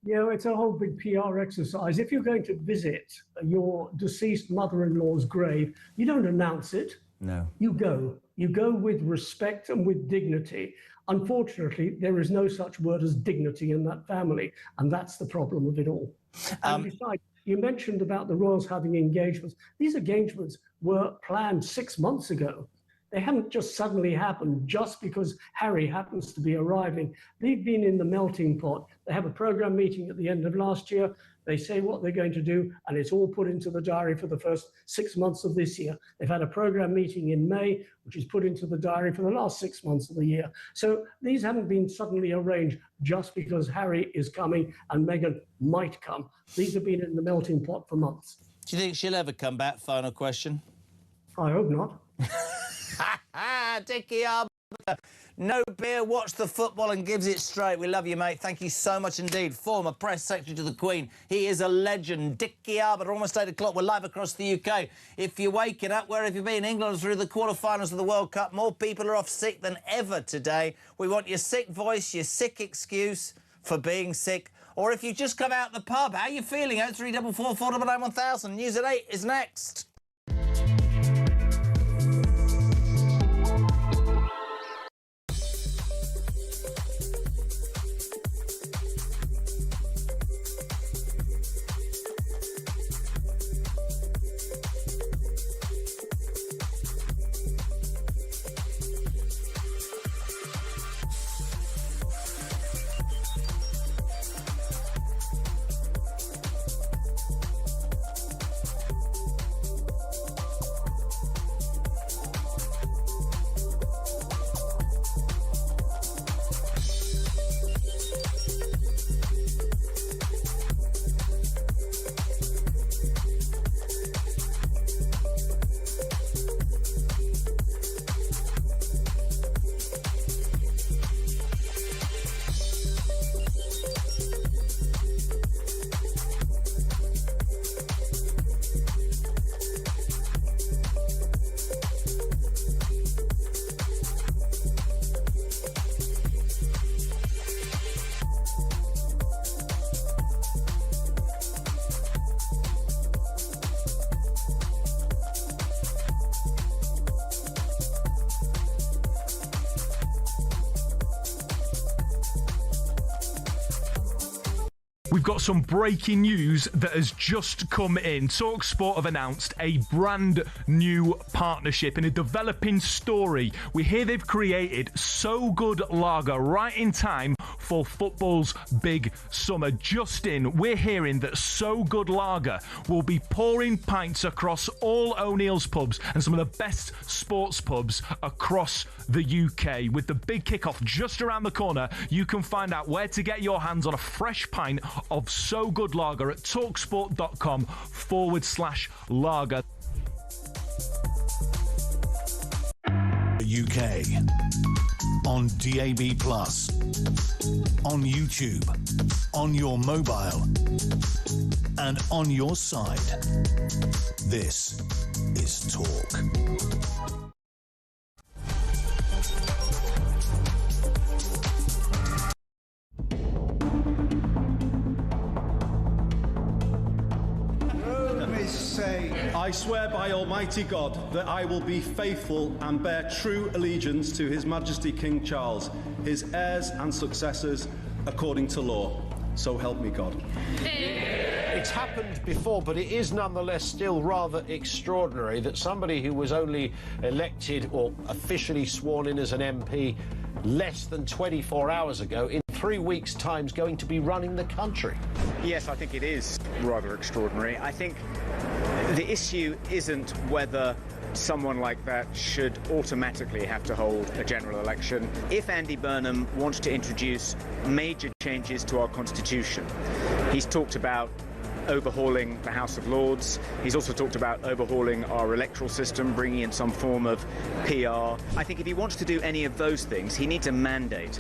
Yeah, it's a whole big PR exercise. If you're going to visit your deceased mother-in-law's grave, you don't announce it. No. You go. You go with respect and with dignity. Unfortunately, there is no such word as dignity in that family, and that's the problem of it all. And besides, you mentioned about the royals having engagements. These engagements were planned 6 months ago. They haven't just suddenly happened just because Harry happens to be arriving. They've been in the melting pot. They have a programme meeting at the end of last year. They say what they're going to do, and it's all put into the diary for the first 6 months of this year. They've had a programme meeting in May, which is put into the diary for the last 6 months of the year. So these haven't been suddenly arranged just because Harry is coming and Meghan might come. These have been in the melting pot for months. Do you think she'll ever come back? Final question. I hope not. Dickie Arbiter. No beer, watch the football and gives it straight. We love you, mate. Thank you so much indeed. Former press secretary to the Queen. He is a legend. Dickie Arbiter, almost 8 o'clock. We're live across the UK. If you're waking up, where have you been? England through the quarterfinals of the World Cup. More people are off sick than ever today. We want your sick voice, your sick excuse for being sick. Or if you just come out the pub, how are you feeling? 0344 499 1000. News at 8 is next. We've got some breaking news that has just come in. TalkSport have announced a brand new partnership in a developing story. We hear they've created So Good Lager right in time for football's big summer. Just in, we're hearing that So Good Lager will be pouring pints across all O'Neill's pubs and some of the best sports pubs across the UK. With the big kickoff just around the corner, you can find out where to get your hands on a fresh pint of So Good Lager at talksport.com/lager. UK on DAB+, on YouTube, on your mobile, and on your side. This is Talk. I swear by Almighty God that I will be faithful and bear true allegiance to His Majesty King Charles, his heirs and successors, according to law. So help me God. It's happened before, but it is nonetheless still rather extraordinary that somebody who was only elected or officially sworn in as an MP less than 24 hours ago, in 3 weeks' time, is going to be running the country. Yes, I think it is rather extraordinary. I think the issue isn't whether someone like that should automatically have to hold a general election. If Andy Burnham wants to introduce major changes to our constitution, he's talked about overhauling the House of Lords. He's also talked about overhauling our electoral system, bringing in some form of PR. I think if he wants to do any of those things, he needs a mandate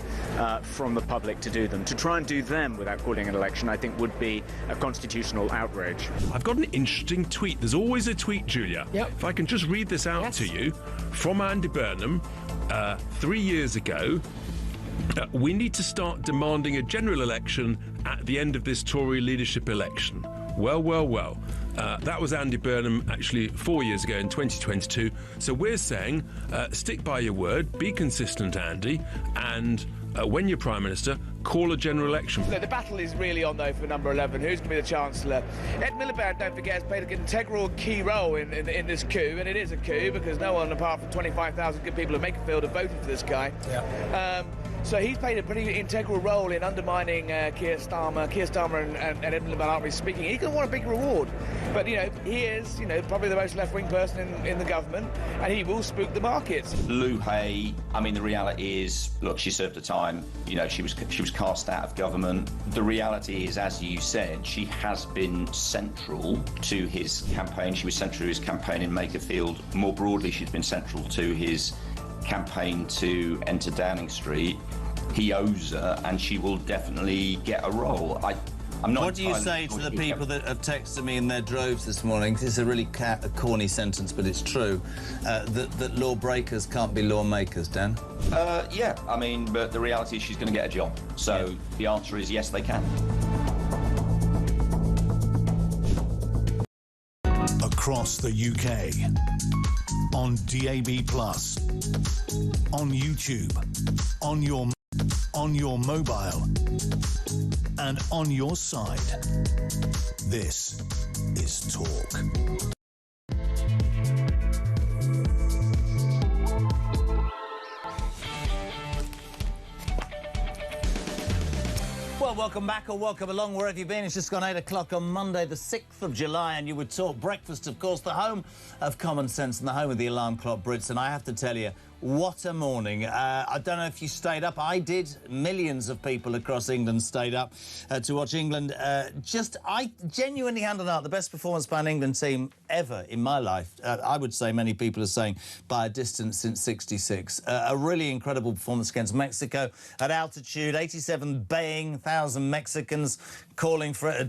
from the public to do them. To try and do them without calling an election, I think, would be a constitutional outrage. I've got an interesting tweet. There's always a tweet, Julia. Yep. If I can just read this out to you from Andy Burnham 3 years ago. We need to start demanding a general election at the end of this Tory leadership election. Well. That was Andy Burnham actually 4 years ago in 2022. So we're saying stick by your word, be consistent, Andy, and when you're Prime Minister, call a general election. Look, the battle is really on, though, for number 11. Who's going to be the Chancellor? Ed Miliband, don't forget, has played an integral key role in this coup, and it is a coup because no one apart from 25,000 good people at Makerfield have voted for this guy. Yeah. So he's played a pretty integral role in undermining Keir Starmer. Keir Starmer and Ed Miliband aren't really speaking. He's going to want a big reward. But, he is, probably the most left-wing person in the government, and he will spook the markets. Lou Hay, the reality is, look, she served her time. She was cast out of government. The reality is, as you said, she has been central to his campaign. She was central to his campaign in Makerfield. More broadly, she's been central to his campaign to enter Downing Street. He owes her, and she will definitely get a role. I'm not. What do you say to the people that have texted me in their droves this morning? This is a really corny sentence, but it's true. That lawbreakers can't be lawmakers, Dan? Yeah, but the reality is she's going to get a job. So the answer is yes, they can. Across the UK, on DAB+, on YouTube, on your mobile, and on your side. This is Talk. Well, welcome back or welcome along wherever you've been. It's just gone 8 o'clock on Monday, the 6th of July, and you would talk breakfast, of course, the home of common sense and the home of the alarm clock Brits. And I have to tell you, what a morning. I don't know if you stayed up. I did. Millions of people across England stayed up to watch England. I genuinely hand on heart, the best performance by an England team ever in my life. I would say many people are saying by a distance since '66. A really incredible performance against Mexico at altitude, 87 baying, 1,000 Mexicans calling for a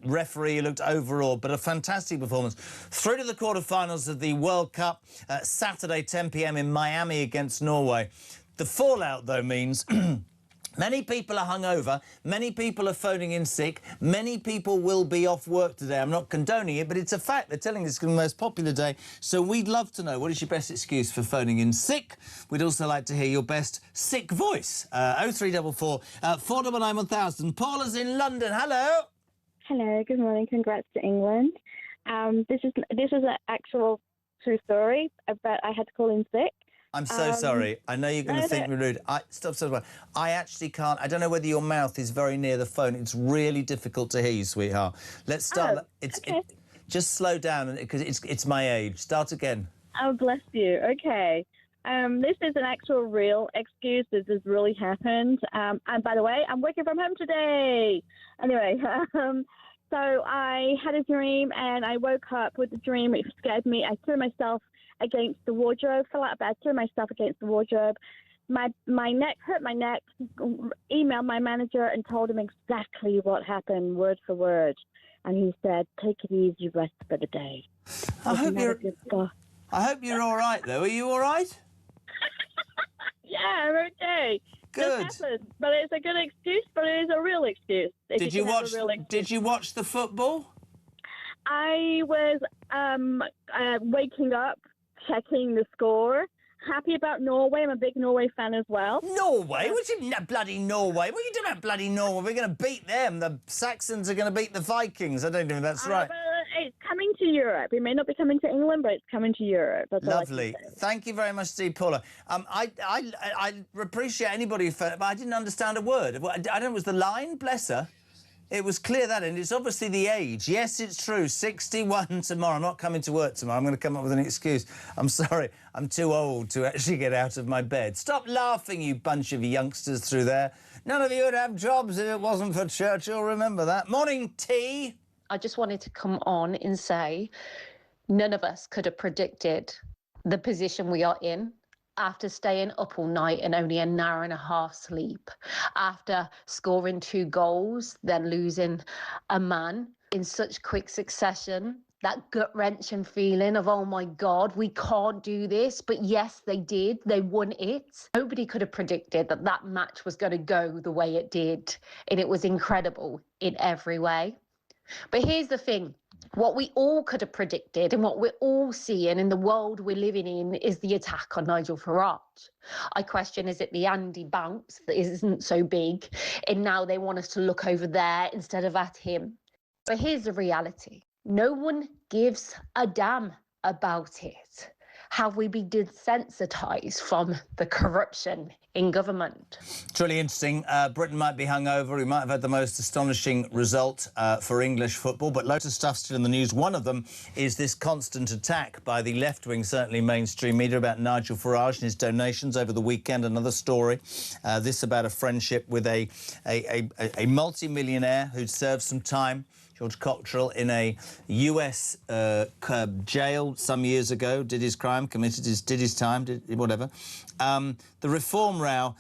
referee who looked overawed, but a fantastic performance. Through to the quarterfinals of the World Cup, Saturday 10 p.m. in Miami against Norway. The fallout, though, means Many people are hungover, many people are phoning in sick, many people will be off work today. I'm not condoning it, but it's a fact. They're telling us it's the most popular day. So we'd love to know, what is your best excuse for phoning in sick? We'd also like to hear your best sick voice. 0344 499 1000. Paula's in London. Hello. Hello, good morning. Congrats to England. This is an actual true story, but I had to call in sick. I'm so sorry. I know you're going to think me rude. Stop. I actually can't. I don't know whether your mouth is very near the phone. It's really difficult to hear you, sweetheart. Let's start. Just slow down, because it's my age. Start again. Oh, bless you. Okay. This is an actual real excuse. This has really happened. And by the way, I'm working from home today. Anyway, so I had a dream, and I woke up with the dream. It scared me. I threw myself against the wardrobe, fell out of bed, threw myself against the wardrobe. My neck hurt my neck. Emailed my manager and told him exactly what happened, word for word. And he said, "Take it easy, rest for the day." I hope you're all right, though. Are you all right? Yeah, I'm okay. Good. This happened, but it's a good excuse, but it is a real excuse. Did you watch the football? I was waking up, checking the score. Happy about Norway. I'm a big Norway fan as well. Norway? What do you mean, bloody Norway? What are you doing about bloody Norway? We're going to beat them. The Saxons are going to beat the Vikings. I don't think that's right. But it's coming to Europe. It may not be coming to England, but it's coming to Europe. That's Lovely. Thank you very much, Steve Paula. I appreciate anybody who phoned, but I didn't understand a word. I don't know, it was the line? Bless her. It was clear that, and it's obviously the age. Yes, it's true. 61 tomorrow. I'm not coming to work tomorrow. I'm going to come up with an excuse. I'm sorry. I'm too old to actually get out of my bed. Stop laughing, you bunch of youngsters through there. None of you would have jobs if it wasn't for Churchill. Remember that. Morning, T. I just wanted to come on and say none of us could have predicted the position we are in. After staying up all night and only an hour and a half sleep, after scoring 2 goals, then losing a man in such quick succession, that gut-wrenching feeling of, oh my God, we can't do this. But yes, they did. They won it. Nobody could have predicted that that match was going to go the way it did. And it was incredible in every way. But here's the thing. What we all could have predicted and what we're all seeing in the world we're living in is the attack on Nigel Farage. I question, is it the Andy bounce that isn't so big, and now they want us to look over there instead of at him? But here's the reality. No one gives a damn about it. Have we been desensitized from the corruption in government? It's really interesting. Britain might be hungover. We might have had the most astonishing result for English football, but loads of stuff still in the news. One of them is this constant attack by the left-wing, certainly mainstream media, about Nigel Farage and his donations over the weekend. Another story, this about a friendship with a multi-millionaire who'd served some time, George Cockrell, in a US jail some years ago, did his crime, did his time, whatever. The reform row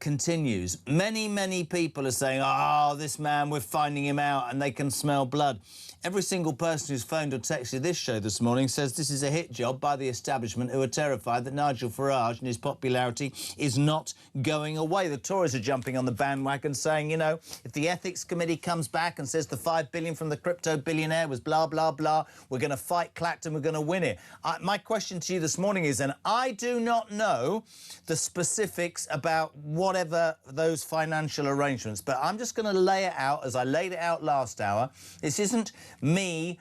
continues. Many people are saying, oh, this man, we're finding him out, and they can smell blood. Every single person who's phoned or texted this show this morning says this is a hit job by the establishment, who are terrified that Nigel Farage and his popularity is not going away. The Tories are jumping on the bandwagon saying, you know, if the Ethics Committee comes back and says the $5 billion from the crypto billionaire was blah, blah, blah, we're going to fight Clacton, we're going to win it. My question to you this morning is, and I do not know the specifics about whatever those financial arrangements, but I'm just going to lay it out as I laid it out last hour. This isn't me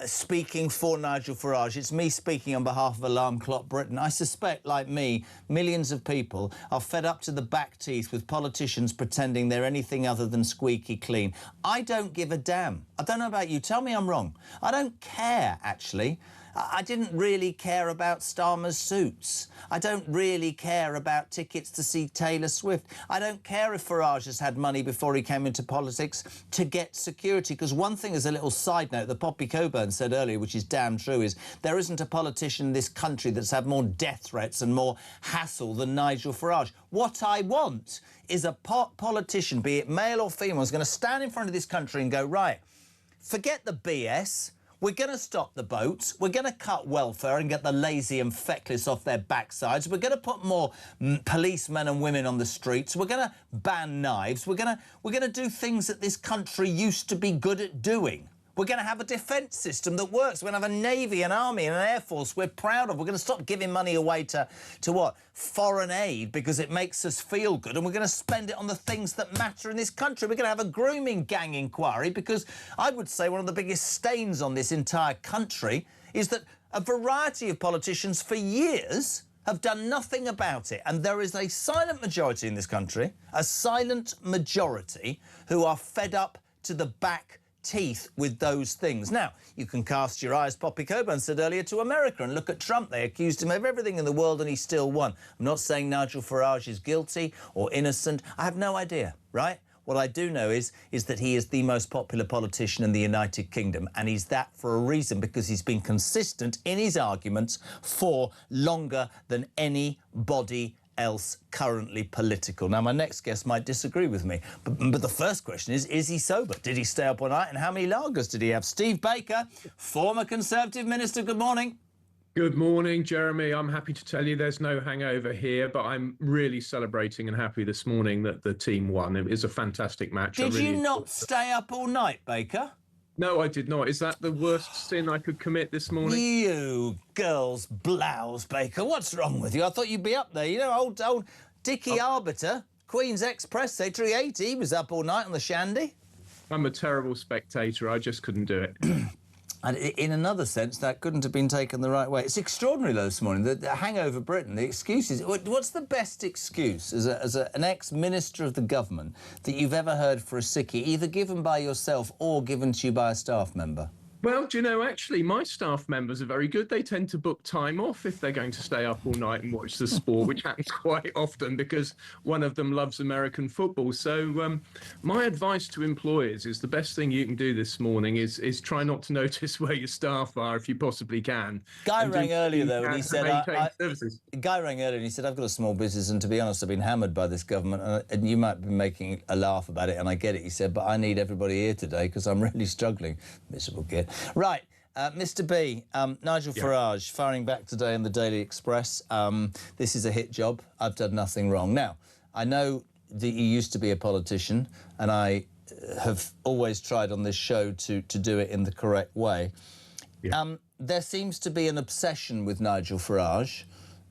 speaking for Nigel Farage. It's me speaking on behalf of Alarm Clock Britain. I suspect, like me, millions of people are fed up to the back teeth with politicians pretending they're anything other than squeaky clean. I don't give a damn. I don't know about you. Tell me I'm wrong. I don't care, actually. I didn't really care about Starmer's suits. I don't really care about tickets to see Taylor Swift. I don't care if Farage has had money before he came into politics to get security, because one thing, as a little side note, that Poppy Coburn said earlier, which is damn true, is there isn't a politician in this country that's had more death threats and more hassle than Nigel Farage. What I want is a politician, be it male or female, who's going to stand in front of this country and go, right, forget the BS. We're going to stop the boats. We're going to cut welfare and get the lazy and feckless off their backsides. We're going to put more policemen and women on the streets. We're going to ban knives. We're going to do things that this country used to be good at doing. We're going to have a defence system that works. We're going to have a navy, an army and an air force we're proud of. We're going to stop giving money away to what? Foreign aid, because it makes us feel good, and we're going to spend it on the things that matter in this country. We're going to have a grooming gang inquiry, because I would say one of the biggest stains on this entire country is that a variety of politicians for years have done nothing about it. And there is a silent majority in this country, a silent majority, who are fed up to the back teeth with those things. Now, you can cast your eyes, Poppy Coburn said earlier, to America and look at Trump. They accused him of everything in the world and he still won. I'm not saying Nigel Farage is guilty or innocent. I have no idea, right? What I do know is that he is the most popular politician in the United Kingdom, and he's that for a reason, because he's been consistent in his arguments for longer than anybody else currently political. Now, my next guest might disagree with me, but the first question is he sober? Did he stay up all night, and how many lagers did he have? Steve Baker, former Conservative Minister, good morning. Good morning, Jeremy. I'm happy to tell you there's no hangover here, but I'm really celebrating and happy this morning that the team won. It was a fantastic match. Did you not stay up all night, Baker? No, I did not. Is that the worst sin I could commit this morning? You girl's blouse, Baker. What's wrong with you? I thought you'd be up there. You know, old Dickie Arbiter, Queen's ex-press secretary, 80, he was up all night on the shandy. I'm a terrible spectator. I just couldn't do it. And in another sense, that couldn't have been taken the right way. It's extraordinary, though, this morning, the hangover Britain, the excuses. What's the best excuse as an ex-minister of the government that you've ever heard for a sickie, either given by yourself or given to you by a staff member? Well, do you know, actually, my staff members are very good. They tend to book time off if they're going to stay up all night and watch the sport, which happens quite often because one of them loves American football. So my advice to employers is the best thing you can do this morning is try not to notice where your staff are if you possibly can. Guy rang earlier, though, and he said, Guy rang earlier and he said, I've got a small business, and to be honest, I've been hammered by this government, and you might be making a laugh about it, and I get it. He said, but I need everybody here today because I'm really struggling. Miserable git. Right, Mr. B, Nigel Farage firing back today in the Daily Express. This is a hit job. I've done nothing wrong. Now, I know that you used to be a politician, and I have always tried on this show to do it in the correct way. Yeah. There seems to be an obsession with Nigel Farage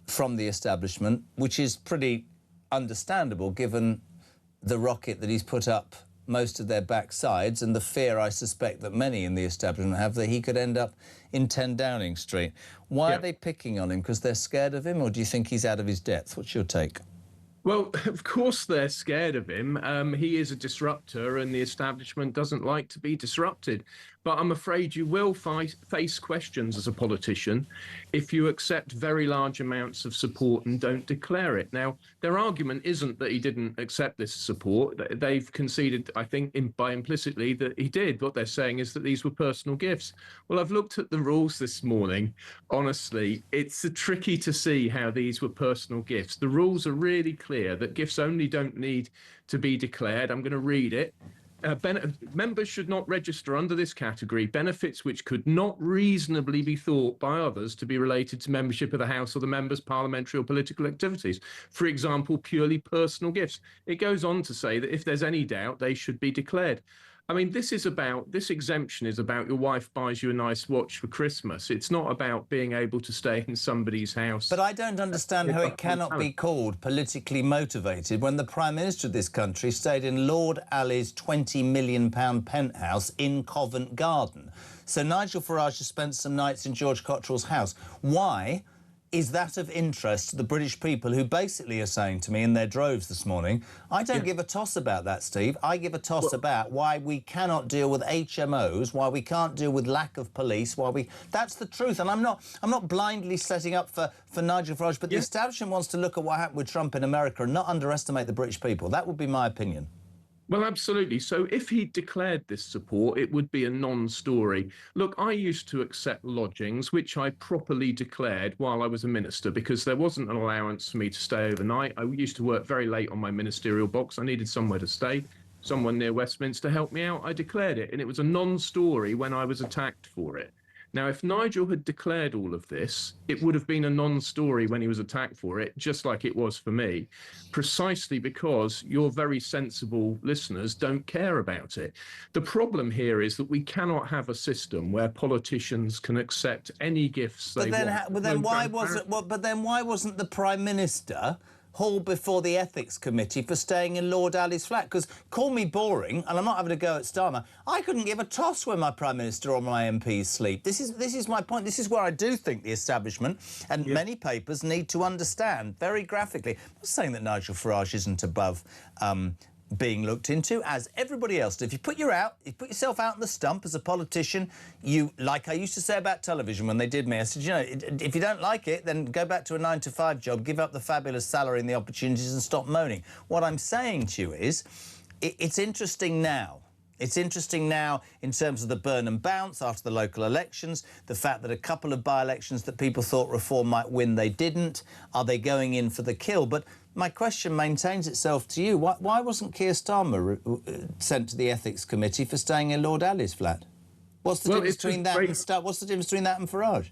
from the establishment, which is pretty understandable given the rocket that he's put up most of their backsides, and the fear, I suspect, that many in the establishment have that he could end up in 10 Downing Street. Why are they picking on him? Because they're scared of him, or do you think he's out of his depth? What's your take? Well, of course they're scared of him. He is a disruptor, and the establishment doesn't like to be disrupted. But I'm afraid you will face questions as a politician if you accept very large amounts of support and don't declare it. Now, their argument isn't that he didn't accept this support. They've conceded, I think, by implicitly that he did. What they're saying is that these were personal gifts. Well, I've looked at the rules this morning. Honestly, it's tricky to see how these were personal gifts. The rules are really clear that gifts only don't need to be declared. I'm going to read it. Members should not register under this category benefits which could not reasonably be thought by others to be related to membership of the House or the member's parliamentary or political activities. For example, purely personal gifts. It goes on to say that if there's any doubt, they should be declared. I mean, this exemption is about your wife buys you a nice watch for Christmas. It's not about being able to stay in somebody's house. But I don't understand how it cannot be called politically motivated when the Prime Minister of this country stayed in Lord Alley's £20 million penthouse in Covent Garden. So Nigel Farage has spent some nights in George Cottrell's house. Why is that of interest to the British people who basically are saying to me in their droves this morning, I don't give a toss about that, Steve. I give a toss about why we cannot deal with HMOs, why we can't deal with lack of police, That's the truth. And I'm not blindly setting up for Nigel Farage, but the establishment wants to look at what happened with Trump in America and not underestimate the British people. That would be my opinion. Well, absolutely. So if he declared this support, it would be a non-story. Look, I used to accept lodgings, which I properly declared while I was a minister, because there wasn't an allowance for me to stay overnight. I used to work very late on my ministerial box. I needed somewhere to stay. Someone near Westminster helped me out. I declared it, and it was a non-story when I was attacked for it. Now, if Nigel had declared all of this, it would have been a non-story when he was attacked for it, just like it was for me, precisely because your very sensible listeners don't care about it. The problem here is that we cannot have a system where politicians can accept any gifts they want. But then why wasn't the Prime Minister hauled before the Ethics Committee for staying in Lord Ali's flat? Because call me boring, and I'm not having a go at Starmer, I couldn't give a toss when my Prime Minister or my MPs sleep. This is my point. This is where I do think the establishment and many papers need to understand very graphically. I'm not saying that Nigel Farage isn't above being looked into, as everybody else. If you put yourself out in the stump as a politician, like I used to say about television when they did me, I said, you know, if you don't like it, then go back to a 9-to-5 job, give up the fabulous salary and the opportunities and stop moaning. What I'm saying to you is, it's interesting now. It's interesting now in terms of the burn and bounce after the local elections, the fact that a couple of by-elections that people thought Reform might win, they didn't. Are they going in for the kill? But my question maintains itself to you. Why wasn't Keir Starmer sent to the Ethics Committee for staying in Lord Ali's flat? What's the difference between that and Farage?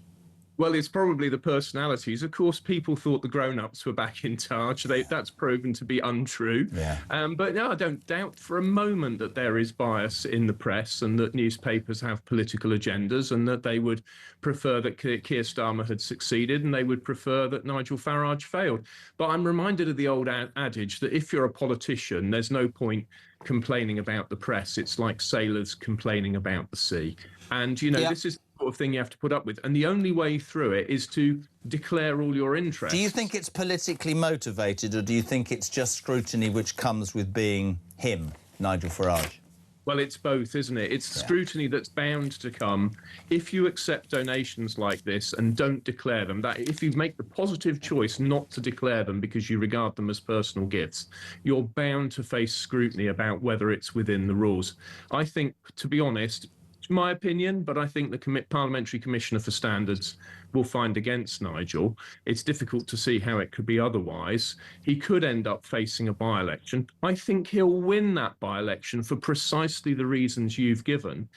Well, it's probably the personalities. Of course, people thought the grown-ups were back in charge. That's proven to be untrue. Yeah. But no, I don't doubt for a moment that there is bias in the press and that newspapers have political agendas and that they would prefer that Keir Starmer had succeeded and they would prefer that Nigel Farage failed. But I'm reminded of the old adage that if you're a politician, there's no point complaining about the press. It's like sailors complaining about the sea. And, you know, this is sort of thing you have to put up with, and the only way through it is to declare all your interests. Do you think it's politically motivated, or do you think it's just scrutiny which comes with being him, Nigel Farage? Well, it's both, isn't it? It's scrutiny that's bound to come if you accept donations like this and don't declare them. That if you make the positive choice not to declare them because you regard them as personal gifts, you're bound to face scrutiny about whether it's within the rules. I think, to be honest, my opinion, but I think the Parliamentary Commissioner for Standards will find against Nigel. It's difficult to see how it could be otherwise. He could end up facing a by-election. I think he'll win that by-election for precisely the reasons you've given.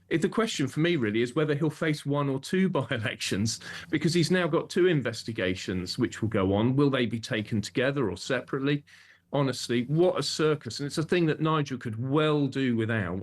The question for me really is whether he'll face one or two by-elections, because he's now got two investigations which will go on. Will they be taken together or separately? Honestly, what a circus. And it's a thing that Nigel could well do without.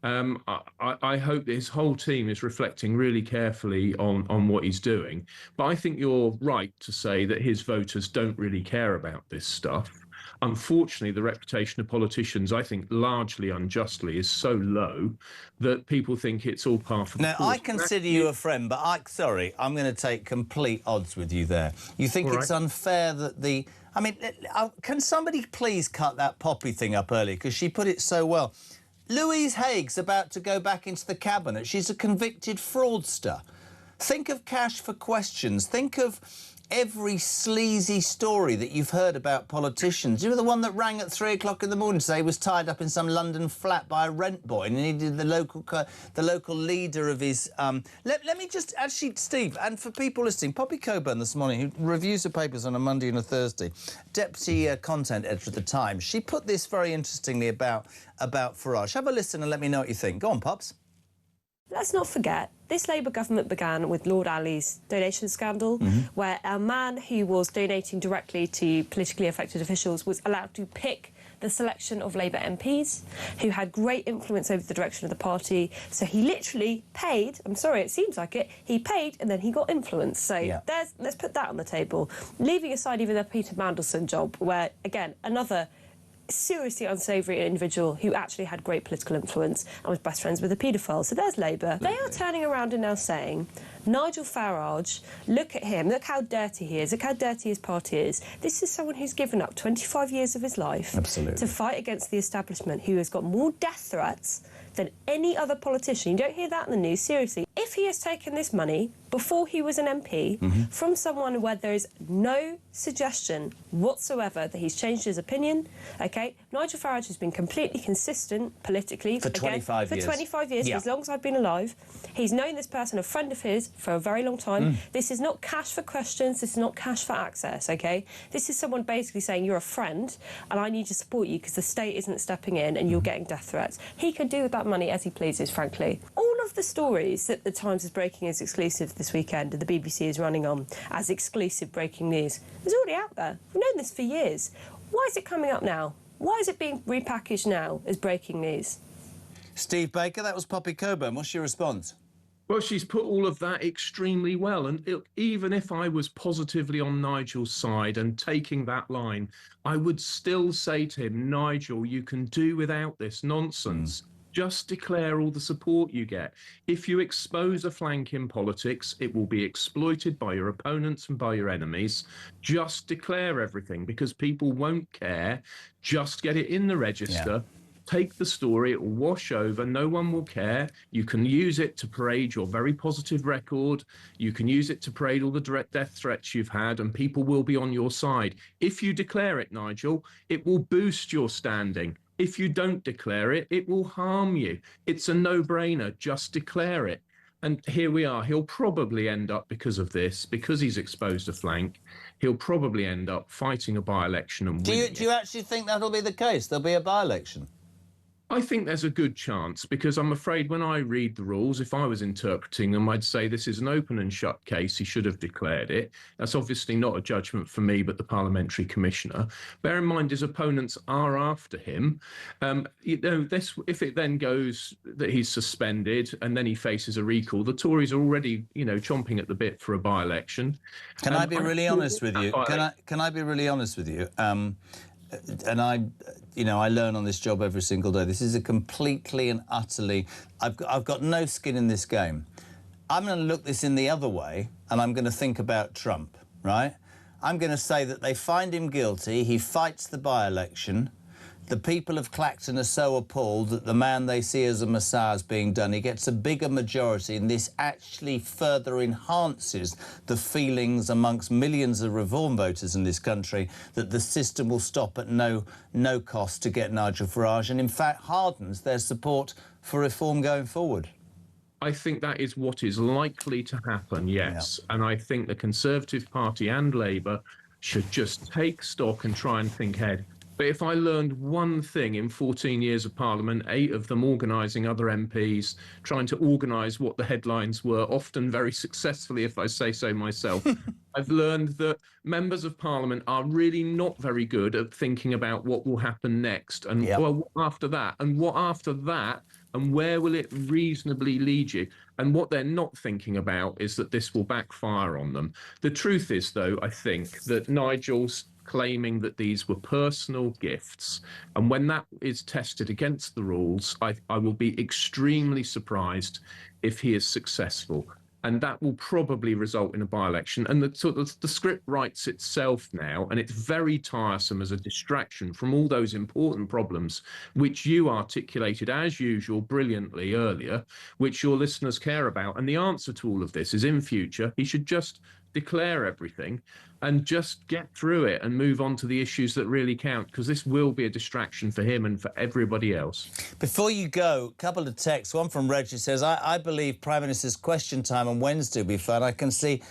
I hope that his whole team is reflecting really carefully on what he's doing. But I think you're right to say that his voters don't really care about this stuff. Unfortunately, the reputation of politicians, I think largely unjustly, is so low that people think it's all par for the course. Now, I consider you a friend, but I'm going to take complete odds with you there. You think it's unfair that I mean, can somebody please cut that Poppy thing up early? Because she put it so well. Louise Haig's about to go back into the cabinet. She's a convicted fraudster. Think of Cash for Questions. Think of every sleazy story that you've heard about politicians. You know, the one that rang at 3 o'clock in the morning to say he was tied up in some London flat by a rent boy and he needed the local leader of his... Let me just... Actually, Steve, and for people listening, Poppy Coburn this morning, who reviews the papers on a Monday and a Thursday, deputy content editor at the Times, she put this very interestingly about Farage. Have a listen and let me know what you think. Go on, Pops. Let's not forget, this Labour government began with Lord Ali's donation scandal, where a man who was donating directly to politically affected officials was allowed to pick the selection of Labour MPs who had great influence over the direction of the party. So he literally paid, I'm sorry, it seems like it, he paid and then he got influence. So let's put that on the table. Leaving aside even the Peter Mandelson job, where, again, another seriously unsavoury individual who actually had great political influence and was best friends with a paedophile. So there's Labour. They are turning around and now saying, Nigel Farage, look at him, look how dirty he is, look how dirty his party is. This is someone who's given up 25 years of his life to fight against the establishment, who has got more death threats than any other politician. You don't hear that in the news, seriously. If he has taken this money before he was an MP from someone where there is no suggestion whatsoever that he's changed his opinion, OK, Nigel Farage has been completely consistent politically for 25 years. For 25 years, for as long as I've been alive. He's known this person, a friend of his, for a very long time. This is not cash for questions, this is not cash for access, OK? This is someone basically saying, you're a friend and I need to support you because the state isn't stepping in and you're getting death threats. He can do with that money as he pleases, frankly. All of the stories that the Times is breaking as exclusive this weekend and the BBC is running on as exclusive breaking news was already out there. We've known this for years. Why is it coming up now? Why is it being repackaged now as breaking news? Steve Baker, that was Poppy Coburn. What's your response? Well, she's put all of that extremely well. And even if I was positively on Nigel's side and taking that line, I would still say to him, Nigel, you can do without this nonsense. Just declare all the support you get. If you expose a flank in politics, it will be exploited by your opponents and by your enemies. Just declare everything because people won't care. Just get it in the register. Take the story, it will wash over, no one will care. You can use it to parade your very positive record. You can use it to parade all the direct death threats you've had, and people will be on your side. If you declare it, Nigel, it will boost your standing. If you don't declare it, it will harm you. It's a no-brainer, just declare it. And here we are. He'll probably end up, because of this, because he's exposed a flank, he'll probably end up fighting a by-election and winning. Do you actually think that'll be the case? There'll be a by-election? I think there's a good chance because I'm afraid when I read the rules, if I was interpreting them, I'd say this is an open and shut case. He should have declared it. That's obviously not a judgment for me, but the parliamentary commissioner. Bear in mind, his opponents are after him. If it then goes that he's suspended and then he faces a recall, the Tories are already, chomping at the bit for a by-election. Can I be really honest with you? Can I be really honest with you? And I learn on this job every single day. This is a completely and utterly... I've got no skin in this game. I'm going to look this in the other way, and I'm going to think about Trump, right? I'm going to say that they find him guilty, he fights the by-election, the people of Clacton are so appalled that the man they see as a messiah is being done, he gets a bigger majority, and this actually further enhances the feelings amongst millions of reform voters in this country that the system will stop at no cost to get Nigel Farage, and in fact hardens their support for reform going forward. I think that is what is likely to happen, yes. Yeah. And I think the Conservative Party and Labour should just take stock and try and think ahead. But if I learned one thing in 14 years of Parliament, 8 of them organising other MPs, trying to organise what the headlines were, often very successfully, if I say so myself, I've learned that members of Parliament are really not very good at thinking about what will happen next and well, what after that, and what after that, and where will it reasonably lead you? And what they're not thinking about is that this will backfire on them. The truth is, though, I think that Nigel's claiming that these were personal gifts. And when that is tested against the rules, I will be extremely surprised if he is successful. And that will probably result in a by-election. And the script writes itself now, and it's very tiresome as a distraction from all those important problems which you articulated, as usual, brilliantly earlier, which your listeners care about. And the answer to all of this is, in future, he should just declare everything and just get through it and move on to the issues that really count, because this will be a distraction for him and for everybody else. Before you go, a couple of texts. One from Reggie says, I believe Prime Minister's question time on Wednesday will be fun. I can see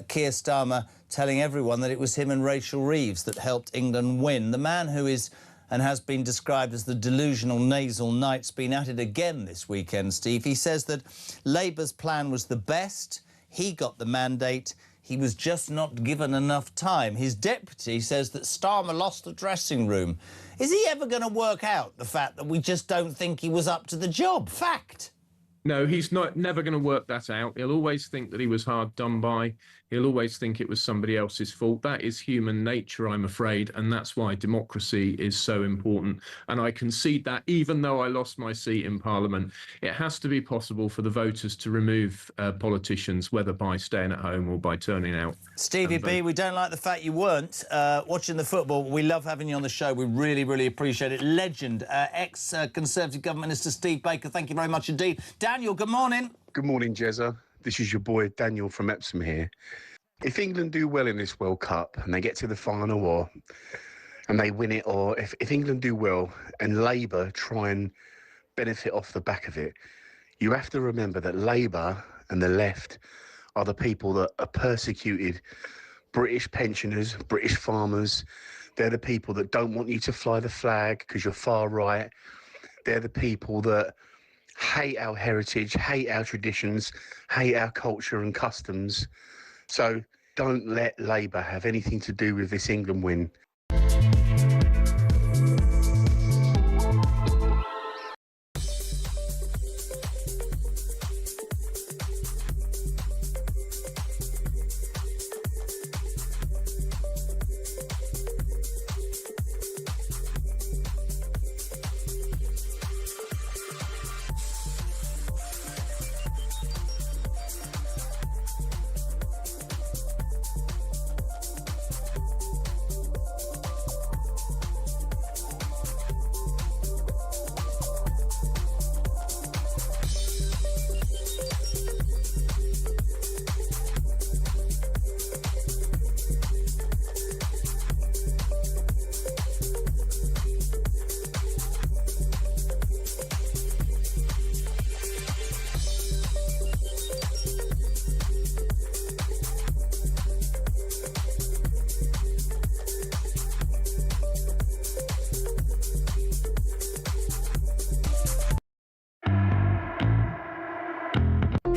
Keir Starmer telling everyone that it was him and Rachel Reeves that helped England win. The man who is and has been described as the delusional nasal knight's been at it again this weekend, Steve. He says that Labour's plan was the best. He got the mandate. He was just not given enough time. His deputy says that Starmer lost the dressing room. Is he ever going to work out the fact that we just don't think he was up to the job? Fact. No, he's never going to work that out. He'll always think that he was hard done by. He'll always think it was somebody else's fault. That is human nature, I'm afraid, and that's why democracy is so important. And I concede that even though I lost my seat in Parliament, it has to be possible for the voters to remove politicians, whether by staying at home or by turning out. Stevie B, we don't like the fact you weren't watching the football. We love having you on the show. We really, really appreciate it. Legend, ex-Conservative Government Minister Steve Baker, thank you very much indeed. Daniel, good morning. Good morning, Jezza. This is your boy Daniel from Epsom here. If England do well in this World Cup and they get to the final and they win it, or if England do well and Labour try and benefit off the back of it, you have to remember that Labour and the left are the people that are persecuted British pensioners, British farmers. They're the people that don't want you to fly the flag because you're far right. They're the people that hate our heritage, hate our traditions, hate our culture and customs. So don't let Labour have anything to do with this England win.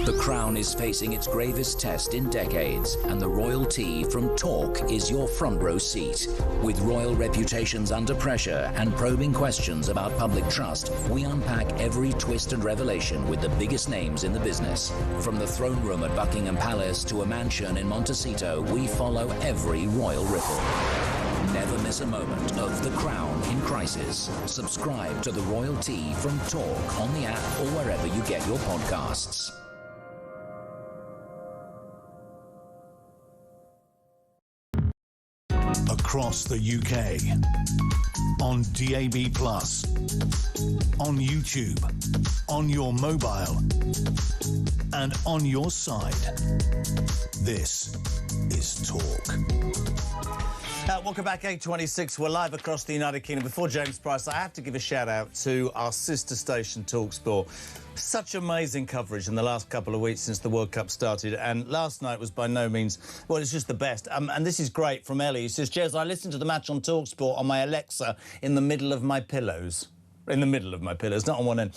The Crown is facing its gravest test in decades, and the royal tea from Talk is your front row seat. With royal reputations under pressure and probing questions about public trust, we unpack every twist and revelation with the biggest names in the business. From the throne room at Buckingham Palace to a mansion in Montecito, we follow every royal ripple. Never miss a moment of The Crown in crisis. Subscribe to the Royal Tea from Talk on the app or wherever you get your podcasts. Across the UK, on DAB+, on YouTube, on your mobile, and on your side. This is Talk. Welcome back, 8:26. We're live across the United Kingdom. Before James Price, I have to give a shout-out to our sister station, TalkSport. Such amazing coverage in the last couple of weeks since the World Cup started, and last night was by no means... Well, it's just the best. And this is great from Ellie, who says, Jez, I listened to the match on TalkSport on my Alexa in the middle of my pillows. In the middle of my pillows, not on one end.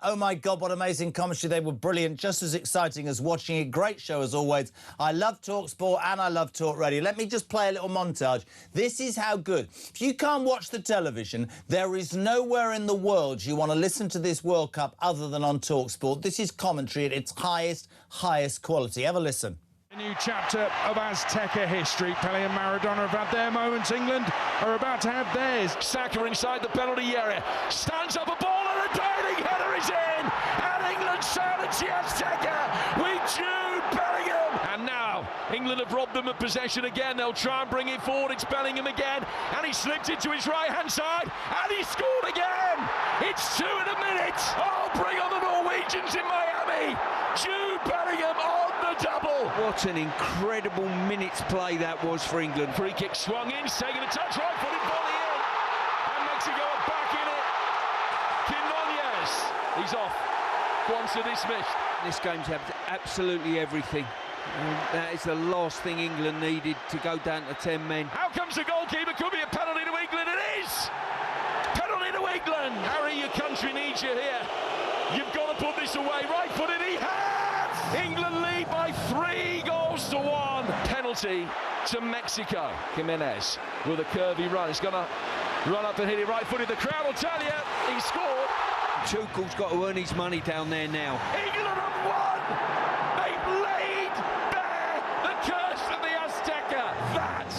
Oh, my God, what amazing commentary. They were brilliant, just as exciting as watching it. Great show, as always. I love TalkSport and I love Talk Radio. Let me just play a little montage. This is how good. If you can't watch the television, there is nowhere in the world you want to listen to this World Cup other than on TalkSport. This is commentary at its highest quality. Have a listen. A new chapter of Azteca history. Pele and Maradona have had their moments. England are about to have theirs. Saka inside the penalty area. Stands up a ball and a diving header is in. And England silence the Azteca with Jude Bellingham. And now England have robbed them of possession again. They'll try and bring it forward. It's Bellingham again. And he slipped it to his right-hand side. And he scored again. It's 2 in a minute. Oh, bring on the Norwegians in Miami. Jude Bellingham on the double. What an incredible minutes play that was for England. Free kick swung in, taking a touch, right-footed volley in. And Mexico are back in it. Quinones, he's off. Kwanzaa dismissed. This game's had absolutely everything. And that is the last thing England needed to go down to 10 men. How comes the goalkeeper? Could be a penalty to England. It is! Penalty to England. Harry, your country needs you here. You've got to put this away. Right-footed, he has! England lead by 3-1. Penalty to Mexico. Jimenez with a curvy run. He's going to run up and hit it right-footed. The crowd will tell you he scored. Tuchel's got to earn his money down there now. England have won! They've laid bare the curse of the Azteca. That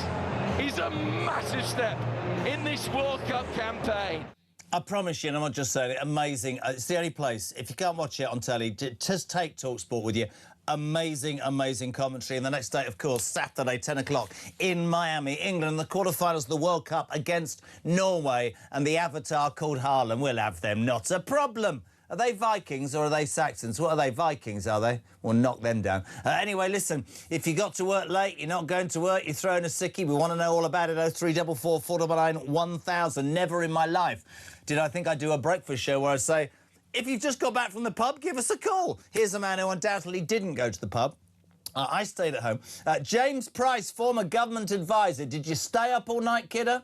is a massive step in this World Cup campaign. I promise you, and I'm not just saying it, amazing. It's the only place, if you can't watch it on telly, just take TalkSport with you. Amazing, amazing commentary. And the next day, of course, Saturday, 10 o'clock in Miami, England, the quarterfinals of the World Cup against Norway and the avatar called Haaland. We'll have them, not a problem. Are they Vikings or are they Saxons? What are they, Vikings, are they? We'll knock them down. Anyway, listen, if you got to work late, you're not going to work, you're throwing a sickie, we want to know all about it. 0344 499 1000. Never in my life did I think I'd do a breakfast show where I say, if you've just got back from the pub, give us a call. Here's a man who undoubtedly didn't go to the pub. I stayed at home. James Price, former government advisor. Did you stay up all night, kiddo?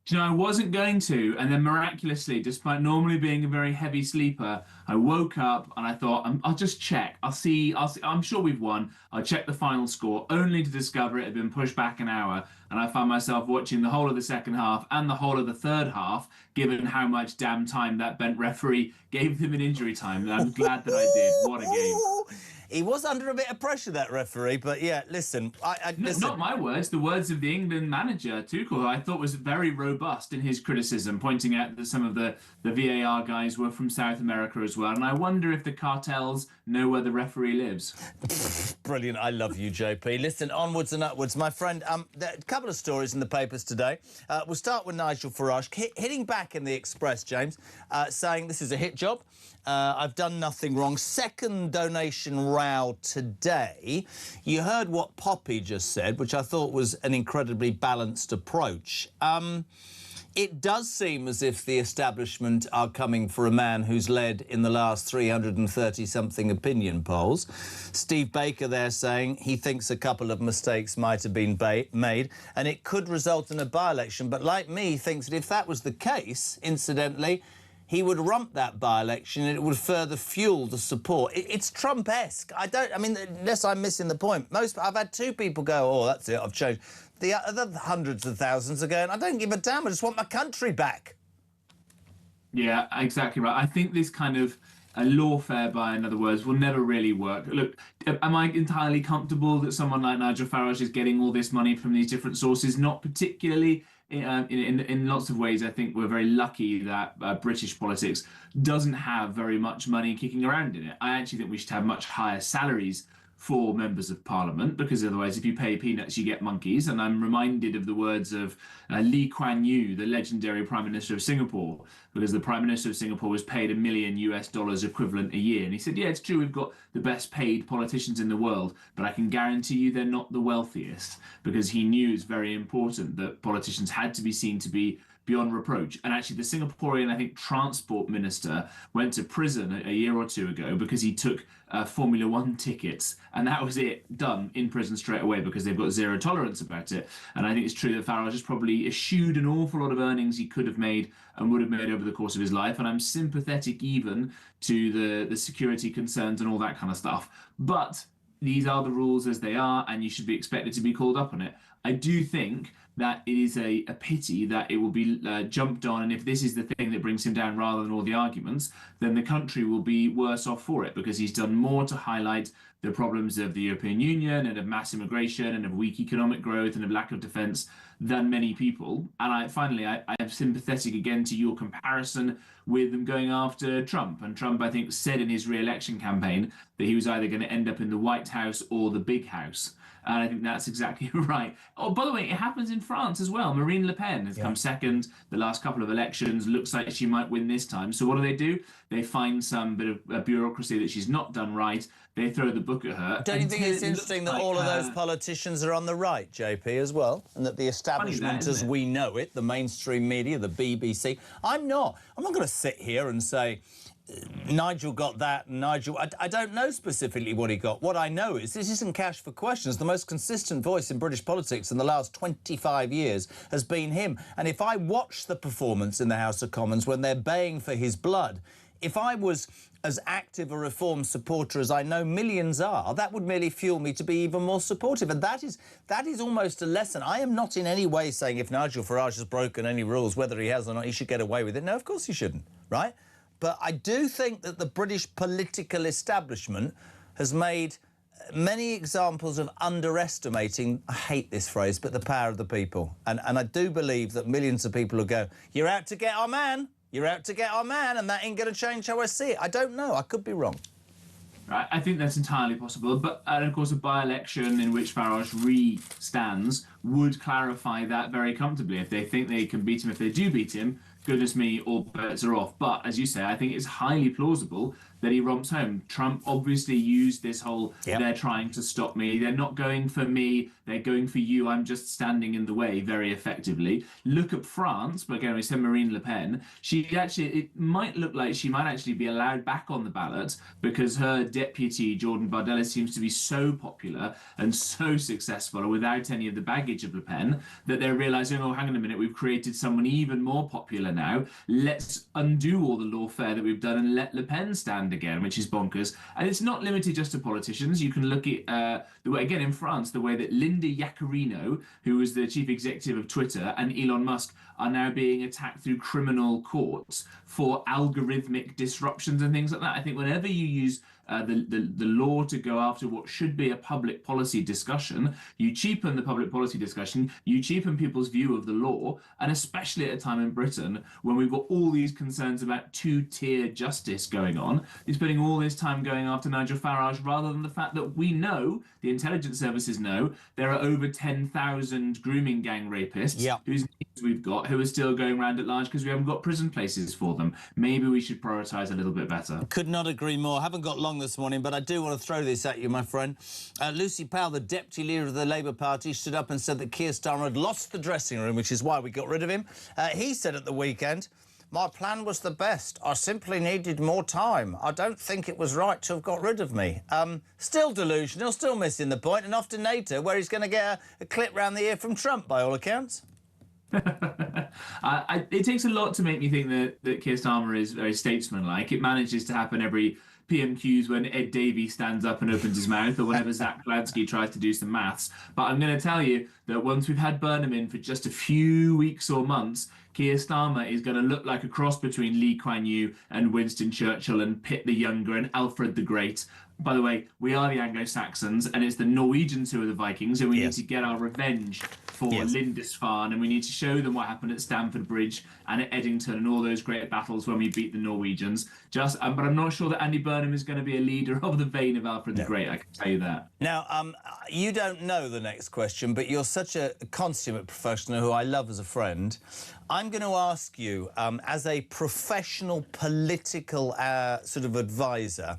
Do you know, I wasn't going to, and then miraculously, despite normally being a very heavy sleeper, I woke up and I thought, I'll just check. I'll see. I'm sure we've won. I'll check the final score, only to discover it had been pushed back an hour. And I found myself watching the whole of the second half and the whole of the third half, given how much damn time that bent referee gave them in injury time. And I'm glad that I did. What a game. He was under a bit of pressure, that referee, but yeah, listen, listen. Not my words, the words of the England manager, Tuchel, who I thought was very robust in his criticism, pointing out that some of the VAR guys were from South America as well. And I wonder if the cartels know where the referee lives. Brilliant. I love you, JP. Listen, onwards and upwards. My friend, there are a couple of stories in the papers today. We'll start with Nigel Farage hitting back in the Express, James, saying this is a hit job. I've done nothing wrong. Second donation row today. You heard what Poppy just said, which I thought was an incredibly balanced approach. It does seem as if the establishment are coming for a man who's led in the last 330-something opinion polls. Steve Baker there saying he thinks a couple of mistakes might have been made and it could result in a by-election. But like me, he thinks that if that was the case, incidentally, he would rump that by-election and it would further fuel the support. It's Trump-esque. I mean, unless I'm missing the point. I've had two people go, oh, that's it, I've changed. The other hundreds of thousands are going, I don't give a damn, I just want my country back. Yeah, exactly right. I think this kind of lawfare, by in other words, will never really work. Look, am I entirely comfortable that someone like Nigel Farage is getting all this money from these different sources? Not particularly. In lots of ways, I think we're very lucky that British politics doesn't have very much money kicking around in it. I actually think we should have much higher salaries for members of parliament, because otherwise if you pay peanuts you get monkeys. And I'm reminded of the words of Lee Kuan Yew, the legendary Prime Minister of Singapore, because the Prime Minister of Singapore was paid $1 million equivalent a year, and he said, yeah, it's true, we've got the best paid politicians in the world, but I can guarantee you they're not the wealthiest, because he knew it's very important that politicians had to be seen to be beyond reproach. And actually the Singaporean, I think, transport minister went to prison a year or two ago because he took Formula One tickets, and that was it, done in prison straight away, because they've got zero tolerance about it. And I think it's true that Farage has probably eschewed an awful lot of earnings he could have made and would have made over the course of his life. And I'm sympathetic even to the security concerns and all that kind of stuff. But these are the rules as they are, and you should be expected to be called up on it. I do think that it is a pity that it will be jumped on, and if this is the thing that brings him down rather than all the arguments, then the country will be worse off for it, because he's done more to highlight the problems of the European Union and of mass immigration and of weak economic growth and of lack of defence than many people. And finally, I am sympathetic again to your comparison with them going after Trump. And Trump, I think, said in his re-election campaign that he was either going to end up in the White House or the Big House. And I think that's exactly right. Oh, by the way, it happens in France as well. Marine Le Pen has come second the last couple of elections. Looks like she might win this time. So what do? They find some bit of bureaucracy that she's not done right. They throw the book at her. Don't you think it's interesting that all of those politicians are on the right, JP, as well? And that the establishment, as we know it, the mainstream media, the BBC... I'm not going to sit here and say... Nigel got that, and Nigel... I don't know specifically what he got. What I know is this isn't cash for questions. The most consistent voice in British politics in the last 25 years has been him. And if I watch the performance in the House of Commons when they're baying for his blood, if I was as active a reform supporter as I know millions are, that would merely fuel me to be even more supportive. And that is almost a lesson. I am not in any way saying if Nigel Farage has broken any rules, whether he has or not, he should get away with it. No, of course he shouldn't, right? But I do think that the British political establishment has made many examples of underestimating, I hate this phrase, but the power of the people. And I do believe that millions of people will go, you're out to get our man, you're out to get our man, and that ain't going to change how I see it. I don't know. I could be wrong. Right, I think that's entirely possible. But, and of course, a by-election in which Farage re-stands would clarify that very comfortably. If they think they can beat him, if they do beat him, goodness me, all bets are off. But, as you say, I think it's highly plausible that he romps home. Trump obviously used this whole, they're trying to stop me, they're not going for me, they're going for you, I'm just standing in the way, very effectively. Look at France, but again, we said Marine Le Pen, it might look like she might actually be allowed back on the ballot because her deputy, Jordan Bardella, seems to be so popular and so successful without any of the baggage outrage of Le Pen that they're realising, oh, hang on a minute, we've created someone even more popular now. Let's undo all the lawfare that we've done and let Le Pen stand again, which is bonkers. And it's not limited just to politicians. You can look at, the way, again, in France, the way that Linda Yaccarino, who was the chief executive of Twitter, and Elon Musk are now being attacked through criminal courts for algorithmic disruptions and things like that. I think whenever you use the law to go after what should be a public policy discussion, you cheapen the public policy discussion, you cheapen people's view of the law, and especially at a time in Britain when we've got all these concerns about two-tier justice going on, you're spending all this time going after Nigel Farage rather than the fact that we know, the intelligence services know, there are over 10,000 grooming gang rapists whose names we've got who are still going around at large because we haven't got prison places for them. Maybe we should prioritise a little bit better. Could not agree more. Haven't got long this morning, but I do want to throw this at you, my friend. Lucy Powell, the deputy leader of the Labour Party, stood up and said that Keir Starmer had lost the dressing room, which is why we got rid of him. He said at the weekend, "My plan was the best. I simply needed more time. I don't think it was right to have got rid of me." Still delusional, still missing the point, and off to NATO, where he's going to get a clip round the ear from Trump, by all accounts. It takes a lot to make me think that Keir Starmer is very statesmanlike. It manages to happen every PMQs when Ed Davey stands up and opens his mouth, or whenever Zach Gladsky tries to do some maths. But I'm going to tell you that once we've had Burnham in for just a few weeks or months, Keir Starmer is going to look like a cross between Lee Kuan Yew and Winston Churchill and Pitt the Younger and Alfred the Great. By the way, we are the Anglo-Saxons, and it's the Norwegians who are the Vikings, and we need to get our revenge for Lindisfarne, and we need to show them what happened at Stamford Bridge and at Eddington and all those great battles when we beat the Norwegians. But I'm not sure that Andy Burnham is going to be a leader of the vein of Alfred the Great, I can tell you that. Now, you don't know the next question, but you're such a consummate professional who I love as a friend. I'm going to ask you, as a professional political sort of advisor,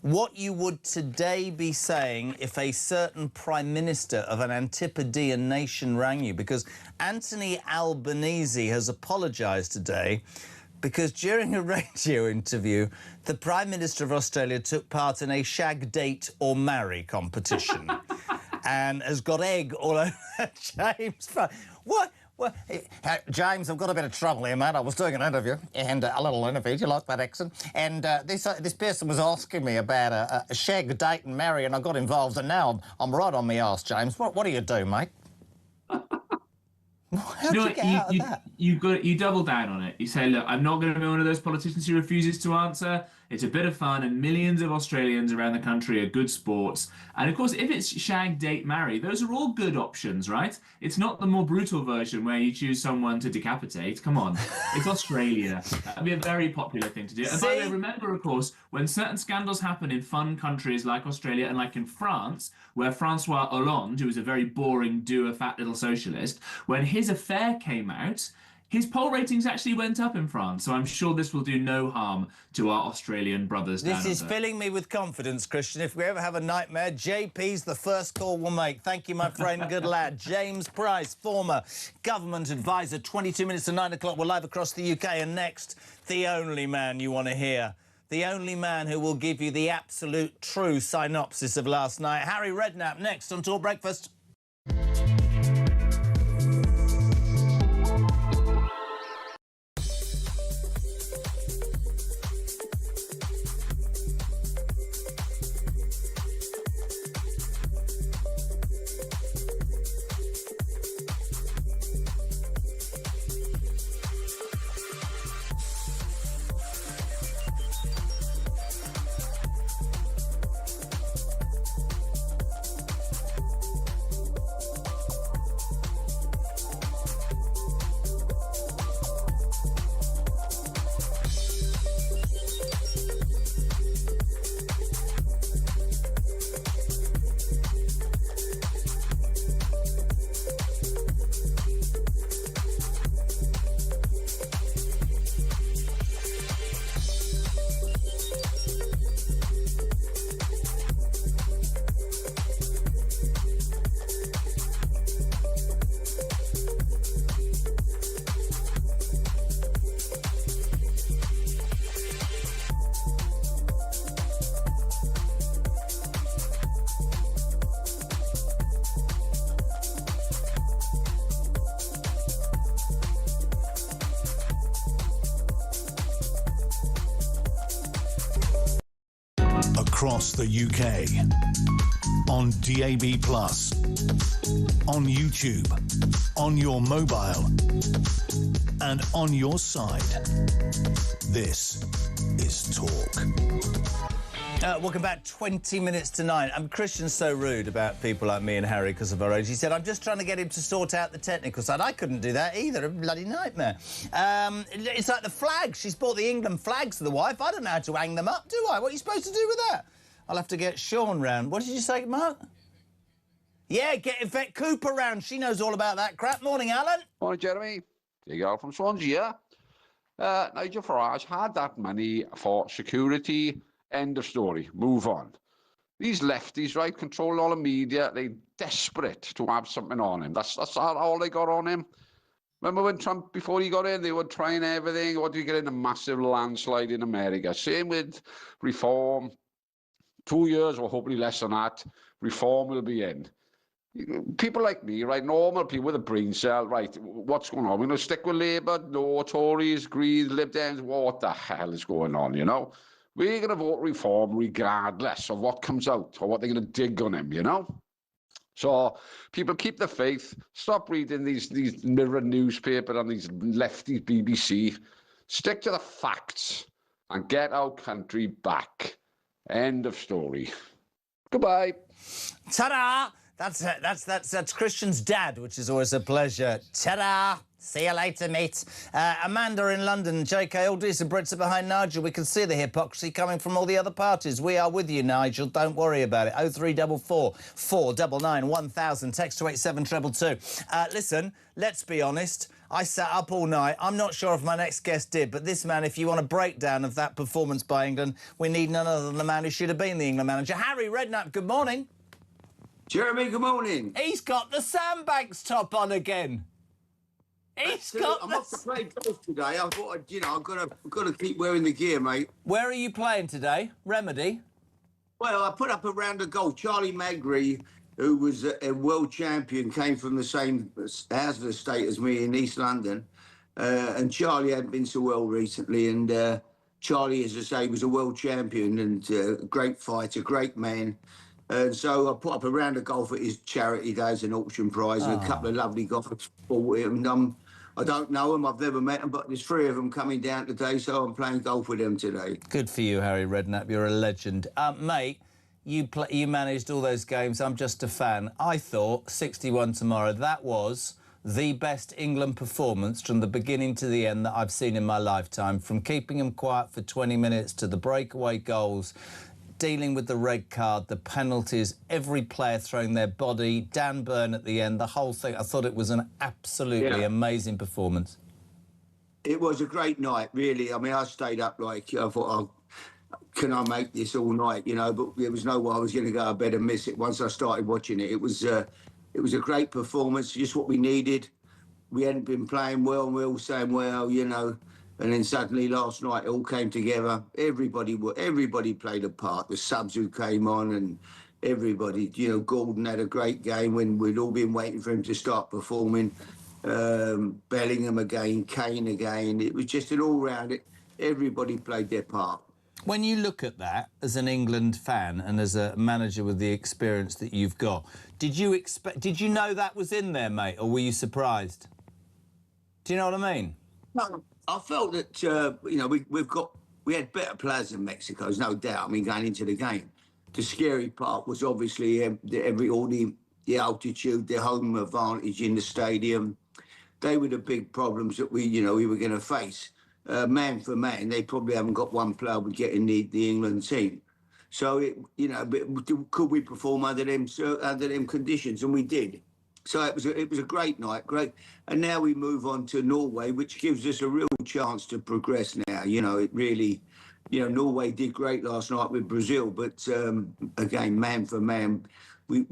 what you would today be saying if a certain Prime Minister of an Antipodean nation rang you, because Anthony Albanese has apologised today because during a radio interview, the Prime Minister of Australia took part in a shag, date or marry competition and has got egg all over James. What? Well, James, I've got a bit of trouble here, mate. I was doing an interview, and a little interview. Do you like that accent? And this person was asking me about a shag, date and marry, and I got involved, and now I'm right on my arse, James. What do you do, mate? You double down on it. You say, look, I'm not going to be one of those politicians who refuses to answer. It's a bit of fun, and millions of Australians around the country are good sports. And of course, if it's shag, date, marry, those are all good options, right? It's not the more brutal version where you choose someone to decapitate. Come on. It's Australia. That'd be a very popular thing to do. And by the way, remember, of course, when certain scandals happen in fun countries like Australia and like in France, where Francois Hollande, who was a very boring, doer, fat little socialist, when his affair came out, his poll ratings actually went up in France, so I'm sure this will do no harm to our Australian brothers down This is filling me with confidence, Christian. If we ever have a nightmare, JP's the first call we'll make. Thank you, my friend. Good lad. James Price, former government advisor. 22 minutes to 9 o'clock. We're live across the UK. And next, the only man you want to hear. The only man who will give you the absolute true synopsis of last night. Harry Redknapp next on Talk Breakfast. Across the UK. On DAB+. On YouTube. On your mobile. And on your side. This is Talk. Welcome back. 20 minutes to 9. Christian's so rude about people like me and Harry because of our age. He said, I'm just trying to get him to sort out the technical side. I couldn't do that either. A bloody nightmare. It's like the flags. She's bought the England flags to the wife. I don't know how to hang them up, do I? What are you supposed to do with that? I'll have to get Sean round. What did you say, Mark? Yeah, get Yvette Cooper round. She knows all about that crap. Morning, Alan. Morning, Jeremy. The girl from Swansea. Nigel Farage had that money for security. End of story. Move on. These lefties, right, control all the media. They're desperate to have something on him. That's all they got on him. Remember when Trump, before he got in, they were trying everything. What do you get in a massive landslide in America? Same with reform. 2 years, or hopefully less than that, reform will be in. People like me, right, normal people with a brain cell, right, what's going on? We're going to stick with Labour, no, Tories, Greens, Lib Dems, what the hell is going on, you know? We're going to vote reform regardless of what comes out or what they're going to dig on him, you know? So people keep the faith, stop reading these Mirror newspaper and these lefty BBC, stick to the facts and get our country back. End of story. Goodbye. Ta-da! That's Christian's dad, which is always a pleasure. Ta-da! See you later, mate. Amanda in London. JK, all decent Brits are behind Nigel. We can see the hypocrisy coming from all the other parties. We are with you, Nigel. Don't worry about it. 0344 499 1000. Text to 87222. Listen, let's be honest. I sat up all night. I'm not sure if my next guest did, but this man, if you want a breakdown of that performance by England, we need none other than the man who should have been the England manager. Harry Redknapp, good morning. Jeremy, good morning. He's got the sandbags top on again. I'm off to play golf today. I thought, I've got to keep wearing the gear, mate. Where are you playing today? Remedy? Well, I put up a round of golf. Charlie Magri, who was a world champion, came from the same housing estate as me in East London. And Charlie hadn't been so well recently. And Charlie, as I say, was a world champion and a great fighter, great man. And so I put up a round of golf at his charity day as an auction prize and a couple of lovely golfers bought him. I don't know them, I've never met them, but there's 3 of them coming down today, so I'm playing golf with them today. Good for you, Harry Redknapp. You're a legend. Mate, you managed all those games. I'm just a fan. I thought 61 tomorrow, that was the best England performance from the beginning to the end that I've seen in my lifetime, from keeping them quiet for 20 minutes to the breakaway goals, dealing with the red card, the penalties, every player throwing their body, Dan Burn at the end, the whole thing. I thought it was an absolutely amazing performance. It was a great night, really. I mean, I stayed up I thought, can I make this all night, but there was no way I was going to go to bed and miss it once I started watching it. It was a great performance, just what we needed. We hadn't been playing well, and we were all saying, well, and then suddenly last night it all came together. Everybody played a part. The subs who came on and everybody, Gordon had a great game when we'd all been waiting for him to start performing. Bellingham again, Kane again. It was just an all-round. Everybody played their part. When you look at that as an England fan and as a manager with the experience that you've got, did you know that was in there, mate, or were you surprised? Do you know what I mean? No. I felt that we had better players than Mexico, there's no doubt. I mean, going into the game, the scary part was obviously the altitude, the home advantage in the stadium. They were the big problems that we were going to face. Man for man, they probably haven't got one player would get in the England team. So could we perform under them conditions? And we did. So it was a great night, great. And now we move on to Norway, which gives us a real chance to progress now. It really, Norway did great last night with Brazil, but again, man for man, we've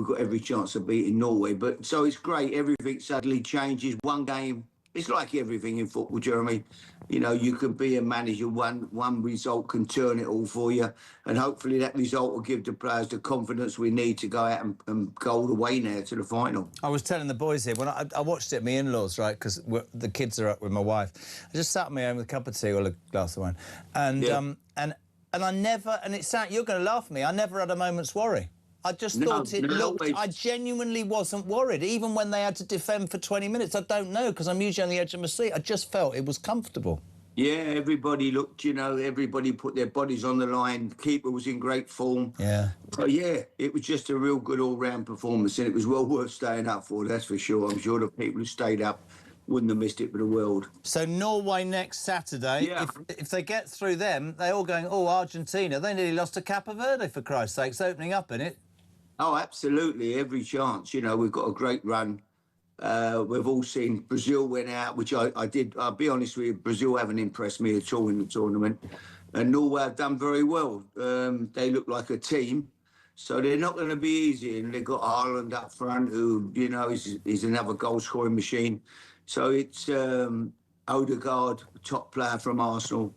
got every chance of beating Norway. But so it's great. Everything suddenly changes. One game. It's like everything in football, Jeremy. You can be a manager, one result can turn it all for you, and hopefully that result will give the players the confidence we need to go out and go all the way now to the final. I was telling the boys here, when I watched it at my in-laws, right, because the kids are up with my wife, I just sat at my home with a cup of tea or a glass of wine, and and I never, and you're going to laugh at me, I never had a moment's worry. I just thought it looked... I genuinely wasn't worried, even when they had to defend for 20 minutes. I don't know, because I'm usually on the edge of my seat. I just felt it was comfortable. Yeah, everybody looked, everybody put their bodies on the line. The keeper was in great form. Yeah. So, yeah, it was just a real good all-round performance, and it was well worth staying up for, that's for sure. I'm sure the people who stayed up wouldn't have missed it for the world. So Norway next Saturday, yeah. if they get through them, they're all going, oh, Argentina, they nearly lost to Cape Verde, for Christ's sake. It's opening up, isn't it? Oh, absolutely, every chance. We've got a great run. We've all seen Brazil went out, which I did. I'll be honest with you, Brazil haven't impressed me at all in the tournament. And Norway have done very well. They look like a team, so they're not going to be easy. And they've got Ireland up front, who, is another goal-scoring machine. So it's Odegaard, top player from Arsenal.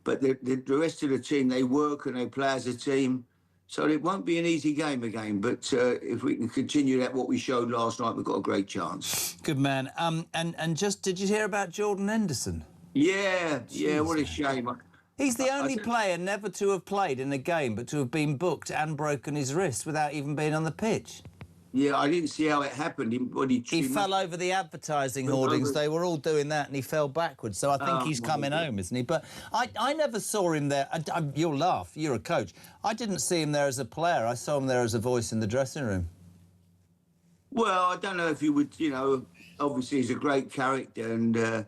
But the rest of the team, they work and they play as a team. So it won't be an easy game again, but if we can continue what we showed last night, we've got a great chance. Good man. And just, did you hear about Jordan Henderson? Yeah, what a shame. He's the only player never to have played in a game, but to have been booked and broken his wrist without even being on the pitch. Yeah, I didn't see how it happened. He fell over the advertising hoardings. They were all doing that, and he fell backwards. So I think he's coming home, isn't he? But I never saw him there. You'll laugh. You're a coach. I didn't see him there as a player. I saw him there as a voice in the dressing room. Well, I don't know if you would, obviously he's a great character and,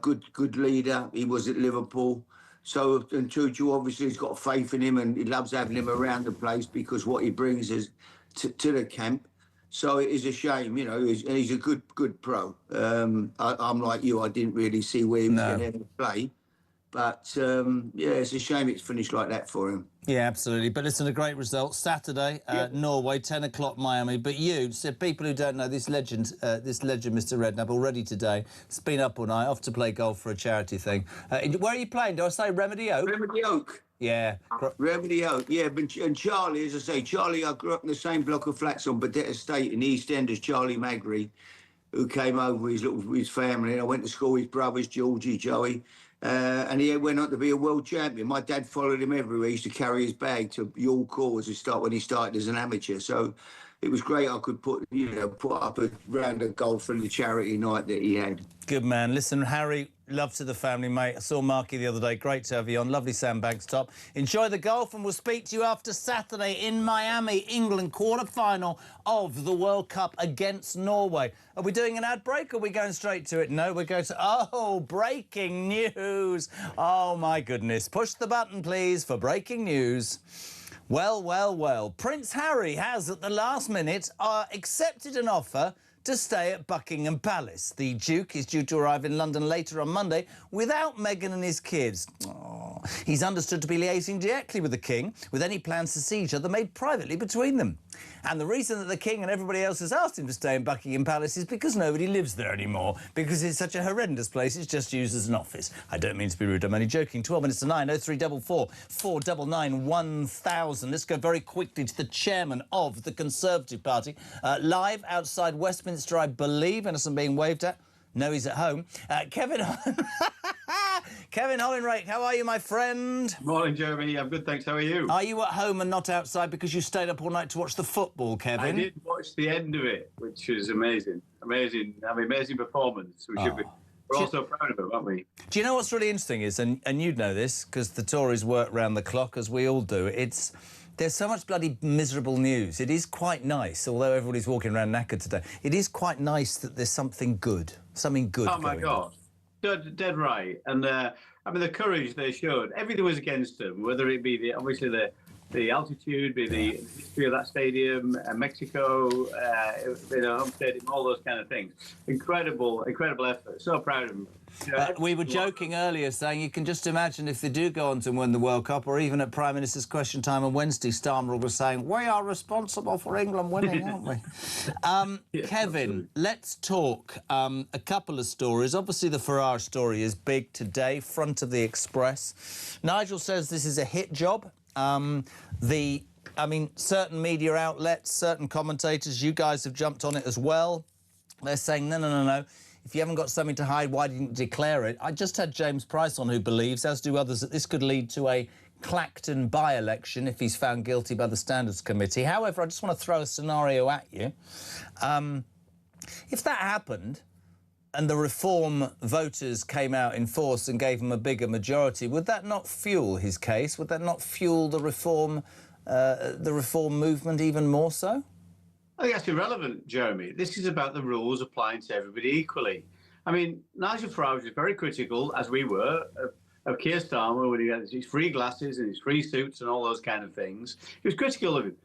good leader. He was at Liverpool. So, and Tuchel obviously has got faith in him and he loves having him around the place because what he brings is to the camp. So it is a shame, he's a good pro. I'm like you, I didn't really see where he was going to play. But, it's a shame it's finished like that for him. Yeah, absolutely. But listen, a great result. Saturday, Norway, 10 o'clock Miami. But you, so people who don't know, this legend, Mr. Redknapp, already today, has been up all night, off to play golf for a charity thing. Where are you playing? Do I say Remedy Oak? Remedy Oak. Yeah. Remedy Oak, yeah. And Charlie, as I say, I grew up in the same block of flats on Badet Estate in the East End as Charlie Magri, who came over with his family. I went to school with his brothers, Georgie, Joey. And he went on to be a world champion. My dad followed him everywhere. He used to carry his bag to York Hall when he started as an amateur. So it was great. I could put up a round of golf for the charity night that he had. Good man. Listen, Harry, love to the family, mate. I saw Marky the other day. Great to have you on. Lovely sandbags top. Enjoy the golf, and we'll speak to you after Saturday in Miami, England, quarter-final of the World Cup against Norway. Are we doing an ad break, or are we going straight to it? No, we're going to... Oh, breaking news. Oh, my goodness. Push the button, please, for breaking news. Well. Prince Harry has, at the last minute, accepted an offer to stay at Buckingham Palace. The Duke is due to arrive in London later on Monday without Meghan and his kids. Oh. He's understood to be liaising directly with the King, with any plans to see each other made privately between them. And the reason that the King and everybody else has asked him to stay in Buckingham Palace is because nobody lives there anymore, because it's such a horrendous place, it's just used as an office. I don't mean to be rude, I'm only joking. 12 minutes to 9, 0344 499 1000. Let's go very quickly to the chairman of the Conservative Party, live outside Westminster, I believe, and I'm being waved at. No, he's at home. Kevin Hollinrake, how are you, my friend? Morning, Jeremy. I'm good, thanks. How are you? Are you at home and not outside because you stayed up all night to watch the football, Kevin? I did watch the end of it, which was amazing. Amazing performance. We're also proud of it, aren't we? Do you know what's really interesting is, and you'd know this, because the Tories work round the clock, as we all do, there's so much bloody miserable news. It is quite nice, although everybody's walking around knackered today, it is quite nice that there's something good going on. Oh, my God. Dead right. And, the courage they showed, everything was against them, whether it be the altitude, be the history of that stadium, Mexico, home stadium, all those kind of things. Incredible effort. So proud of them. We were joking earlier, saying you can just imagine if they do go on to win the World Cup, or even at Prime Minister's Question Time on Wednesday, Starmer was saying, we are responsible for England winning, aren't we? Kevin, let's talk a couple of stories. Obviously, the Farage story is big today, front of the Express. Nigel says this is a hit job. Certain media outlets, certain commentators, you guys have jumped on it as well. They're saying, no. If you haven't got something to hide, why didn't you declare it? I just had James Price on, who believes, as do others, that this could lead to a Clacton by-election if he's found guilty by the Standards Committee. However, I just want to throw a scenario at you. If that happened and the Reform voters came out in force and gave him a bigger majority, would that not fuel his case? Would that not fuel the Reform movement even more so? I think that's irrelevant, Jeremy. This is about the rules applying to everybody equally. I mean, Nigel Farage was very critical, as we were, of Keir Starmer when he had his free glasses and his free suits and all those kind of things. He was critical of him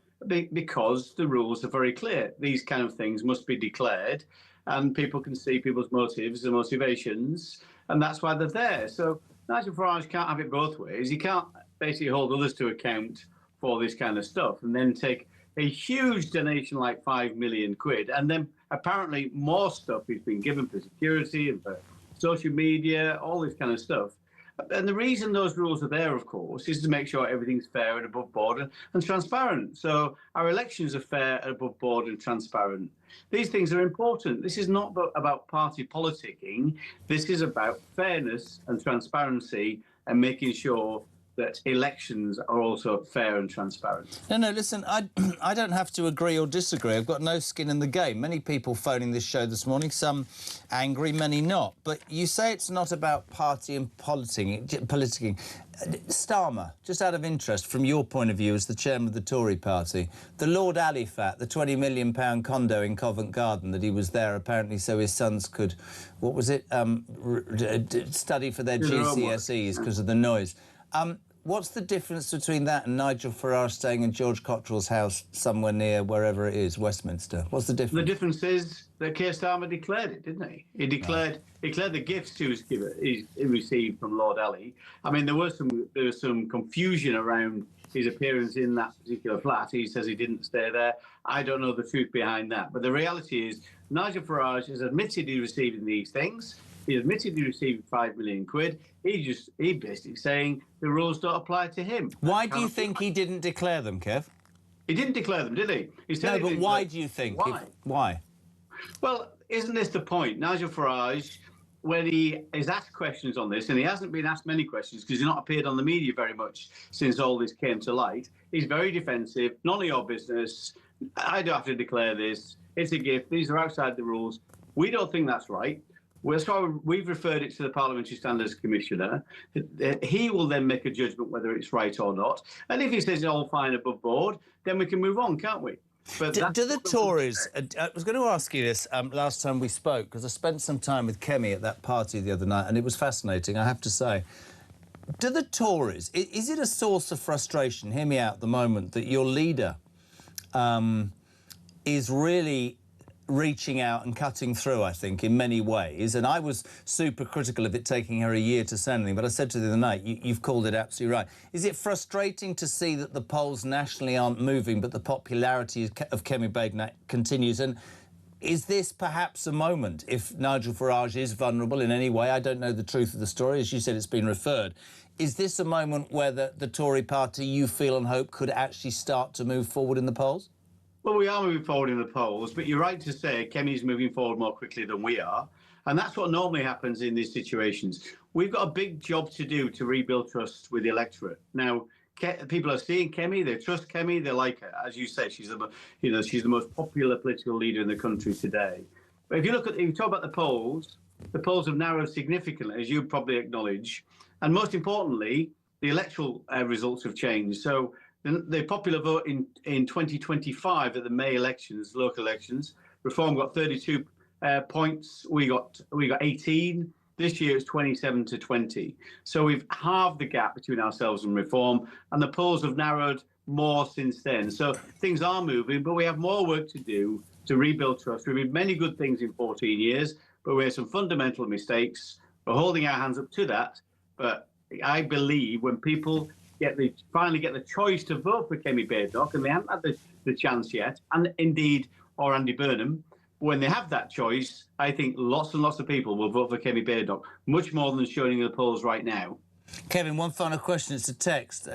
because the rules are very clear. These kind of things must be declared and people can see people's motives and motivations, and that's why they're there. So Nigel Farage can't have it both ways. He can't basically hold others to account for this kind of stuff and then take a huge donation like £5 million, and then apparently more stuff he's been given for security and for social media, all this kind of stuff. And the reason those rules are there, of course, is to make sure everything's fair and above board and transparent. So our elections are fair and above board and transparent. These things are important. This is not about party politicking. This is about fairness and transparency and making sure that elections are also fair and transparent. No, listen, I don't have to agree or disagree. I've got no skin in the game. Many people phoning this show this morning, some angry, many not. But you say it's not about party and politicking. Starmer, just out of interest, from your point of view as the chairman of the Tory party, the Lord Alifat, the £20 million condo in Covent Garden that he was there apparently so his sons could, what was it, study for their GCSEs because of the noise. What's the difference between that and Nigel Farage staying in George Cottrell's house somewhere near wherever it is, Westminster? What's the difference? The difference is that Keir Starmer declared it, didn't he? He declared the gifts he received from Lord Ali. I mean, there was some confusion around his appearance in that particular flat. He says he didn't stay there. I don't know the truth behind that. But the reality is Nigel Farage has admitted he receiving these things. He admitted he received £5 million. He basically saying the rules don't apply to him. Why do you think he didn't declare them, Kev? He didn't declare them, did he? No, but why do you think? Why? Well, isn't this the point? Nigel Farage, when he is asked questions on this, and he hasn't been asked many questions because he's not appeared on the media very much since all this came to light, he's very defensive. None of your business. I don't have to declare this. It's a gift. These are outside the rules. We don't think that's right. We've referred it to the Parliamentary Standards Commissioner. He will then make a judgment whether it's right or not. And if he says it's all fine above board, then we can move on, can't we? But do the Tories... I was going to ask you this last time we spoke, because I spent some time with Kemi at that party the other night, and it was fascinating, I have to say. Do the Tories... Is it a source of frustration, hear me out, at the moment, that your leader is really reaching out and cutting through, I think, in many ways. And I was super critical of it taking her a year to say anything, but I said to her the other night, you've called it absolutely right. Is it frustrating to see that the polls nationally aren't moving, but the popularity of Kemi Badenoch continues? And is this perhaps a moment, if Nigel Farage is vulnerable in any way? I don't know the truth of the story. As you said, it's been referred. Is this a moment where the Tory party, you feel and hope, could actually start to move forward in the polls? Well, we are moving forward in the polls, but you're right to say Kemi's moving forward more quickly than we are. And that's what normally happens in these situations. We've got a big job to do to rebuild trust with the electorate. Now, people are seeing Kemi, they trust Kemi, they like her. As you say, she's the most popular political leader in the country today. But if you talk about the polls have narrowed significantly, as you probably acknowledge. And most importantly, the electoral results have changed. So the popular vote in 2025 at the May elections, local elections, Reform got 32 points. We got 18. This year it's 27 to 20. So we've halved the gap between ourselves and Reform, and the polls have narrowed more since then. So things are moving, but we have more work to do to rebuild trust. We've made many good things in 14 years, but we have some fundamental mistakes. We're holding our hands up to that. But I believe when people finally get the choice to vote for Kemi Badenoch, and they haven't had the chance yet, and indeed, or Andy Burnham, when they have that choice, I think lots and lots of people will vote for Kemi Badenoch, much more than showing in the polls right now. Kevin, one final question. It's a text.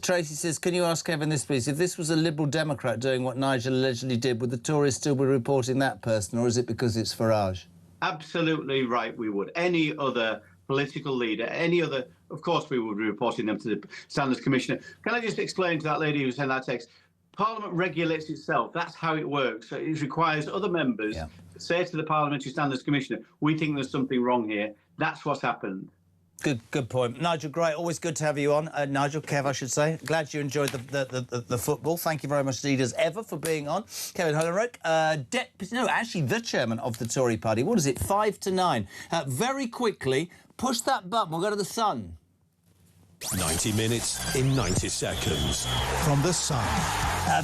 Tracy says, can you ask Kevin this, please? If this was a Liberal Democrat doing what Nigel allegedly did, would the Tories still be reporting that person, or is it because it's Farage? Absolutely right, we would. Any other political leader, any other, of course we would be reporting them to the Standards Commissioner. Can I just explain to that lady who sent that text? Parliament regulates itself. That's how it works. So it requires other members to say to the Parliamentary Standards Commissioner, we think there's something wrong here. That's what's happened. Good point. Nigel, great. Always good to have you on. Nigel, Kev, I should say. Glad you enjoyed the football. Thank you very much indeed, as ever, for being on. Kevin Hollenrock, actually the chairman of the Tory party. What is it, 5 to 9? Very quickly, push that button. We'll go to the Sun. 90 minutes in 90 seconds. From the Sun.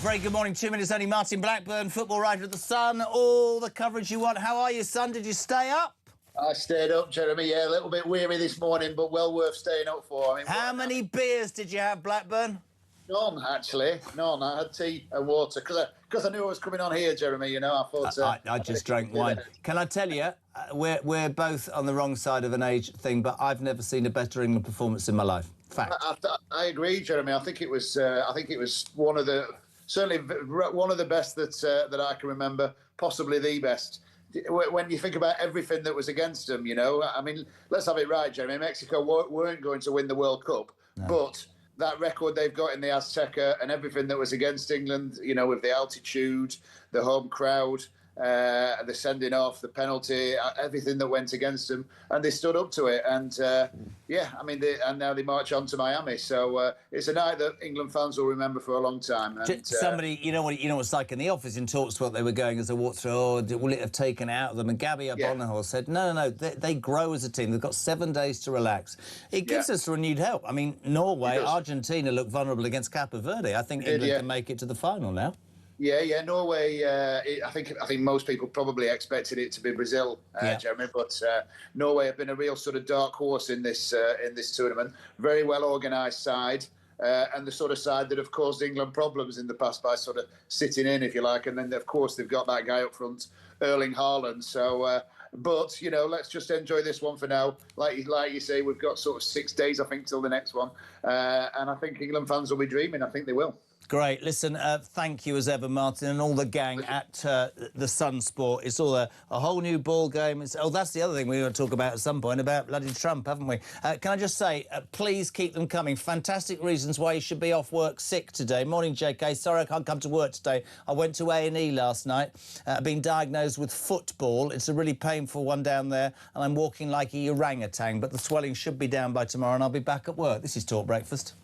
Very good morning. 2 minutes only. Martin Blackburn, football writer of the Sun. All the coverage you want. How are you, son? Did you stay up? I stayed up, Jeremy. Yeah, a little bit weary this morning, but well worth staying up for. I mean, how many beers did you have, Blackburn? None, actually. None. I had tea and water because I knew I was coming on here, Jeremy. You know, I thought I just drank wine. Can I tell you, we're both on the wrong side of an age thing, but I've never seen a better England performance in my life. Fact. I agree, Jeremy. I think it was one of the best that I can remember, possibly the best. When you think about everything that was against them, you know, I mean, let's have it right, Jeremy. Mexico weren't going to win the World Cup, but that record they've got in the Azteca and everything that was against England, you know, with the altitude, the home crowd, the sending off, the penalty, everything that went against them, and they stood up to it. And I mean, and now they march on to Miami. So it's a night that England fans will remember for a long time. And, somebody, you know what it's like in the office in talks what they were going as they walked through. Oh, will it have taken out of them? And Gabby O'Bonnell said, no, they grow as a team. They've got 7 days to relax. It gives us renewed help. I mean, Norway, Argentina look vulnerable against Cape Verde. I think England can make it to the final now. Yeah, Norway. I think most people probably expected it to be Brazil, Jeremy. But Norway have been a real sort of dark horse in this tournament. Very well organised side, and the sort of side that have caused England problems in the past by sort of sitting in, if you like. And then of course they've got that guy up front, Erling Haaland. So, but you know, let's just enjoy this one for now. Like you say, we've got sort of 6 days, I think, till the next one, and I think England fans will be dreaming. I think they will. Great. Listen, thank you as ever, Martin, and all the gang at the Sun Sport. It's all a whole new ball game. That's the other thing we're going to talk about at some point, about bloody Trump, haven't we? Can I just say, please keep them coming. Fantastic reasons why you should be off work sick today. Morning, JK. Sorry I can't come to work today. I went to A&E last night. I've been diagnosed with football. It's a really painful one down there, and I'm walking like a orangutan, but the swelling should be down by tomorrow, and I'll be back at work. This is Talk Breakfast.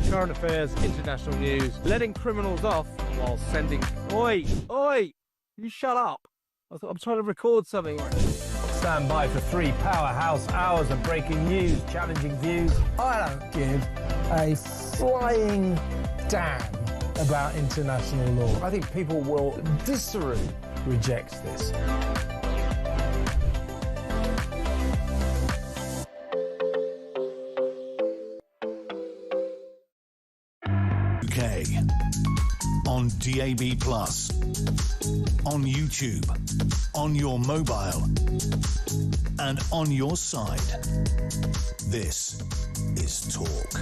Current affairs, international news, letting criminals off while sending... Oi! You shut up! I'm trying to record something. Stand by for 3 powerhouse hours of breaking news, challenging views. I don't give a flying damn about international law. I think people will viscerally reject this. On DAB+, on YouTube, on your mobile, and on your side. This is Talk.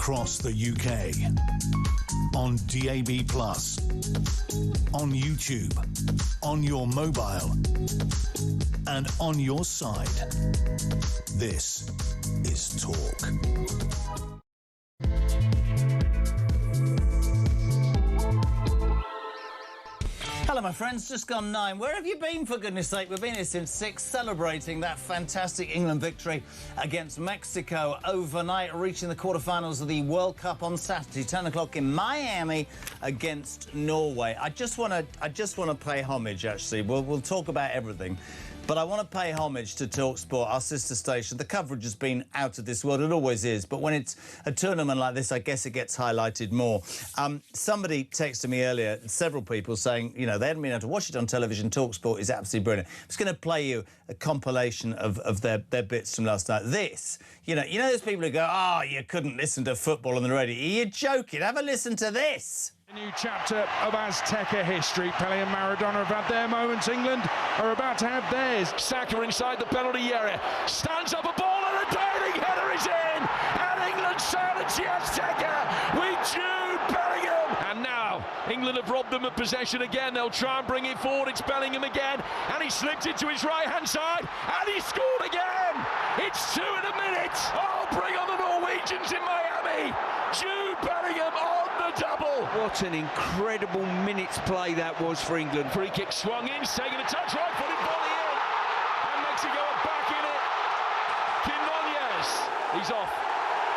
across the UK. On DAB+, on YouTube, on your mobile, and on your side. This is Talk. Hello, my friends. Just gone 9. Where have you been, for goodness sake? We've been here since 6, celebrating that fantastic England victory against Mexico overnight, reaching the quarterfinals of the World Cup on Saturday, 10 o'clock in Miami against Norway. I just want to pay homage. Actually, we'll talk about everything. But I want to pay homage to TalkSport, our sister station. The coverage has been out of this world. It always is. But when it's a tournament like this, I guess it gets highlighted more. Somebody texted me earlier, several people, saying, you know, they hadn't been able to watch it on television. TalkSport is absolutely brilliant. I'm just going to play you a compilation of their bits from last night. This, you know those people who go, oh, you couldn't listen to football on the radio. You're joking. Have a listen to this. A new chapter of Azteca history. Pele and Maradona have had their moments. England are about to have theirs. Saka inside the penalty area. Stands up a ball and a diving header is in. And England silence the Azteca with Jude Bellingham. And now England have robbed them of possession again. They'll try and bring it forward. It's Bellingham again. And he slipped it to his right-hand side. And he scored again. It's 2 in a minute. Oh, bring on the Norwegians in Miami. Jude Bellingham on the double. What an incredible minutes play that was for England. Free kick swung in, taking a touch, right-footed volley in. And Mexico are back in it. Quinones, he's off.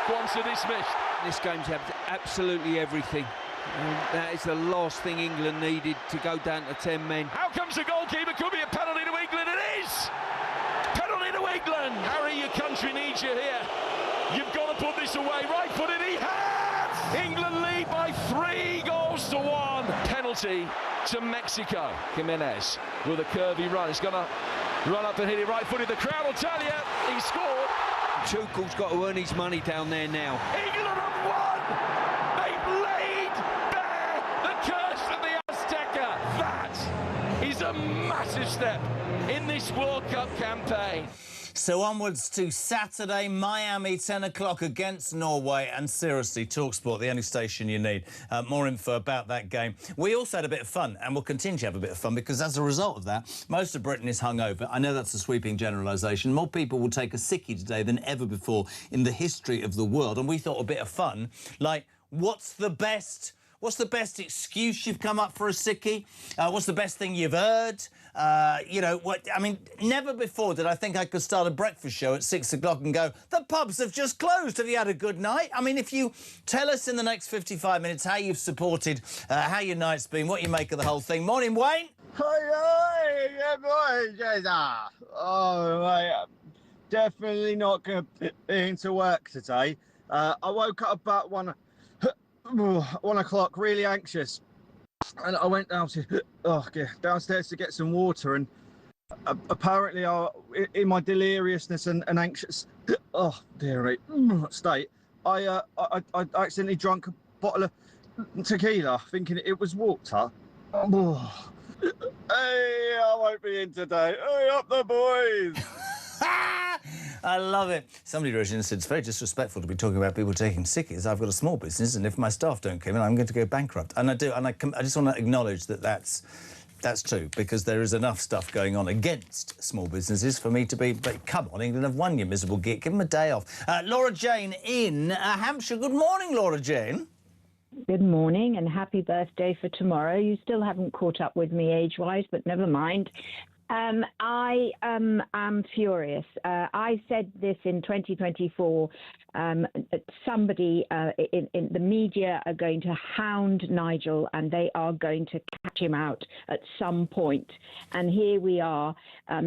Kwanzaa dismissed. This game's had absolutely everything. And that is the last thing England needed to go down to 10 men. How comes the goalkeeper? Could be a penalty to England. It is! Penalty to England. Harry, your country needs you here. You've got to put this away. Right-footed, he has! England lead by 3-1. Penalty to Mexico. Jimenez with a curvy run. He's going to run up and hit it right-footed. The crowd will tell you he scored. Tuchel's got to earn his money down there now. England have won! They've laid bare the curse of the Azteca. That is a massive step in this World Cup campaign. So onwards to Saturday, Miami, 10 o'clock against Norway. And seriously, TalkSport, the only station you need. More info about that game. We also had a bit of fun, and we'll continue to have a bit of fun, because as a result of that, most of Britain is hungover. I know that's a sweeping generalisation. More people will take a sickie today than ever before in the history of the world. And we thought a bit of fun, like, what's the best excuse you've come up for a sickie? What's the best thing you've heard? Never before did I think I could start a breakfast show at 6 o'clock and go, the pubs have just closed. Have you had a good night? I mean, if you tell us in the next 55 minutes how you've supported, how your night's been, what you make of the whole thing. Morning, Wayne. Hi, good morning, Jason. Oh, mate, I'm definitely not going to be into work today. I woke up about 1 o'clock, really anxious. And I went downstairs to get some water, and apparently, in my deliriousness and anxious, state, I accidentally drank a bottle of tequila, thinking it was water. Hey, I won't be in today. Hey, up the boys! I love it. Somebody wrote in and said, it's very disrespectful to be talking about people taking sickies. I've got a small business, and if my staff don't come in, I'm going to go bankrupt. And I do, and I just want to acknowledge that that's true, because there is enough stuff going on against small businesses for me to be... But come on, England have won, you miserable git. Give them a day off. Laura Jane in Hampshire. Good morning, Laura Jane. Good morning and happy birthday for tomorrow. You still haven't caught up with me age-wise, but never mind. I am furious. I said this in 2024. Somebody in the media are going to hound Nigel, and they are going to catch him out at some point. And here we are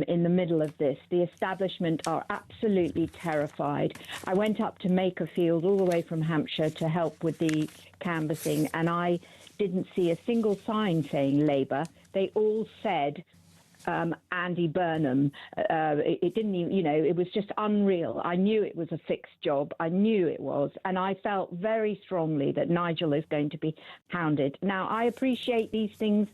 in the middle of this. The establishment are absolutely terrified. I went up to Makerfield all the way from Hampshire to help with the canvassing, and I didn't see a single sign saying Labour. They all said Andy Burnham. It didn't even, it was just unreal. I knew it was a fixed job. I knew it was. And I felt very strongly that Nigel is going to be hounded. Now, I appreciate these things.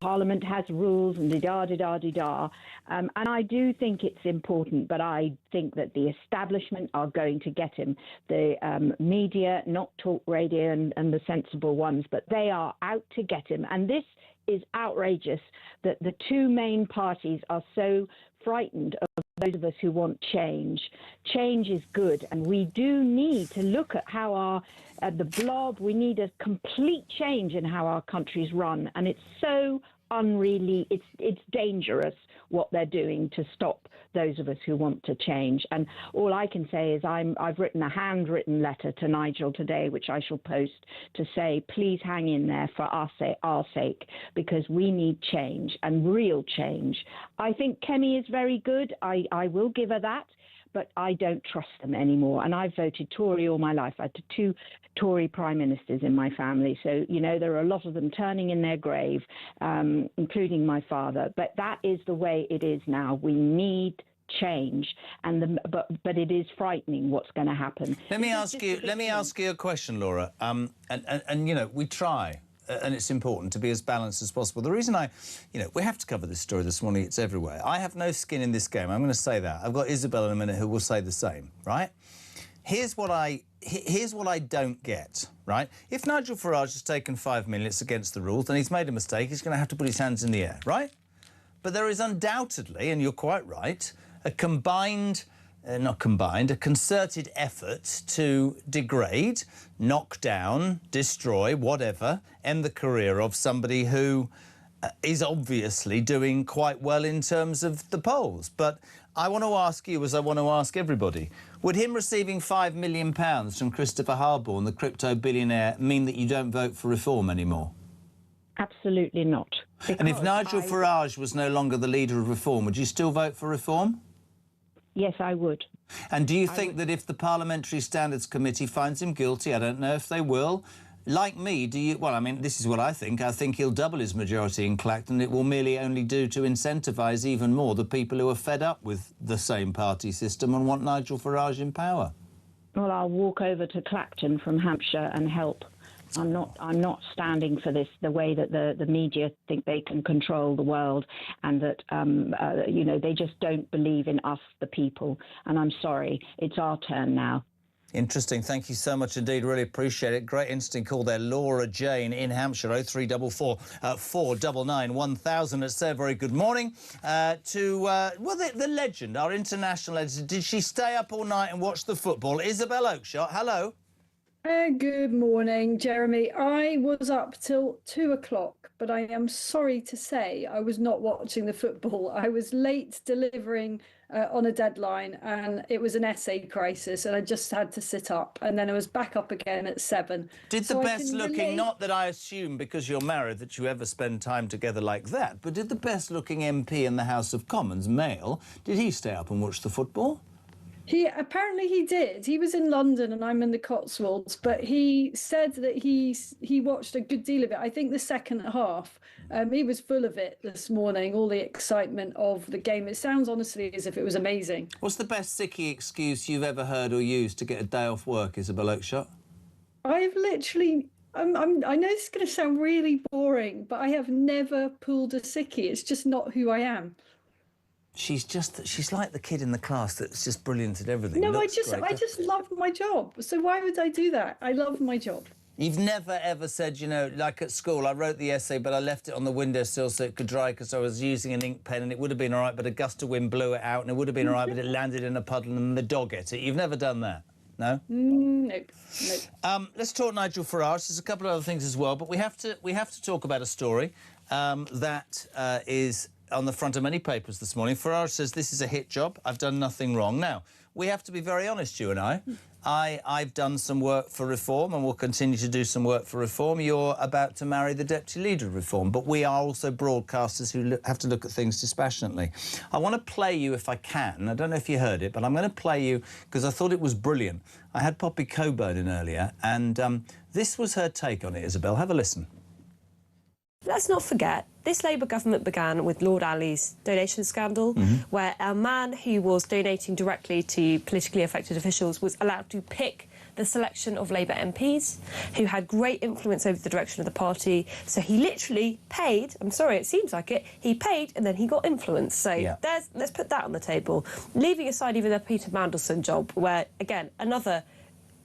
Parliament has rules and da-da-da-da-da. And I do think it's important, but I think that the establishment are going to get him. The media, not talk radio and the sensible ones, but they are out to get him. And this is outrageous that the two main parties are so frightened of those of us who want change. Change is good, and we do need to look at how the blob, we need a complete change in how our country's run, and it's so unreally, it's dangerous what they're doing to stop those of us who want to change. And all I can say is I've written a handwritten letter to Nigel today, which I shall post, to say, please hang in there for our sake, because we need change, and real change. I think Kemi is very good. I will give her that. But I don't trust them anymore. And I've voted Tory all my life. I had 2 Tory prime ministers in my family. So, you know, there are a lot of them turning in their grave, including my father. But that is the way it is now. We need change. But it is frightening what's going to happen. Let me ask you a question, Laura. And you know, we try. And it's important to be as balanced as possible. The reason we have to cover this story this morning, it's everywhere. I have no skin in this game. I'm going to say that. I've got Isabel in a minute who will say the same, right? Here's what I don't get, right? If Nigel Farage has taken 5 minutes against the rules, then he's made a mistake. He's going to have to put his hands in the air, right? But there is undoubtedly, and you're quite right, a concerted effort to degrade, knock down, destroy, whatever, end the career of somebody who is obviously doing quite well in terms of the polls. But I want to ask you, as I want to ask everybody, would him receiving £5 million from Christopher Harborne, the crypto billionaire, mean that you don't vote for reform anymore? Absolutely not. And if Nigel Farage was no longer the leader of reform, would you still vote for reform? Yes, I would. And do you think that if the Parliamentary Standards Committee finds him guilty, I don't know if they will, like me, do you... Well, I mean, this is what I think. I think he'll double his majority in Clacton. It will merely only do to incentivise even more the people who are fed up with the same party system and want Nigel Farage in power. Well, I'll walk over to Clacton from Hampshire and help. I'm not standing for this, the way that the media think they can control the world, and that, you know, they just don't believe in us, the people. And I'm sorry, it's our turn now. Interesting. Thank you so much indeed. Really appreciate it. Great interesting call there. Laura Jane in Hampshire, 0344 499 1000. Let's say a very good morning the legend, our international legend. Did she stay up all night and watch the football? Isabel Oakeshott, hello. Good morning, Jeremy. I was up till 2 o'clock, but I am sorry to say I was not watching the football. I was late delivering on a deadline, and it was an essay crisis, and I just had to sit up, and then I was back up again at 7. Did the best looking, not that I assume because you're married that you ever spend time together like that, but did the best looking MP in the House of Commons, male, did he stay up and watch the football? Apparently he did. He was in London and I'm in the Cotswolds, but he said that he watched a good deal of it. I think the second half, he was full of it this morning, all the excitement of the game. It sounds honestly as if it was amazing. What's the best sickie excuse you've ever heard or used to get a day off work, Isabel Oakeshott? I've literally... I know this is going to sound really boring, but I have never pulled a sickie. It's just not who I am. She's like the kid in the class that's just brilliant at everything. No, I just love my job. So why would I do that? I love my job. You've never ever said, you know, like at school, I wrote the essay, but I left it on the windowsill so it could dry because I was using an ink pen and it would have been all right, but a gust of wind blew it out and it would have been all right, but it landed in a puddle and the dog ate it. You've never done that? No? Nope. Let's talk Nigel Farage. There's a couple of other things as well, but we have to talk about a story that is on the front of many papers this morning. Farage says this is a hit job. I've done nothing wrong. Now, we have to be very honest, you and I. I've done some work for reform and will continue to do some work for reform. You're about to marry the deputy leader of reform, but we are also broadcasters who have to look at things dispassionately. I want to play you, if I can, I don't know if you heard it, but I'm going to play you because I thought it was brilliant. I had Poppy Coburn in earlier, and this was her take on it, Isabel. Have a listen. Let's not forget, this Labour government began with Lord Ali's donation scandal, where a man who was donating directly to politically affected officials was allowed to pick the selection of Labour MPs who had great influence over the direction of the party. So he literally paid, I'm sorry, it seems like it, he paid and then he got influence. So let's put that on the table. Leaving aside even the Peter Mandelson job, where, again, another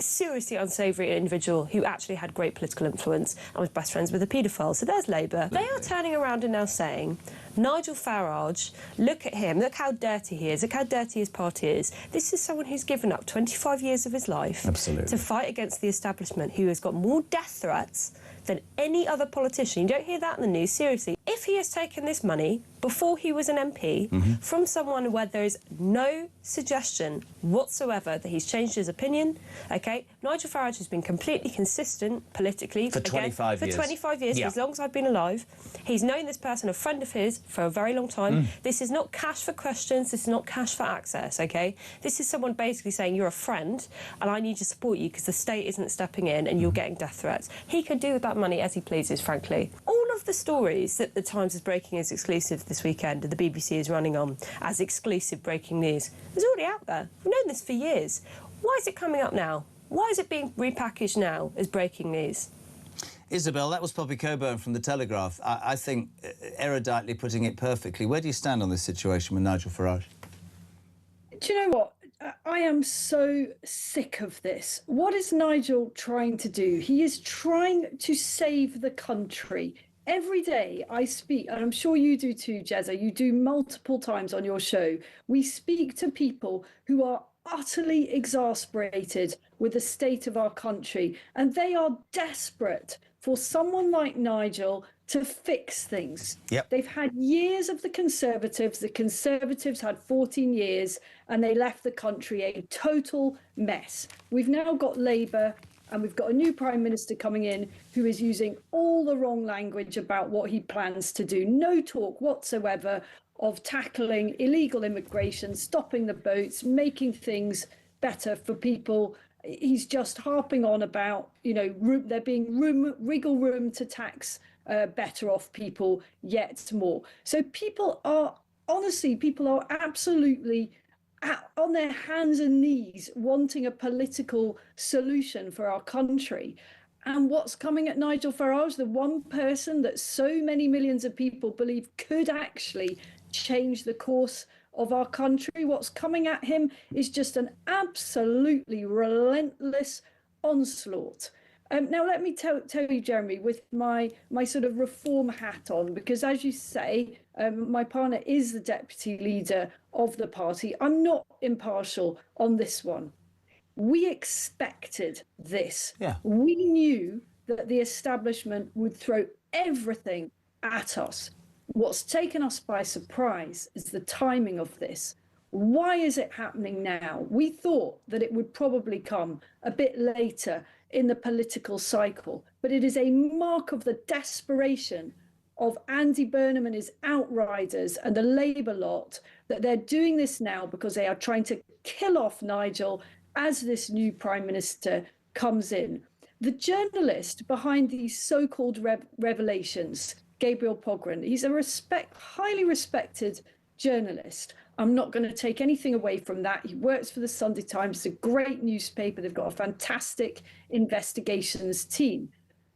seriously unsavoury individual who actually had great political influence and was best friends with a paedophile. So there's Labour. They are turning around and now saying, Nigel Farage, look at him, look how dirty he is, look how dirty his party is. This is someone who's given up 25 years of his life to fight against the establishment, who has got more death threats than any other politician. You don't hear that in the news, seriously. If he has taken this money before he was an MP from someone where there is no suggestion whatsoever that he's changed his opinion, OK, Nigel Farage has been completely consistent politically for 25 years. For 25 years, for as long as I've been alive. He's known this person, a friend of his, for a very long time. This is not cash for questions, this is not cash for access, OK? This is someone basically saying, you're a friend and I need to support you because the state isn't stepping in and you're getting death threats. He can do with that money as he pleases, frankly. All of the stories that the Times is breaking as exclusive this weekend and the BBC is running on as exclusive breaking news is already out there. We've known this for years. Why is it coming up now? Why is it being repackaged now as breaking news? Isabel, that was Poppy Coburn from The Telegraph. I think eruditely putting it perfectly. Where do you stand on this situation with Nigel Farage? Do you know what? I am so sick of this. What is Nigel trying to do? He is trying to save the country. Every day I speak, and I'm sure you do too, Jezza, you do multiple times on your show. We speak to people who are utterly exasperated with the state of our country, and they are desperate for someone like Nigel to fix things. They've had years of the Conservatives. The Conservatives had 14 years and they left the country a total mess. We've now got Labour and we've got a new Prime Minister coming in who is using all the wrong language about what he plans to do. No talk whatsoever of tackling illegal immigration, stopping the boats, making things better for people. He's just harping on about, there being wriggle room to tax better off people yet more. So people are absolutely on their hands and knees wanting a political solution for our country. And what's coming at Nigel Farage, the one person that so many millions of people believe could actually change the course of our country, what's coming at him is just an absolutely relentless onslaught. Now, let me tell you, Jeremy, with my sort of reform hat on, because as you say, my partner is the deputy leader of the party. I'm not impartial on this one. We expected this. We knew that the establishment would throw everything at us. What's taken us by surprise is the timing of this. Why is it happening now? We thought that it would probably come a bit later in the political cycle, but it is a mark of the desperation of Andy Burnham and his outriders and the Labour lot that they're doing this now because they are trying to kill off Nigel as this new Prime Minister comes in. The journalist behind these so-called revelations, Gabriel Pogren, he's a highly respected journalist. I'm not going to take anything away from that. He works for the Sunday Times. It's a great newspaper. They've got a fantastic investigations team.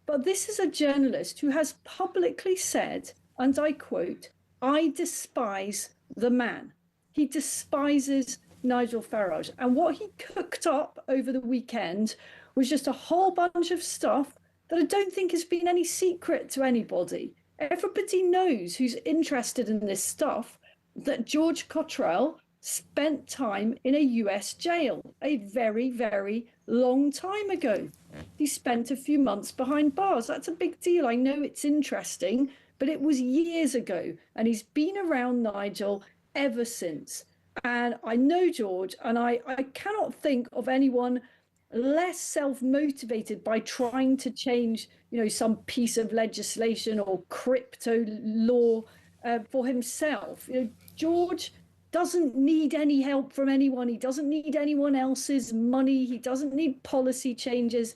But this is a journalist who has publicly said, and I quote, "I despise the man." He despises Nigel Farage. And what he cooked up over the weekend was just a whole bunch of stuff that I don't think has been any secret to anybody. Everybody knows who's interested in this stuff that George Cottrell spent time in a US jail a very, very long time ago. He spent a few months behind bars. That's a big deal. I know it's interesting, but it was years ago. And he's been around Nigel ever since. And I know George, and I cannot think of anyone less self-motivated by trying to change, some piece of legislation or crypto law for himself. George doesn't need any help from anyone. He doesn't need anyone else's money. He doesn't need policy changes.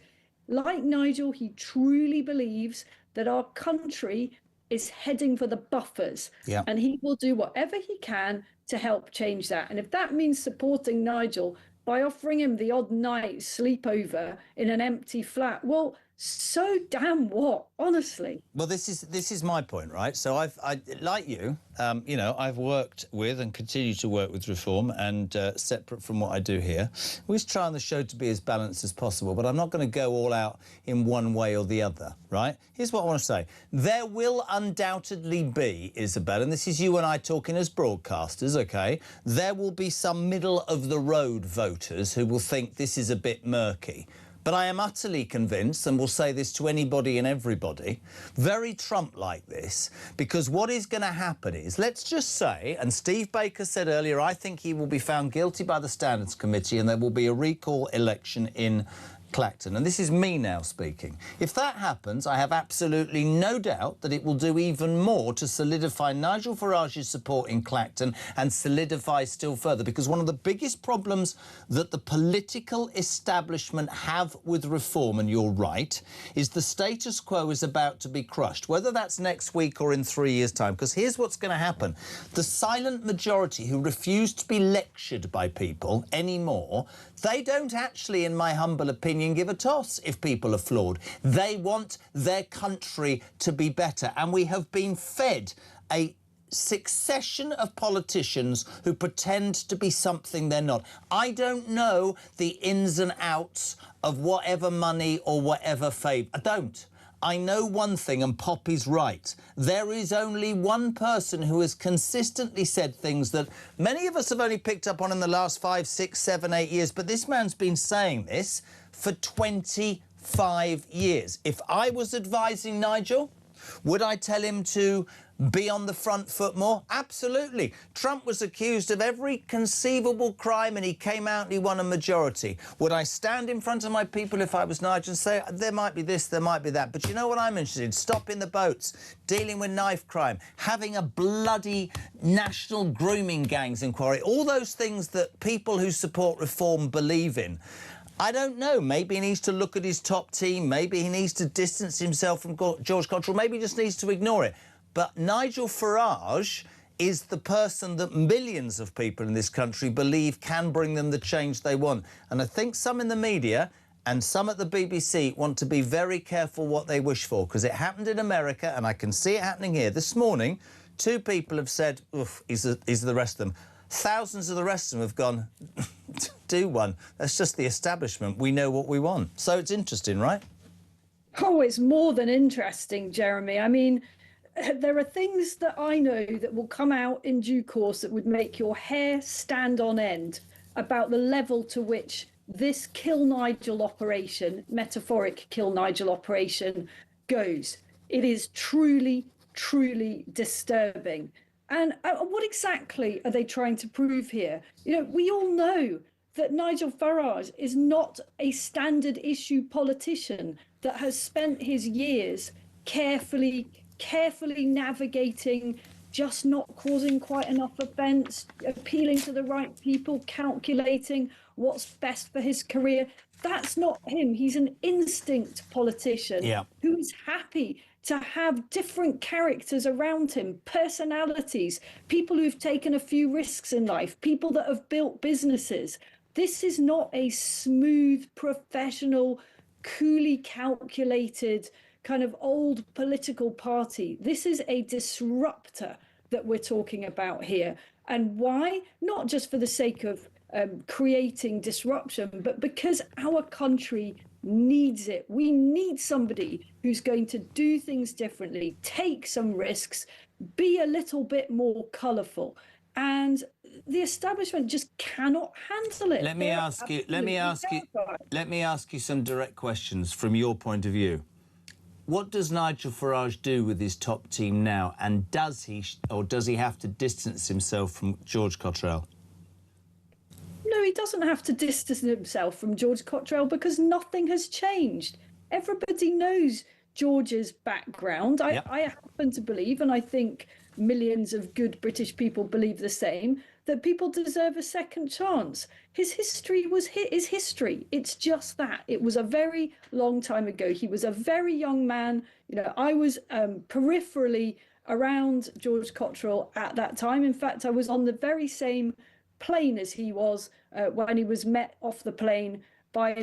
Like Nigel, he truly believes that our country is heading for the buffers. And he will do whatever he can to help change that. And if that means supporting Nigel by offering him the odd night sleepover in an empty flat. Well, so damn what, honestly. Well, this is my point, right? So I like you, you know, I've worked with and continue to work with Reform, and separate from what I do here, we always try on the show to be as balanced as possible, but I'm not going to go all out in one way or the other, right? Here's what I want to say. There will undoubtedly be, Isabel, and this is you and I talking as broadcasters, OK? There will be some middle-of-the-road voters who will think this is a bit murky. But I am utterly convinced, and will say this to anybody and everybody, very Trump-like this, because what is going to happen is, let's just say, and Steve Baker said earlier, I think he will be found guilty by the Standards Committee and there will be a recall election in Clacton. And this is me now speaking. If that happens, I have absolutely no doubt that it will do even more to solidify Nigel Farage's support in Clacton and solidify still further, because one of the biggest problems that the political establishment have with Reform, and you're right, is the status quo is about to be crushed, whether that's next week or in 3 years' time. Because here's what's going to happen. The silent majority who refuse to be lectured by people anymore, they don't actually, in my humble opinion, give a toss if people are flawed. They want their country to be better. And we have been fed a succession of politicians who pretend to be something they're not. I don't know the ins and outs of whatever money or whatever favour. I don't. I know one thing, and Poppy's right. There is only one person who has consistently said things that many of us have only picked up on in the last 5, 6, 7, 8 years, but this man's been saying this for 25 years. If I was advising Nigel, would I tell him to be on the front foot more? Absolutely. Trump was accused of every conceivable crime and he came out and he won a majority. Would I stand in front of my people if I was Nigel and say, there might be this, there might be that? But you know what I'm interested in? Stopping the boats, dealing with knife crime, having a bloody national grooming gangs inquiry, all those things that people who support Reform believe in. I don't know. Maybe he needs to look at his top team. Maybe he needs to distance himself from George Cottrell. Maybe he just needs to ignore it. But Nigel Farage is the person that millions of people in this country believe can bring them the change they want. And I think some in the media and some at the BBC want to be very careful what they wish for, because it happened in America and I can see it happening here. This morning, 2 people have said, oof, he's the rest of them. Thousands of the rest of them have gone, do one. That's just the establishment. We know what we want. So it's interesting, right? Oh, it's more than interesting, Jeremy. I mean, there are things that I know that will come out in due course that would make your hair stand on end about the level to which this Kill Nigel operation, metaphoric Kill Nigel operation, goes. It is truly, truly disturbing. And what exactly are they trying to prove here? You know, we all know that Nigel Farage is not a standard issue politician that has spent his years carefully navigating, just not causing quite enough offence, appealing to the right people, calculating what's best for his career. That's not him. He's an instinct politician who is happy to have different characters around him, personalities, people who've taken a few risks in life, people that have built businesses. This is not a smooth, professional, coolly calculated kind of old political party. This is a disruptor that we're talking about here. And why? Not just for the sake of creating disruption, but because our country needs it. We need somebody who's going to do things differently, take some risks, be a little bit more colourful. And the establishment just cannot handle it. Let me ask you some direct questions from your point of view. What does Nigel Farage do with his top team now? And does he have to distance himself from George Cottrell? No, he doesn't have to distance himself from George Cottrell because nothing has changed. Everybody knows George's background. I happen to believe, and I think millions of good British people believe the same, that people deserve a second chance. His history is history. It's just that. It was a very long time ago. He was a very young man. You know, I was peripherally around George Cottrell at that time. In fact, I was on the very same plain as he was when he was met off the plane by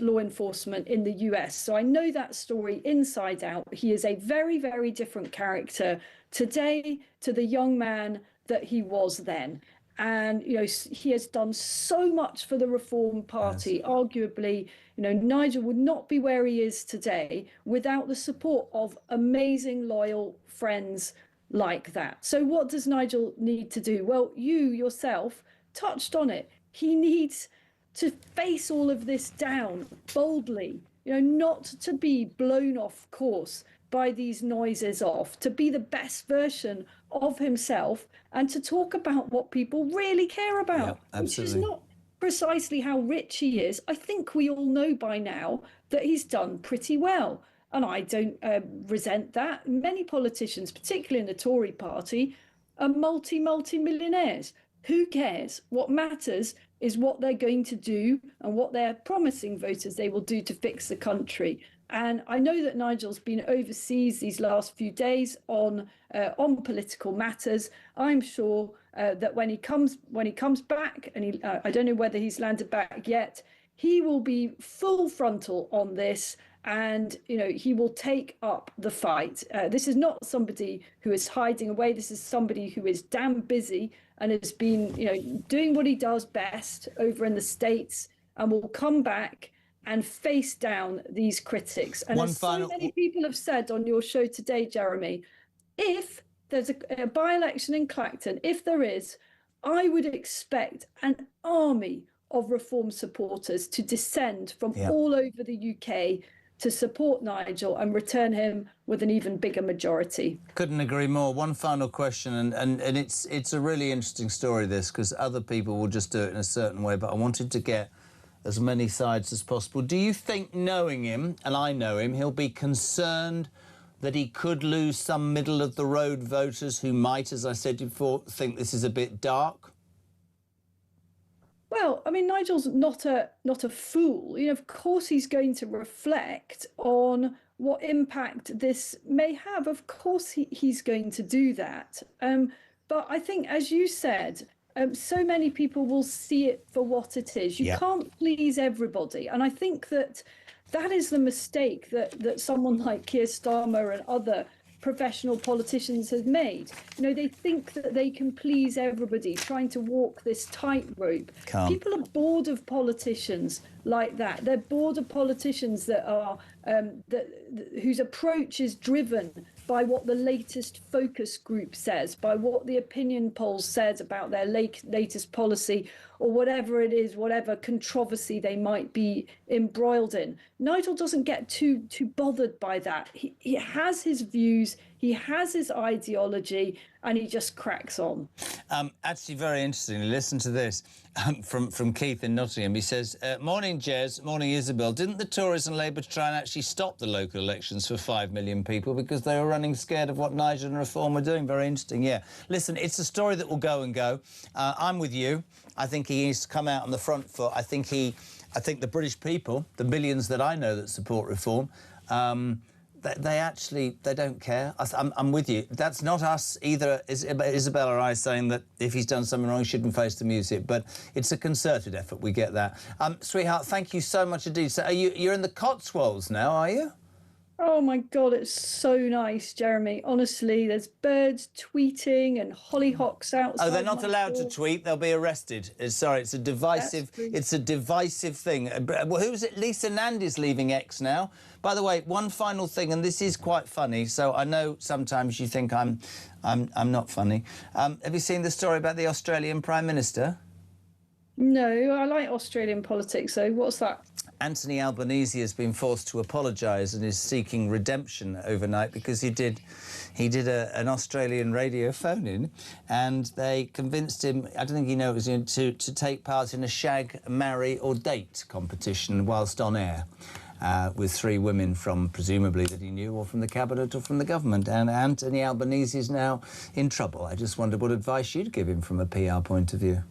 law enforcement in the US. So I know that story inside out. He is a very, very different character today to the young man that he was then. And, you know, he has done so much for the Reform Party. Yes. Arguably, you know, Nigel would not be where he is today without the support of amazing, loyal friends like that. So what does Nigel need to do? Well, you yourself touched on it. He needs to face all of this down boldly, you know, not to be blown off course by these noises off, to be the best version of himself and to talk about what people really care about, which is not precisely how rich he is. I think we all know by now that he's done pretty well. And I don't resent that. Many politicians, particularly in the Tory party, are multi-millionaires. Who cares? What matters is what they're going to do and what they're promising voters they will do to fix the country. And I know that Nigel's been overseas these last few days on political matters. I'm sure that when he comes back, and I don't know whether he's landed back yet, he will be full frontal on this. And, you know, he will take up the fight. This is not somebody who is hiding away. This is somebody who is damn busy and has been, you know, doing what he does best over in the States, and will come back and face down these critics. And as so many people have said on your show today, Jeremy, if there's a by-election in Clacton, if there is, I would expect an army of Reform supporters to descend from all over the UK to support Nigel and return him with an even bigger majority. Couldn't agree more. One final question, and it's a really interesting story, this, because other people will just do it in a certain way, but I wanted to get as many sides as possible. Do you think, knowing him, and I know him, he'll be concerned that he could lose some middle-of-the-road voters who might, as I said before, think this is a bit dark? Well, I mean, Nigel's not a fool. You know, of course he's going to reflect on what impact this may have. Of course he's going to do that. But I think, as you said, so many people will see it for what it is. You can't please everybody. And I think that is the mistake that someone like Keir Starmer and other professional politicians have made. You know, they think that they can please everybody, trying to walk this tightrope. People are bored of politicians like that. They're bored of politicians that are whose approach is driven by what the latest focus group says, by what the opinion polls says about their latest policy, or whatever it is, whatever controversy they might be embroiled in. Nigel doesn't get too bothered by that. He has his views, he has his ideology, and he just cracks on. Actually, very interestingly, listen to this from Keith in Nottingham. He says, morning, Jez, morning, Isabel. Didn't the Tories and Labour try and actually stop the local elections for 5 million people because they were running scared of what Nigel and Reform were doing? Very interesting, yeah. Listen, it's a story that will go and go. I'm with you. I think he needs to come out on the front foot. I think the British people, the millions that I know that support Reform, they don't care. I'm with you. That's not us either, Isabel or I, saying that if he's done something wrong, he shouldn't face the music. But it's a concerted effort. We get that. Sweetheart, thank you so much indeed. So you're in the Cotswolds now, are you? Oh my God, it's so nice, Jeremy. Honestly, there's birds tweeting and hollyhocks outside. Oh, they're not allowed to tweet. They'll be arrested. Sorry, it's a divisive. It's a divisive thing. Well, who is it? Lisa Nandy's leaving X now. By the way, one final thing, and this is quite funny. So I know sometimes you think I'm not funny. Have you seen the story about the Australian Prime Minister? No, I like Australian politics. So what's that? Anthony Albanese has been forced to apologise and is seeking redemption overnight because he did an Australian radio phone-in, and they convinced him, I don't think he knows, to take part in a shag, marry or date competition whilst on air with 3 women from, presumably, that he knew, or from the cabinet or from the government. And Anthony Albanese is now in trouble. I just wondered what advice you'd give him from a PR point of view.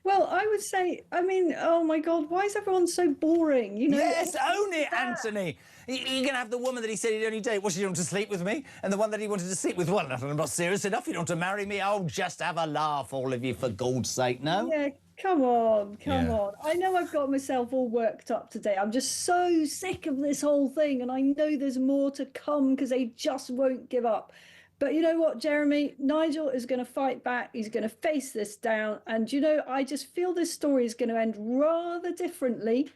Well, I would say, I mean, oh my God, why is everyone so boring? You know, Yes, own it, Anthony. You're going to have the woman that he said he'd only date. What, she wanted to sleep with me? And the one that he wanted to sleep with, well, I'm not serious enough. You don't want to marry me? Oh, just have a laugh, all of you, for God's sake, no? Yeah, come on, come Yeah. on. I know I've got myself all worked up today. I'm just so sick of this whole thing, and I know there's more to come because they just won't give up. But you know what, Jeremy? Nigel is going to fight back. He's going to face this down. And you know, I just feel this story is going to end rather differently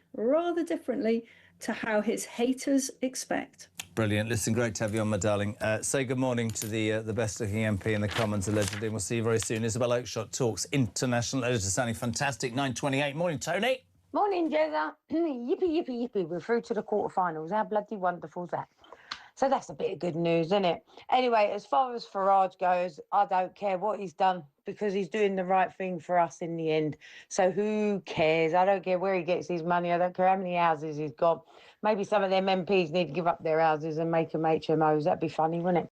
to how his haters expect. Brilliant. Listen, great to have you on, my darling. Say good morning to the best-looking MP in the Commons, allegedly, and we'll see you very soon. Isabel Oakeshott talks international editor, sounding fantastic. 9:28. Morning, Tony. Morning, Jezza. Yippee, yippee, yippee. We're through to the quarterfinals. How bloody wonderful is that? So that's a bit of good news, isn't it? Anyway, as far as Farage goes, I don't care what he's done because he's doing the right thing for us in the end. So who cares? I don't care where he gets his money. I don't care how many houses he's got. Maybe some of them MPs need to give up their houses and make them HMOs. That'd be funny, wouldn't it?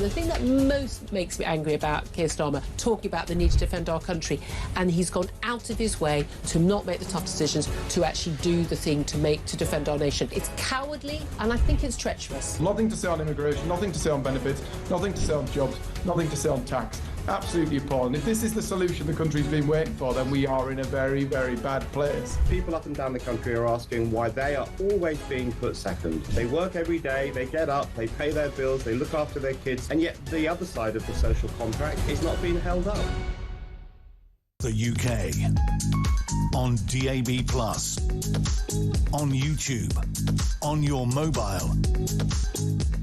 The thing that most makes me angry about Keir Starmer, talking about the need to defend our country, and he's gone out of his way to not make the tough decisions, to actually do the thing to defend our nation. It's cowardly, and I think it's treacherous. Nothing to say on immigration, nothing to say on benefits, nothing to say on jobs, nothing to say on tax. Absolutely appalling. If this is the solution the country's been waiting for, then we are in a very, very bad place. People up and down the country are asking why they are always being put second. They work every day, they get up, they pay their bills, they look after their kids, and yet the other side of the social contract is not being held up. The UK on DAB+, on YouTube, on your mobile,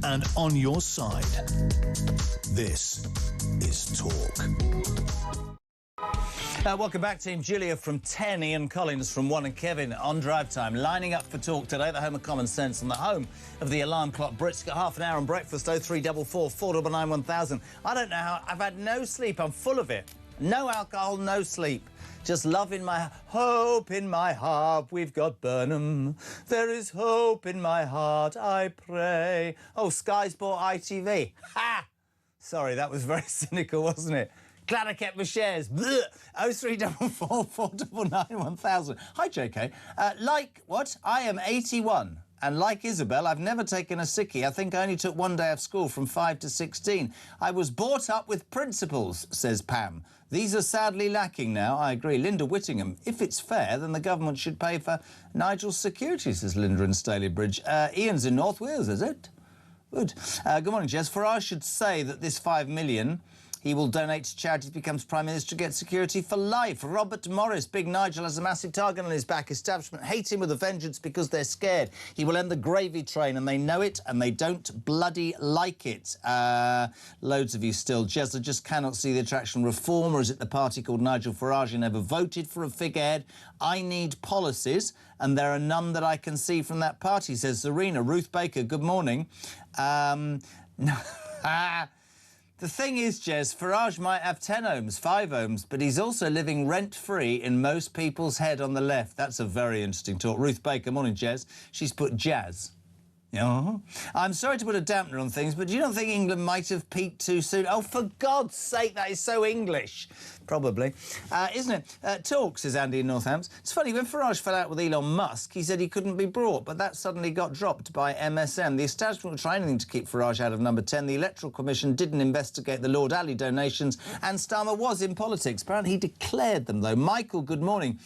and on your side. This is Talk. Welcome back, team. Julia from 10, Ian Collins from 1 and Kevin on Drive Time. Lining up for Talk today, the home of common sense and the home of the alarm clock. Brit's got half an hour on breakfast, 0344 499 1000. I don't know how, I've had no sleep, I'm full of it. No alcohol, no sleep. Just love in my hope in my heart. We've got Burnham. There is hope in my heart, I pray. Oh, Sky's bought ITV. Ha! Sorry, that was very cynical, wasn't it? Glad I kept my shares. 0344 499 1000. Hi, JK. I am 81. And like Isabel, I've never taken a sickie. I think I only took one day off school from 5 to 16. I was brought up with principles, says Pam. These are sadly lacking now. I agree. Linda Whittingham. If it's fair, then the government should pay for Nigel's security, says Linda in Stalybridge. Ian's in North Wales, is it? Good. Good morning, Jess. Farage should say that this £5 million he will donate to charity if he becomes Prime Minister to get security for life. Robert Morris, Big Nigel has a massive target on his back. Establishment hate him with a vengeance because they're scared. He will end the gravy train and they know it and they don't bloody like it. Loads of you still. Jez, I just cannot see the attraction. Reform, or is it the party called Nigel Farage who never voted for a figurehead? I need policies and there are none that I can see from that party, says Serena. Ruth Baker, good morning. The thing is, Jez, Farage might have 10 ohms, 5 ohms, but he's also living rent-free in most people's head on the left. That's a very interesting talk. Ruth Baker, morning, Jez. She's put jazz. I'm sorry to put a dampener on things, but do you not think England might have peaked too soon? Oh, for God's sake, that is so English. Probably. Isn't it? Talk, says Andy in Northampton. It's funny, when Farage fell out with Elon Musk, he said he couldn't be brought, but that suddenly got dropped by MSM. The establishment will try anything to keep Farage out of number 10. The Electoral Commission didn't investigate the Lord Ali donations, and Starmer was in politics. Apparently he declared them, though. Michael, good morning.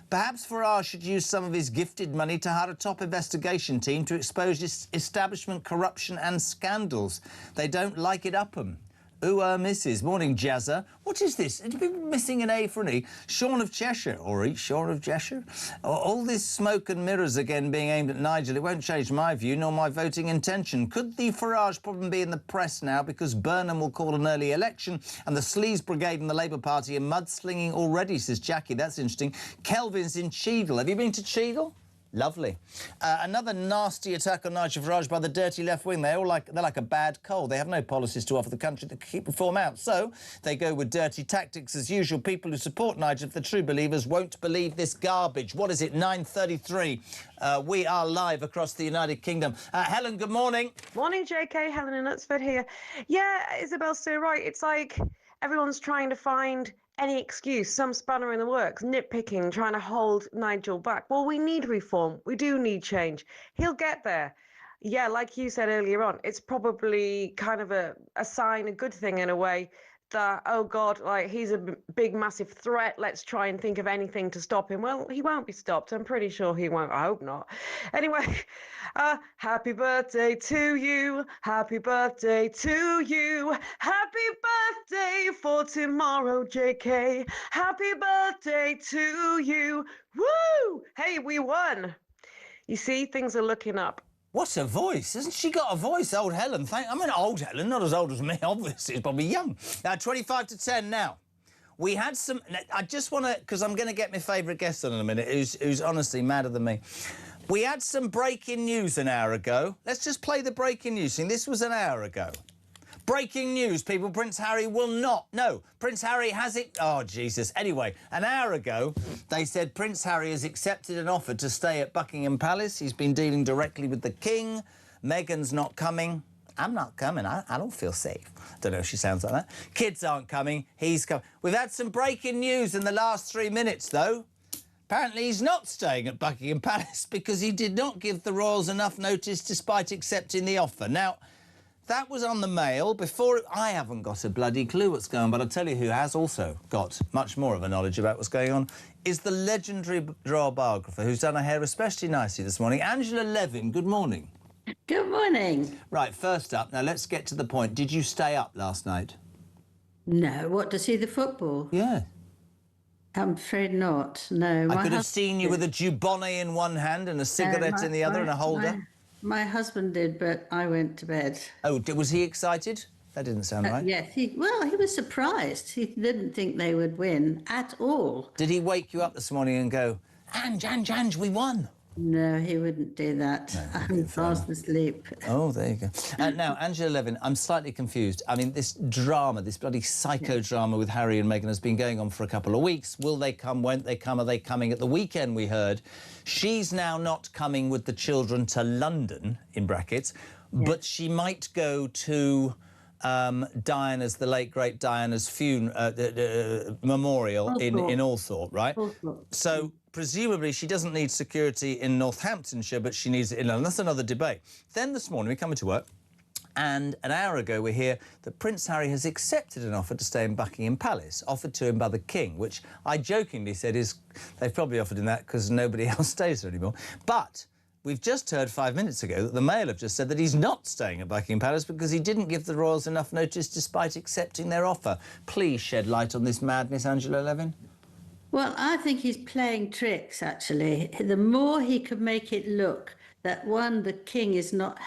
Perhaps Farage should use some of his gifted money to hire a top investigation team to expose establishment corruption and scandals. They don't like it up 'em. Ooh, Mrs. Morning, Jazza. What is this? Have you been missing an A for an E? Sean of Cheshire, or Sean of Cheshire? All this smoke and mirrors again being aimed at Nigel, it won't change my view nor my voting intention. Could the Farage problem be in the press now because Burnham will call an early election and the Sleaze Brigade and the Labour Party are mudslinging already, says Jackie. That's interesting. Kelvin's in Cheadle. Have you been to Cheadle? Lovely. Another nasty attack on Nigel Farage by the dirty left wing. They're like a bad cold. They have no policies to offer the country that keep reform out. So they go with dirty tactics as usual. People who support Nigel, if they're true believers, won't believe this garbage. What is it? 9:33. We are live across the United Kingdom. Helen, good morning. Morning, JK. Helen in Knutsford here. Yeah, Isabel's so right. It's like everyone's trying to find any excuse, some spanner in the works, nitpicking, trying to hold Nigel back. Well, we need reform. We do need change. He'll get there. Yeah, like you said earlier on, it's probably kind of a sign, a good thing in a way, that, oh God, like he's a big, massive threat. Let's try and think of anything to stop him. Well, he won't be stopped. I'm pretty sure he won't. I hope not. Anyway, happy birthday to you. Happy birthday to you. Happy birthday for tomorrow, JK. Happy birthday to you. Woo! Hey, we won. You see, things are looking up. What a voice. Hasn't she got a voice, old Helen? I mean, old Helen, not as old as me, obviously. She's probably young. 25 to 10 now. We had some... I just want to... Because I'm going to get my favourite guest on in a minute, who's honestly madder than me. We had some breaking news an hour ago. Let's just play the breaking news thing. This was an hour ago. Breaking news, people. Prince Harry will not. No, Prince Harry has it... Oh, Jesus. Anyway, an hour ago, they said Prince Harry has accepted an offer to stay at Buckingham Palace. He's been dealing directly with the King. Meghan's not coming. I'm not coming. I don't feel safe. Don't know if she sounds like that. Kids aren't coming. He's coming. We've had some breaking news in the last 3 minutes, though. Apparently he's not staying at Buckingham Palace because he did not give the royals enough notice despite accepting the offer. Now... that was on the Mail. Before... I haven't got a bloody clue what's going on, but I'll tell you who has also got much more of a knowledge about what's going on is the legendary royal biographer who's done her hair especially nicely this morning, Angela Levin. Good morning. Good morning. Right, first up, now let's get to the point. Did you stay up last night? No, what, to see the football? Yeah. I'm afraid not, no. I could have seen you with a Dubonnet in one hand and a cigarette in the other and a holder. My husband did, but I went to bed. Oh, was he excited? That didn't sound right. Yes, he was surprised. He didn't think they would win at all. Did he wake you up this morning and go, Ange, we won? No, he wouldn't do that. No, I'm fast asleep. Oh, there you go. Now, Angela Levin, I'm slightly confused. I mean, this drama, this bloody psychodrama with Harry and Meghan has been going on for a couple of weeks. Will they come? Won't they come? Are they coming at the weekend, we heard? She's now not coming with the children to London, in brackets, but she might go to Diana's, the late, great Diana's memorial in Althorpe, right? So... presumably, she doesn't need security in Northamptonshire, but she needs it in London. That's another debate. Then this morning, we come into work, and an hour ago, we hear that Prince Harry has accepted an offer to stay in Buckingham Palace, offered to him by the King, which I jokingly said is... they've probably offered him that because nobody else stays there anymore. But we've just heard 5 minutes ago that the Mail have just said that he's not staying at Buckingham Palace because he didn't give the royals enough notice despite accepting their offer. Please shed light on this madness, Angela Levin. Well, I think he's playing tricks, actually. The more he could make it look that, one, the King is not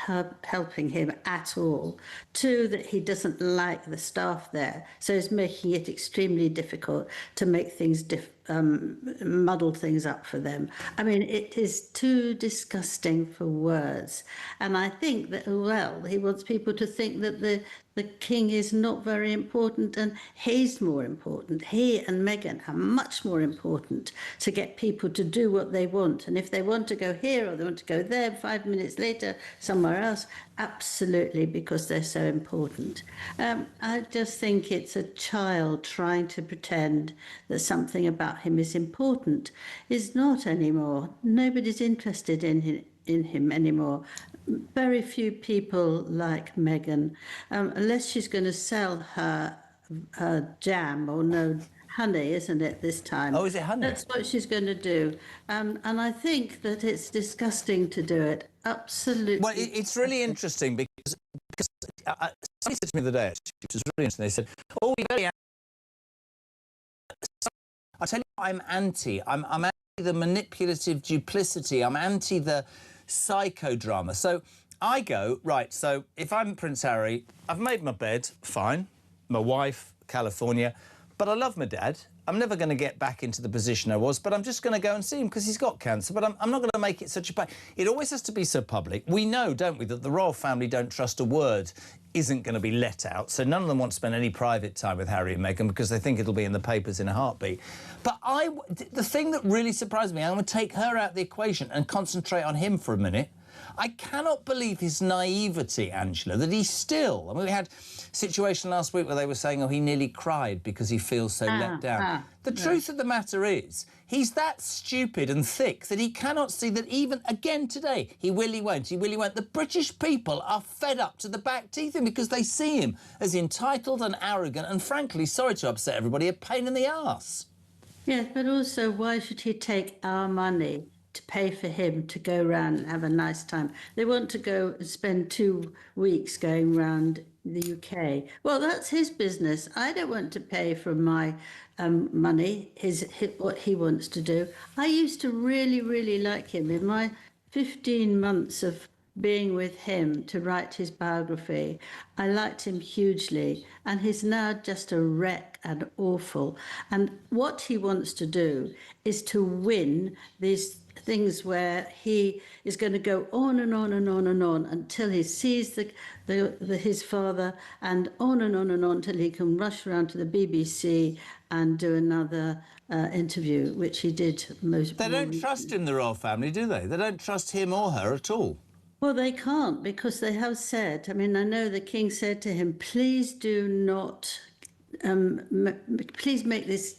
helping him at all, two, that he doesn't like the staff there, so he's making it extremely difficult to make things muddled things up for them. I mean, it is too disgusting for words. And I think that, well, he wants people to think that the king is not very important and he's more important. He and Meghan are much more important to get people to do what they want. And if they want to go here or they want to go there 5 minutes later, somewhere else, absolutely, because they're so important. I just think it's a child trying to pretend that something about him is important. Is not anymore. Nobody's interested in him anymore. Very few people like Meghan, unless she's going to sell her jam or no honey, isn't it, this time? Oh, is it honey? That's what she's going to do. And I think that it's disgusting to do it. Absolutely. Well, it's really interesting because somebody said to me the other day, actually, which was really interesting. They said, "Oh, we're very." I tell you, I'm anti. I'm anti the manipulative duplicity. I'm anti the psychodrama. So I go, right, so if I'm Prince Harry, I've made my bed, fine. My wife, California, but I love my dad. I'm never going to get back into the position I was, but I'm just going to go and see him because he's got cancer, but I'm not going to make it such a pain. It always has to be so public. We know, don't we, that the royal family don't trust a word isn't going to be let out, so none of them want to spend any private time with Harry and Meghan because they think it'll be in the papers in a heartbeat. But the thing that really surprised me, I'm going to take her out of the equation and concentrate on him for a minute. I cannot believe his naivety, Angela, that he's still... I mean, we had a situation last week where they were saying, oh, he nearly cried because he feels so let down. The truth of the matter is, he's that stupid and thick that he cannot see that even, again today, he will, he won't, he will, he won't. The British people are fed up to the back teeth because they see him as entitled and arrogant and, frankly, sorry to upset everybody, a pain in the arse. Yes, but also, why should he take our money to pay for him to go around and have a nice time? They want to go and spend 2 weeks going around the UK. Well, that's his business. I don't want to pay for my money, what he wants to do. I used to really, really like him. In my 15 months of being with him to write his biography, I liked him hugely, and he's now just a wreck and awful. And what he wants to do is to win these things where he is going to go on and on and on and on until he sees his father, and on and on and on till he can rush around to the BBC and do another interview, which he did most. They don't trust him, the royal family, do they? They don't trust him or her at all. Well, they can't, because they have said, I mean, I know the king said to him, please do not, please make this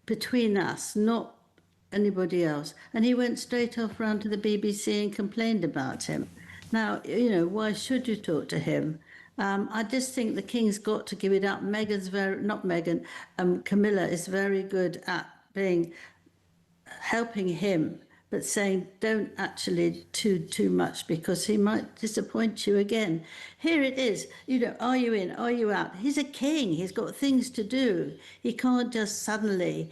between us, not anybody else. And he went straight off round to the BBC and complained about him. Now, you know, why should you talk to him? I just think the king's got to give it up. Camilla is very good at helping him, but saying don't actually do too much because he might disappoint you again. Here it is, you know, are you in, are you out? He's a king, he's got things to do. He can't just suddenly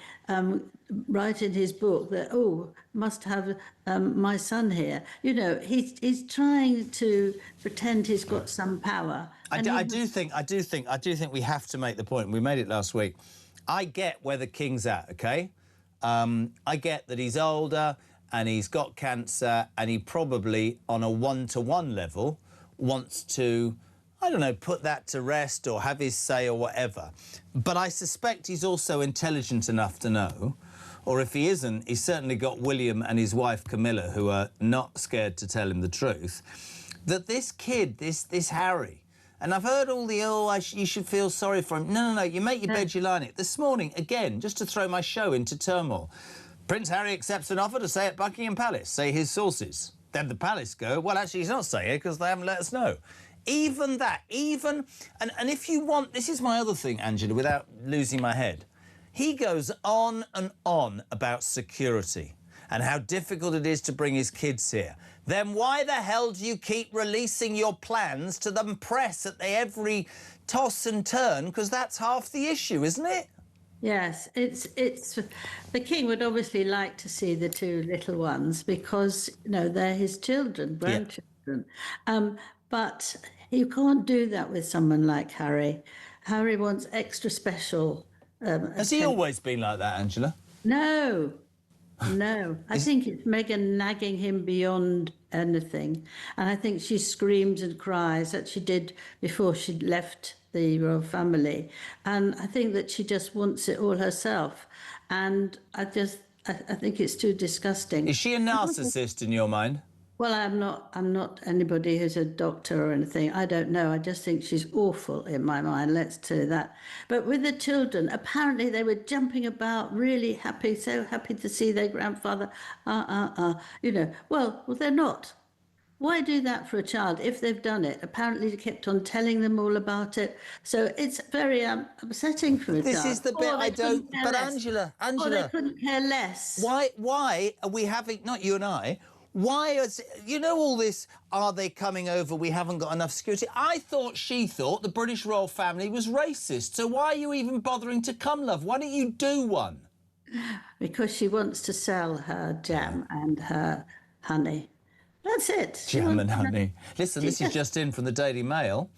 write in his book that, oh, must have my son here. You know, he's trying to pretend he's got some power. I do think we have to make the point. We made it last week. I get where the king's at, OK? I get that he's older and he's got cancer and he probably, on a one-to-one level, wants to, I don't know, put that to rest or have his say or whatever. But I suspect he's also intelligent enough to know, or if he isn't, he's certainly got William and his wife Camilla, who are not scared to tell him the truth, that this kid, this Harry, and I've heard all the, you should feel sorry for him. No, you make your bed, you lie in it. This morning, again, just to throw my show into turmoil, Prince Harry accepts an offer to stay at Buckingham Palace, say his sources. Then the palace go, well, actually, he's not staying here because they haven't let us know. Even that, and if you want, this is my other thing, Angela, without losing my head. He goes on and on about security and how difficult it is to bring his kids here. Then why the hell do you keep releasing your plans to the press at every toss and turn? Because that's half the issue, isn't it? Yes, it's the king would obviously like to see the two little ones because, you know, they're his children, grandchildren. Yeah. But you can't do that with someone like Harry. Harry wants extra special. Has he always been like that, Angela? No, no. I think it's Meghan nagging him beyond anything. And I think she screams and cries that she did before she left the royal family. And I think that she just wants it all herself. And I think it's too disgusting. Is she a narcissist in your mind? Well, I'm not anybody who's a doctor or anything. I don't know. I just think she's awful in my mind. Let's do that. But with the children, apparently they were jumping about, really happy, so happy to see their grandfather. You know, well, they're not. Why do that for a child if they've done it? Apparently, they kept on telling them all about it. So it's very upsetting for a child. This is the bit I don't. But Angela, Or they couldn't care less. Why are we having, not you and I, why is, you know, all this, are they coming over, we haven't got enough security? She thought the British royal family was racist. So why are you even bothering to come, love? Why don't you do one? Because she wants to sell her jam and her honey. That's it. Jam and honey. Listen, this is just in from the Daily Mail.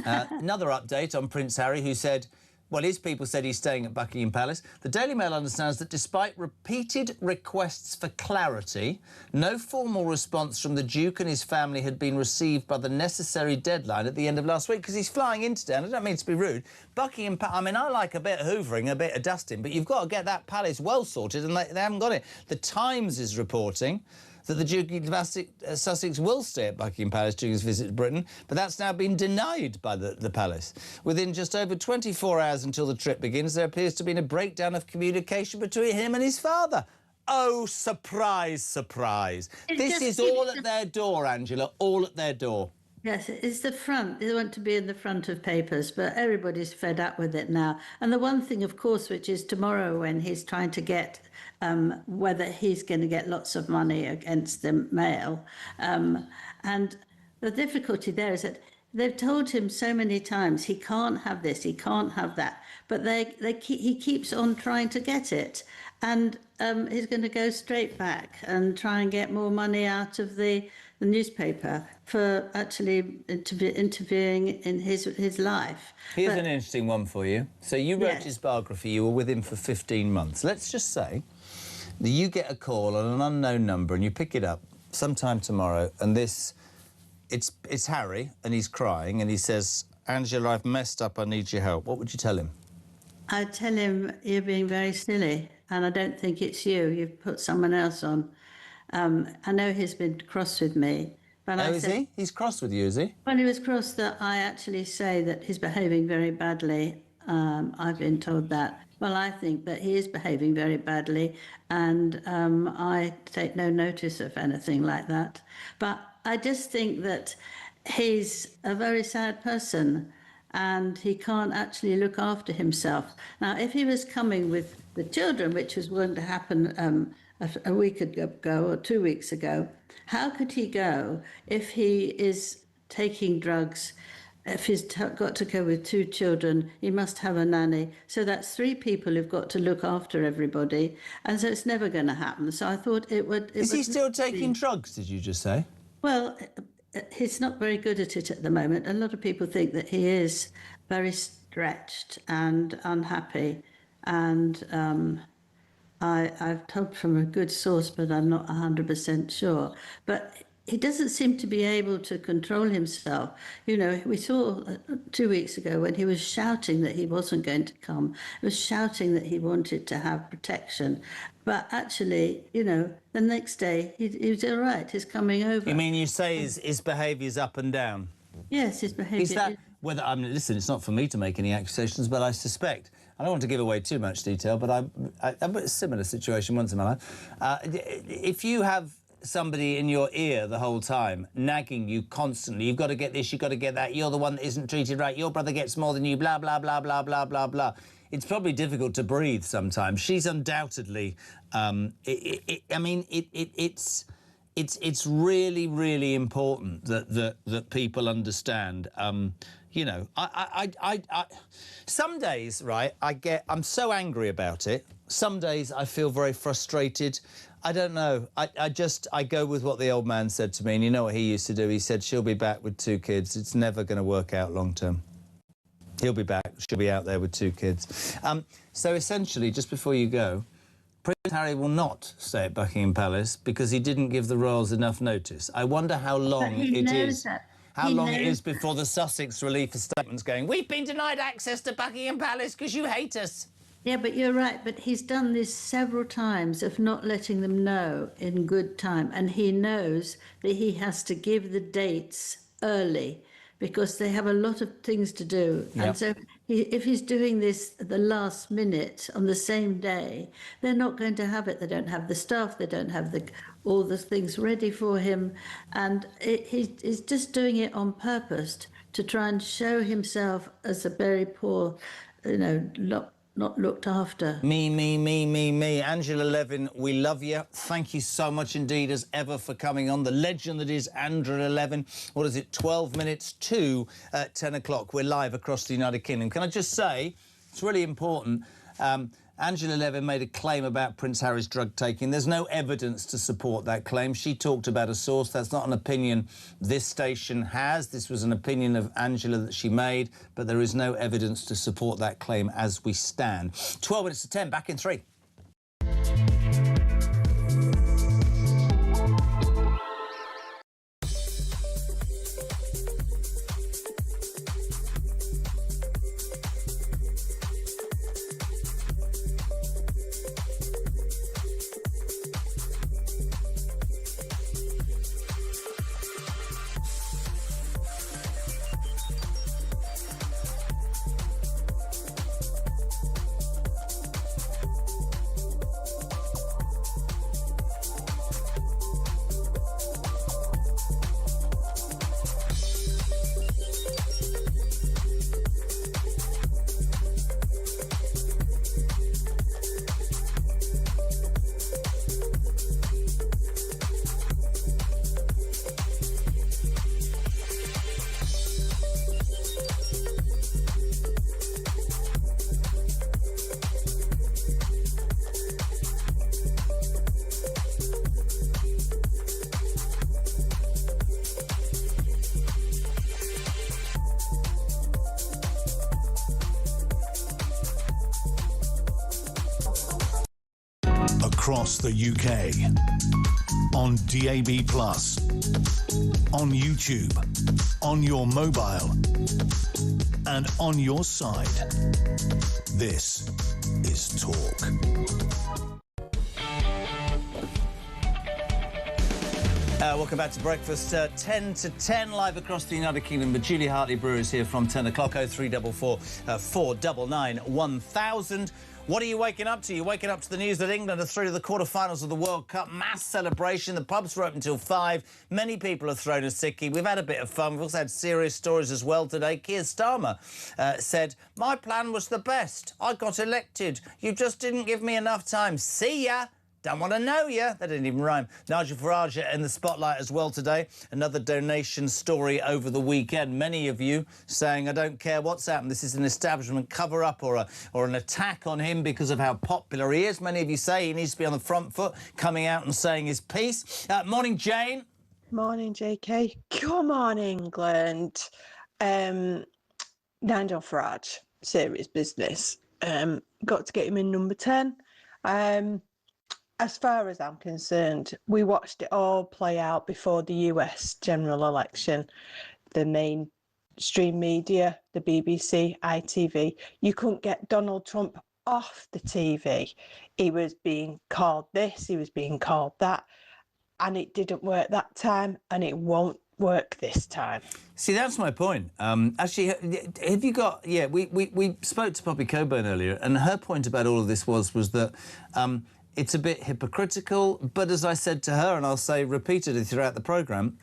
Another update on Prince Harry, who said, well, his people said he's staying at Buckingham Palace. The Daily Mail understands that despite repeated requests for clarity, no formal response from the Duke and his family had been received by the necessary deadline at the end of last week, because he's flying into town. I don't mean to be rude. Buckingham Palace, I mean, I like a bit of hoovering, a bit of dusting, but you've got to get that palace well sorted, and they haven't got it. The Times is reporting that the Duke of Sussex will stay at Buckingham Palace during his visit to Britain, but that's now been denied by the palace. Within just over 24 hours until the trip begins, there appears to have been a breakdown of communication between him and his father. Oh, surprise, surprise. This is all at their door, Angela, all at their door. Yes, it's the front. They want to be in the front of papers, but everybody's fed up with it now. And the one thing, of course, which is tomorrow when he's trying to get whether he's going to get lots of money against the Mail. And the difficulty there is that they've told him so many times he can't have this, he can't have that, but he keeps on trying to get it. And he's going to go straight back and try and get more money out of the newspaper for actually interviewing in his life. Here's an interesting one for you. So you wrote his biography, you were with him for 15 months. Let's just say that you get a call on an unknown number and you pick it up sometime tomorrow, and it's Harry, and he's crying, and he says, Angela, I've messed up, I need your help. What would you tell him? I'd tell him, you're being very silly, and I don't think it's you. You've put someone else on. I know he's been cross with me. But is he? He's cross with you, is he? Well, he was cross that I actually say that he's behaving very badly. I've been told that. Well, I think that he is behaving very badly, and I take no notice of anything like that. But I just think that he's a very sad person, and he can't actually look after himself. Now, if he was coming with the children, which was going to happen a week ago or 2 weeks ago, how could he go if he is taking drugs? If he's got to go with 2 children, he must have a nanny. So that's 3 people who've got to look after everybody. And so it's never going to happen. So I thought it would... Is he still taking drugs, did you just say? Well, he's not very good at it at the moment. A lot of people think that he is very stretched and unhappy. And I've told from a good source, but I'm not 100% sure. But he doesn't seem to be able to control himself. You know, we saw 2 weeks ago when he was shouting that he wasn't going to come. He was shouting that he wanted to have protection. But actually, you know, the next day he was all right. He's coming over. You mean you say his behaviour's up and down? Yes, his behaviour. Is that whether listen? It's not for me to make any accusations, but I suspect. I don't want to give away too much detail, but I'm a similar situation once in my life. If you have somebody in your ear the whole time, nagging you constantly, you've got to get this, you've got to get that, you're the one that isn't treated right, your brother gets more than you, blah, blah, blah, blah, blah, blah, blah. It's probably difficult to breathe sometimes. She's undoubtedly... It's really, really important that people understand. You know, some days, right, I'm so angry about it. Some days I feel very frustrated. I don't know. I go with what the old man said to me, and you know what he used to do? He said, she'll be back with 2 kids. It's never going to work out long term. He'll be back. She'll be out there with 2 kids. So essentially, just before you go, Prince Harry will not stay at Buckingham Palace because he didn't give the royals enough notice. I wonder how long it is. How long it is before the Sussex relief statement's going, we've been denied access to Buckingham Palace because you hate us. Yeah, but you're right. But he's done this several times of not letting them know in good time. And he knows that he has to give the dates early because they have a lot of things to do. Yep. And so if he's doing this at the last minute on the same day, they're not going to have it. They don't have the staff. They don't have all the things ready for him. And he's just doing it on purpose to try and show himself as a very poor, not looked after. Me. Angela Levin, we love you. Thank you so much indeed, as ever, for coming on. The legend that is Angela Levin. What is it, 12 minutes to 10 o'clock. We're live across the United Kingdom. Can I just say, it's really important, Angela Levin made a claim about Prince Harry's drug taking. There's no evidence to support that claim. She talked about a source. That's not an opinion this station has. This was an opinion of Angela that she made, but there is no evidence to support that claim as we stand. 12 minutes to 10, back in 3. Across the UK, on DAB+, on YouTube, on your mobile, and on your side. This is Talk. Welcome back to breakfast. 10 to 10 live across the United Kingdom. But Julie Hartley-Brewer is here from 10 o'clock. 0344 499 1000. What are you waking up to? You're waking up to the news that England are through to the quarterfinals of the World Cup. Mass celebration. The pubs were open until 5. Many people have thrown a sickie. We've had a bit of fun. We've also had serious stories as well today. Keir Starmer said, my plan was the best. I got elected. You just didn't give me enough time. See ya. Don't want to know you. That didn't even rhyme. Nigel Farage in the spotlight as well today. Another donation story over the weekend. Many of you saying, I don't care what's happened. This is an establishment cover-up or an attack on him because of how popular he is. Many of you say he needs to be on the front foot, coming out and saying his piece. Morning, Jane. Morning, JK. Come on, England. Nigel Farage, serious business. Got to get him in number 10. As far as I'm concerned, we watched it all play out before the US general election. The mainstream media, the BBC, ITV, you couldn't get Donald Trump off the TV. He was being called this, he was being called that, and it didn't work that time, and it won't work this time. See, that's my point. Actually, have you got... Yeah, we spoke to Poppy Coburn earlier, and her point about all of this was that... it's a bit hypocritical, but as I said to her, and I'll say repeatedly throughout the programme,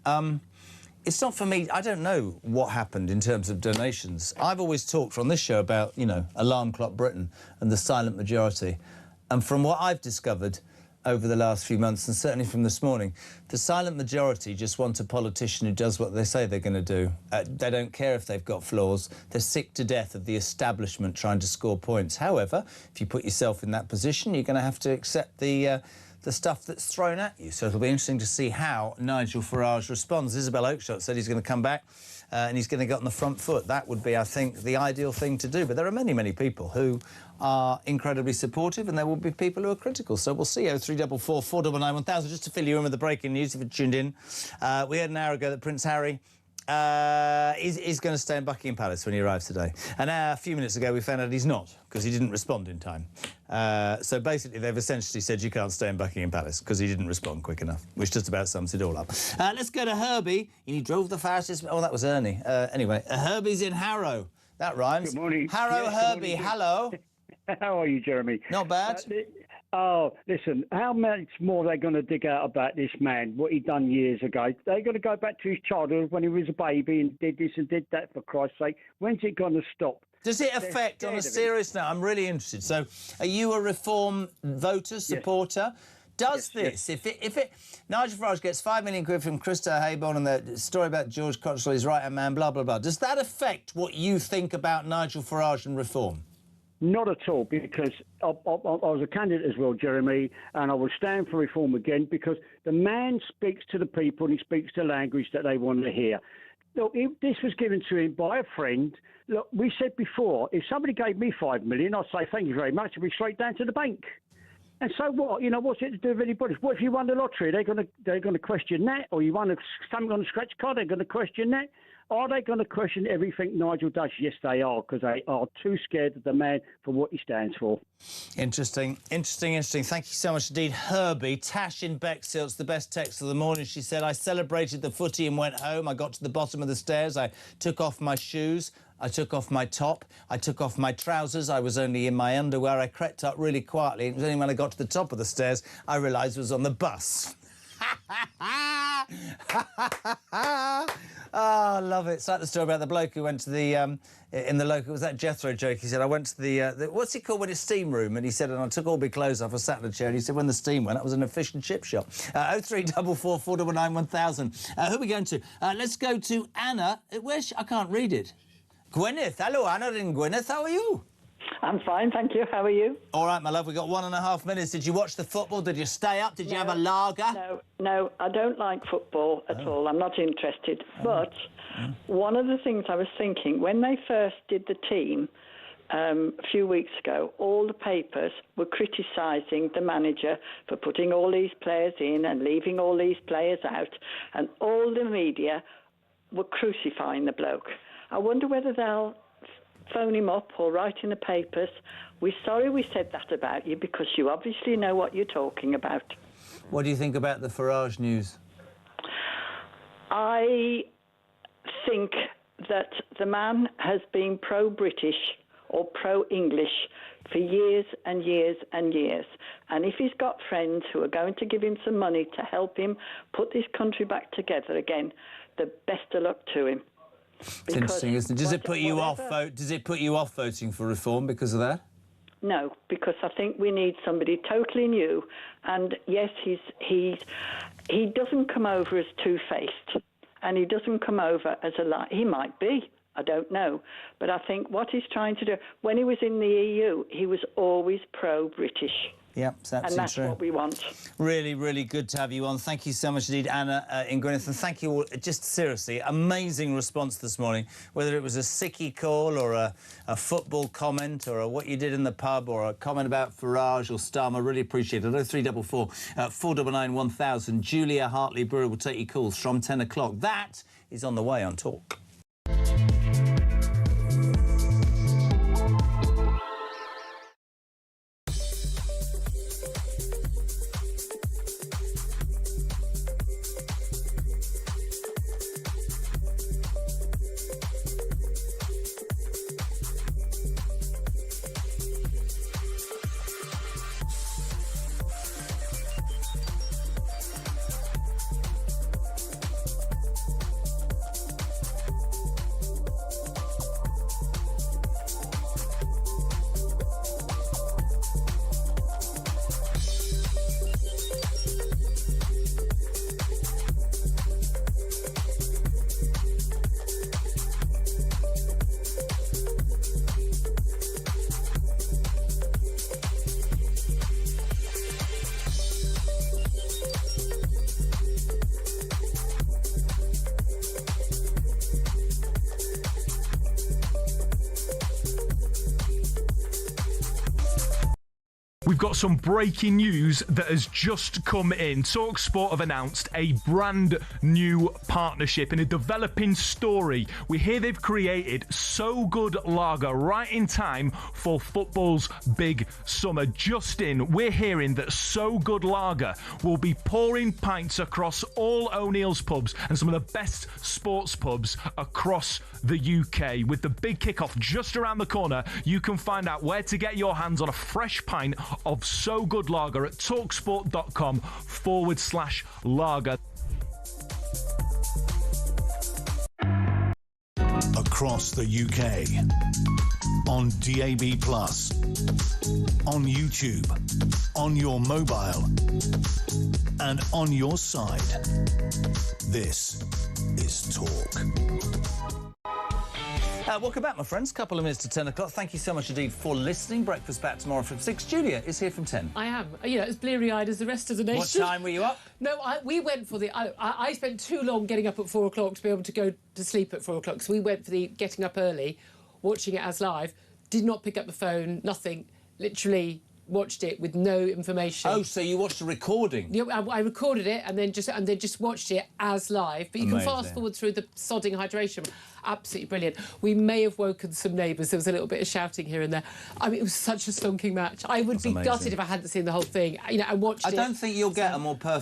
it's not for me. I don't know what happened in terms of donations. I've always talked on this show about, Alarm Clock Britain and the silent majority. And from what I've discovered over the last few months, and certainly from this morning, the silent majority just want a politician who does what they say they're going to do. They don't care if they've got flaws. They're sick to death of the establishment trying to score points. However, if you put yourself in that position, you're going to have to accept the the stuff that's thrown at you. So it'll be interesting to see how Nigel Farage responds. Isabel Oakeshott said he's going to come back and he's going to get on the front foot. That would be, I think, the ideal thing to do. But there are many, many people who are incredibly supportive, and there will be people who are critical. So we'll see. 0344 499 1000. Just to fill you in with the breaking news, if you tuned in, we heard an hour ago that Prince Harry is going to stay in Buckingham Palace when he arrives today. And a few minutes ago we found out he's not, because he didn't respond in time. So basically they've essentially said you can't stay in Buckingham Palace because he didn't respond quick enough, which just about sums it all up. Let's go to Herbie. He drove the fastest... Oh, that was Ernie. Anyway, Herbie's in Harrow. That rhymes. Good morning. Harrow, Yes, Herbie, good morning. hello. How are you, Jeremy? Not bad. Listen, how much more are they going to dig out about this man, what he done years ago? They're going to go back to his childhood when he was a baby and did this and did that, for Christ's sake. When's it going to stop? Does it affect, on a serious note, I'm really interested. So, are you a Reform voter, supporter? Does this, if it Nigel Farage gets £5 million from Christo Hayborn and the story about George Cottrell, his right-hand man, blah, blah, blah, does that affect what you think about Nigel Farage and Reform? Not at all, because I was a candidate as well, Jeremy, and I will stand for Reform again, because the man speaks to the people and he speaks the language that they want to hear. Look, if this was given to him by a friend, look, we said before, if somebody gave me $5 million, I'd say thank you very much, it'd be straight down to the bank. And so what? You know, what's it to do with anybody? What if you won the lottery? They're going to question that, or you won something on a scratch card? They're going to question that. Are they going to question everything Nigel does? Yes, they are, because they are too scared of the man for what he stands for. Interesting. Thank you so much indeed. Herbie, Tash in Bexhill, it's the best text of the morning. She said, I celebrated the footy and went home. I got to the bottom of the stairs. I took off my shoes. I took off my top. I took off my trousers. I was only in my underwear. I crept up really quietly. It was only when I got to the top of the stairs I realised I was on the bus. Oh, I love it. It's like the story about the bloke who went to the, in the local, was that Jethro joke? He said, I went to the what's it called when it's steam room? And he said, and I took all my clothes off, I sat in a chair, and he said, when the steam went, that was an fish and chip shop. 0344 499 1000. Who are we going to? Let's go to Anna. Where's I can't read it. Gwyneth. Hello, Anna in Gwyneth. How are you? I'm fine, thank you. How are you? All right, my love, we've got 1.5 minutes. Did you watch the football? Did you stay up? Did you have a lager? No, I don't like football at all. I'm not interested. But one of the things I was thinking, when they first did the team a few weeks ago, all the papers were criticising the manager for putting all these players in and leaving all these players out, and all the media were crucifying the bloke. I wonder whether they'll phone him up or write in the papers, we're sorry we said that about you because you obviously know what you're talking about. What do you think about the Farage news? I think that the man has been pro-British or pro-English for years and years and years. And if he's got friends who are going to give him some money to help him put this country back together again, the best of luck to him. It's interesting, isn't it? Does it put you off Does it put you off voting for Reform because of that? No, because I think we need somebody totally new. And yes, he doesn't come over as two-faced, and he doesn't come over as he might be. I don't know. But I think what he's trying to do, when he was in the EU, he was always pro-British. Yeah, it's absolutely and that's true. what we want. Really, really good to have you on. Thank you so much indeed, Anna in Gwyneth. And thank you all. Just seriously, amazing response this morning. Whether it was a sickie call or a football comment or what you did in the pub or a comment about Farage or Starmer, really appreciate it. 0344 499 1000. Julia Hartley Brewer will take your calls from 10 o'clock. That is on the way on Talk. we've got some breaking news that has just come in. TalkSport have announced a brand new partnership in a developing story. We hear they've created So Good Lager right in time for football's big summer. Just in, we're hearing that So Good Lager will be pouring pints across all O'Neill's pubs and some of the best sports pubs across the UK. With the big kickoff just around the corner, you can find out where to get your hands on a fresh pint of So Good Lager at talksport.com/lager. Across the UK, on DAB+, on YouTube, on your mobile, and on your side. This is Talk. Welcome back, my friends. Couple of minutes to 10 o'clock. Thank you so much indeed for listening. Breakfast back tomorrow from 6. Julia is here from 10. I am. You know, as bleary-eyed as the rest of the nation. What time were you up? No, we went for the... I spent too long getting up at 4 o'clock to be able to go to sleep at 4 o'clock. So we went for the getting up early, watching it as live, did not pick up the phone, nothing, literally watched it with no information. Oh, so you watched a recording? Yeah, I recorded it and then just watched it as live. But you can fast forward through the sodding hydration. Absolutely brilliant. We may have woken some neighbours. There was a little bit of shouting here and there. I mean, it was such a stonking match. I would be gutted if I hadn't seen the whole thing. You know, I watched it. I don't think you'll get a more perfect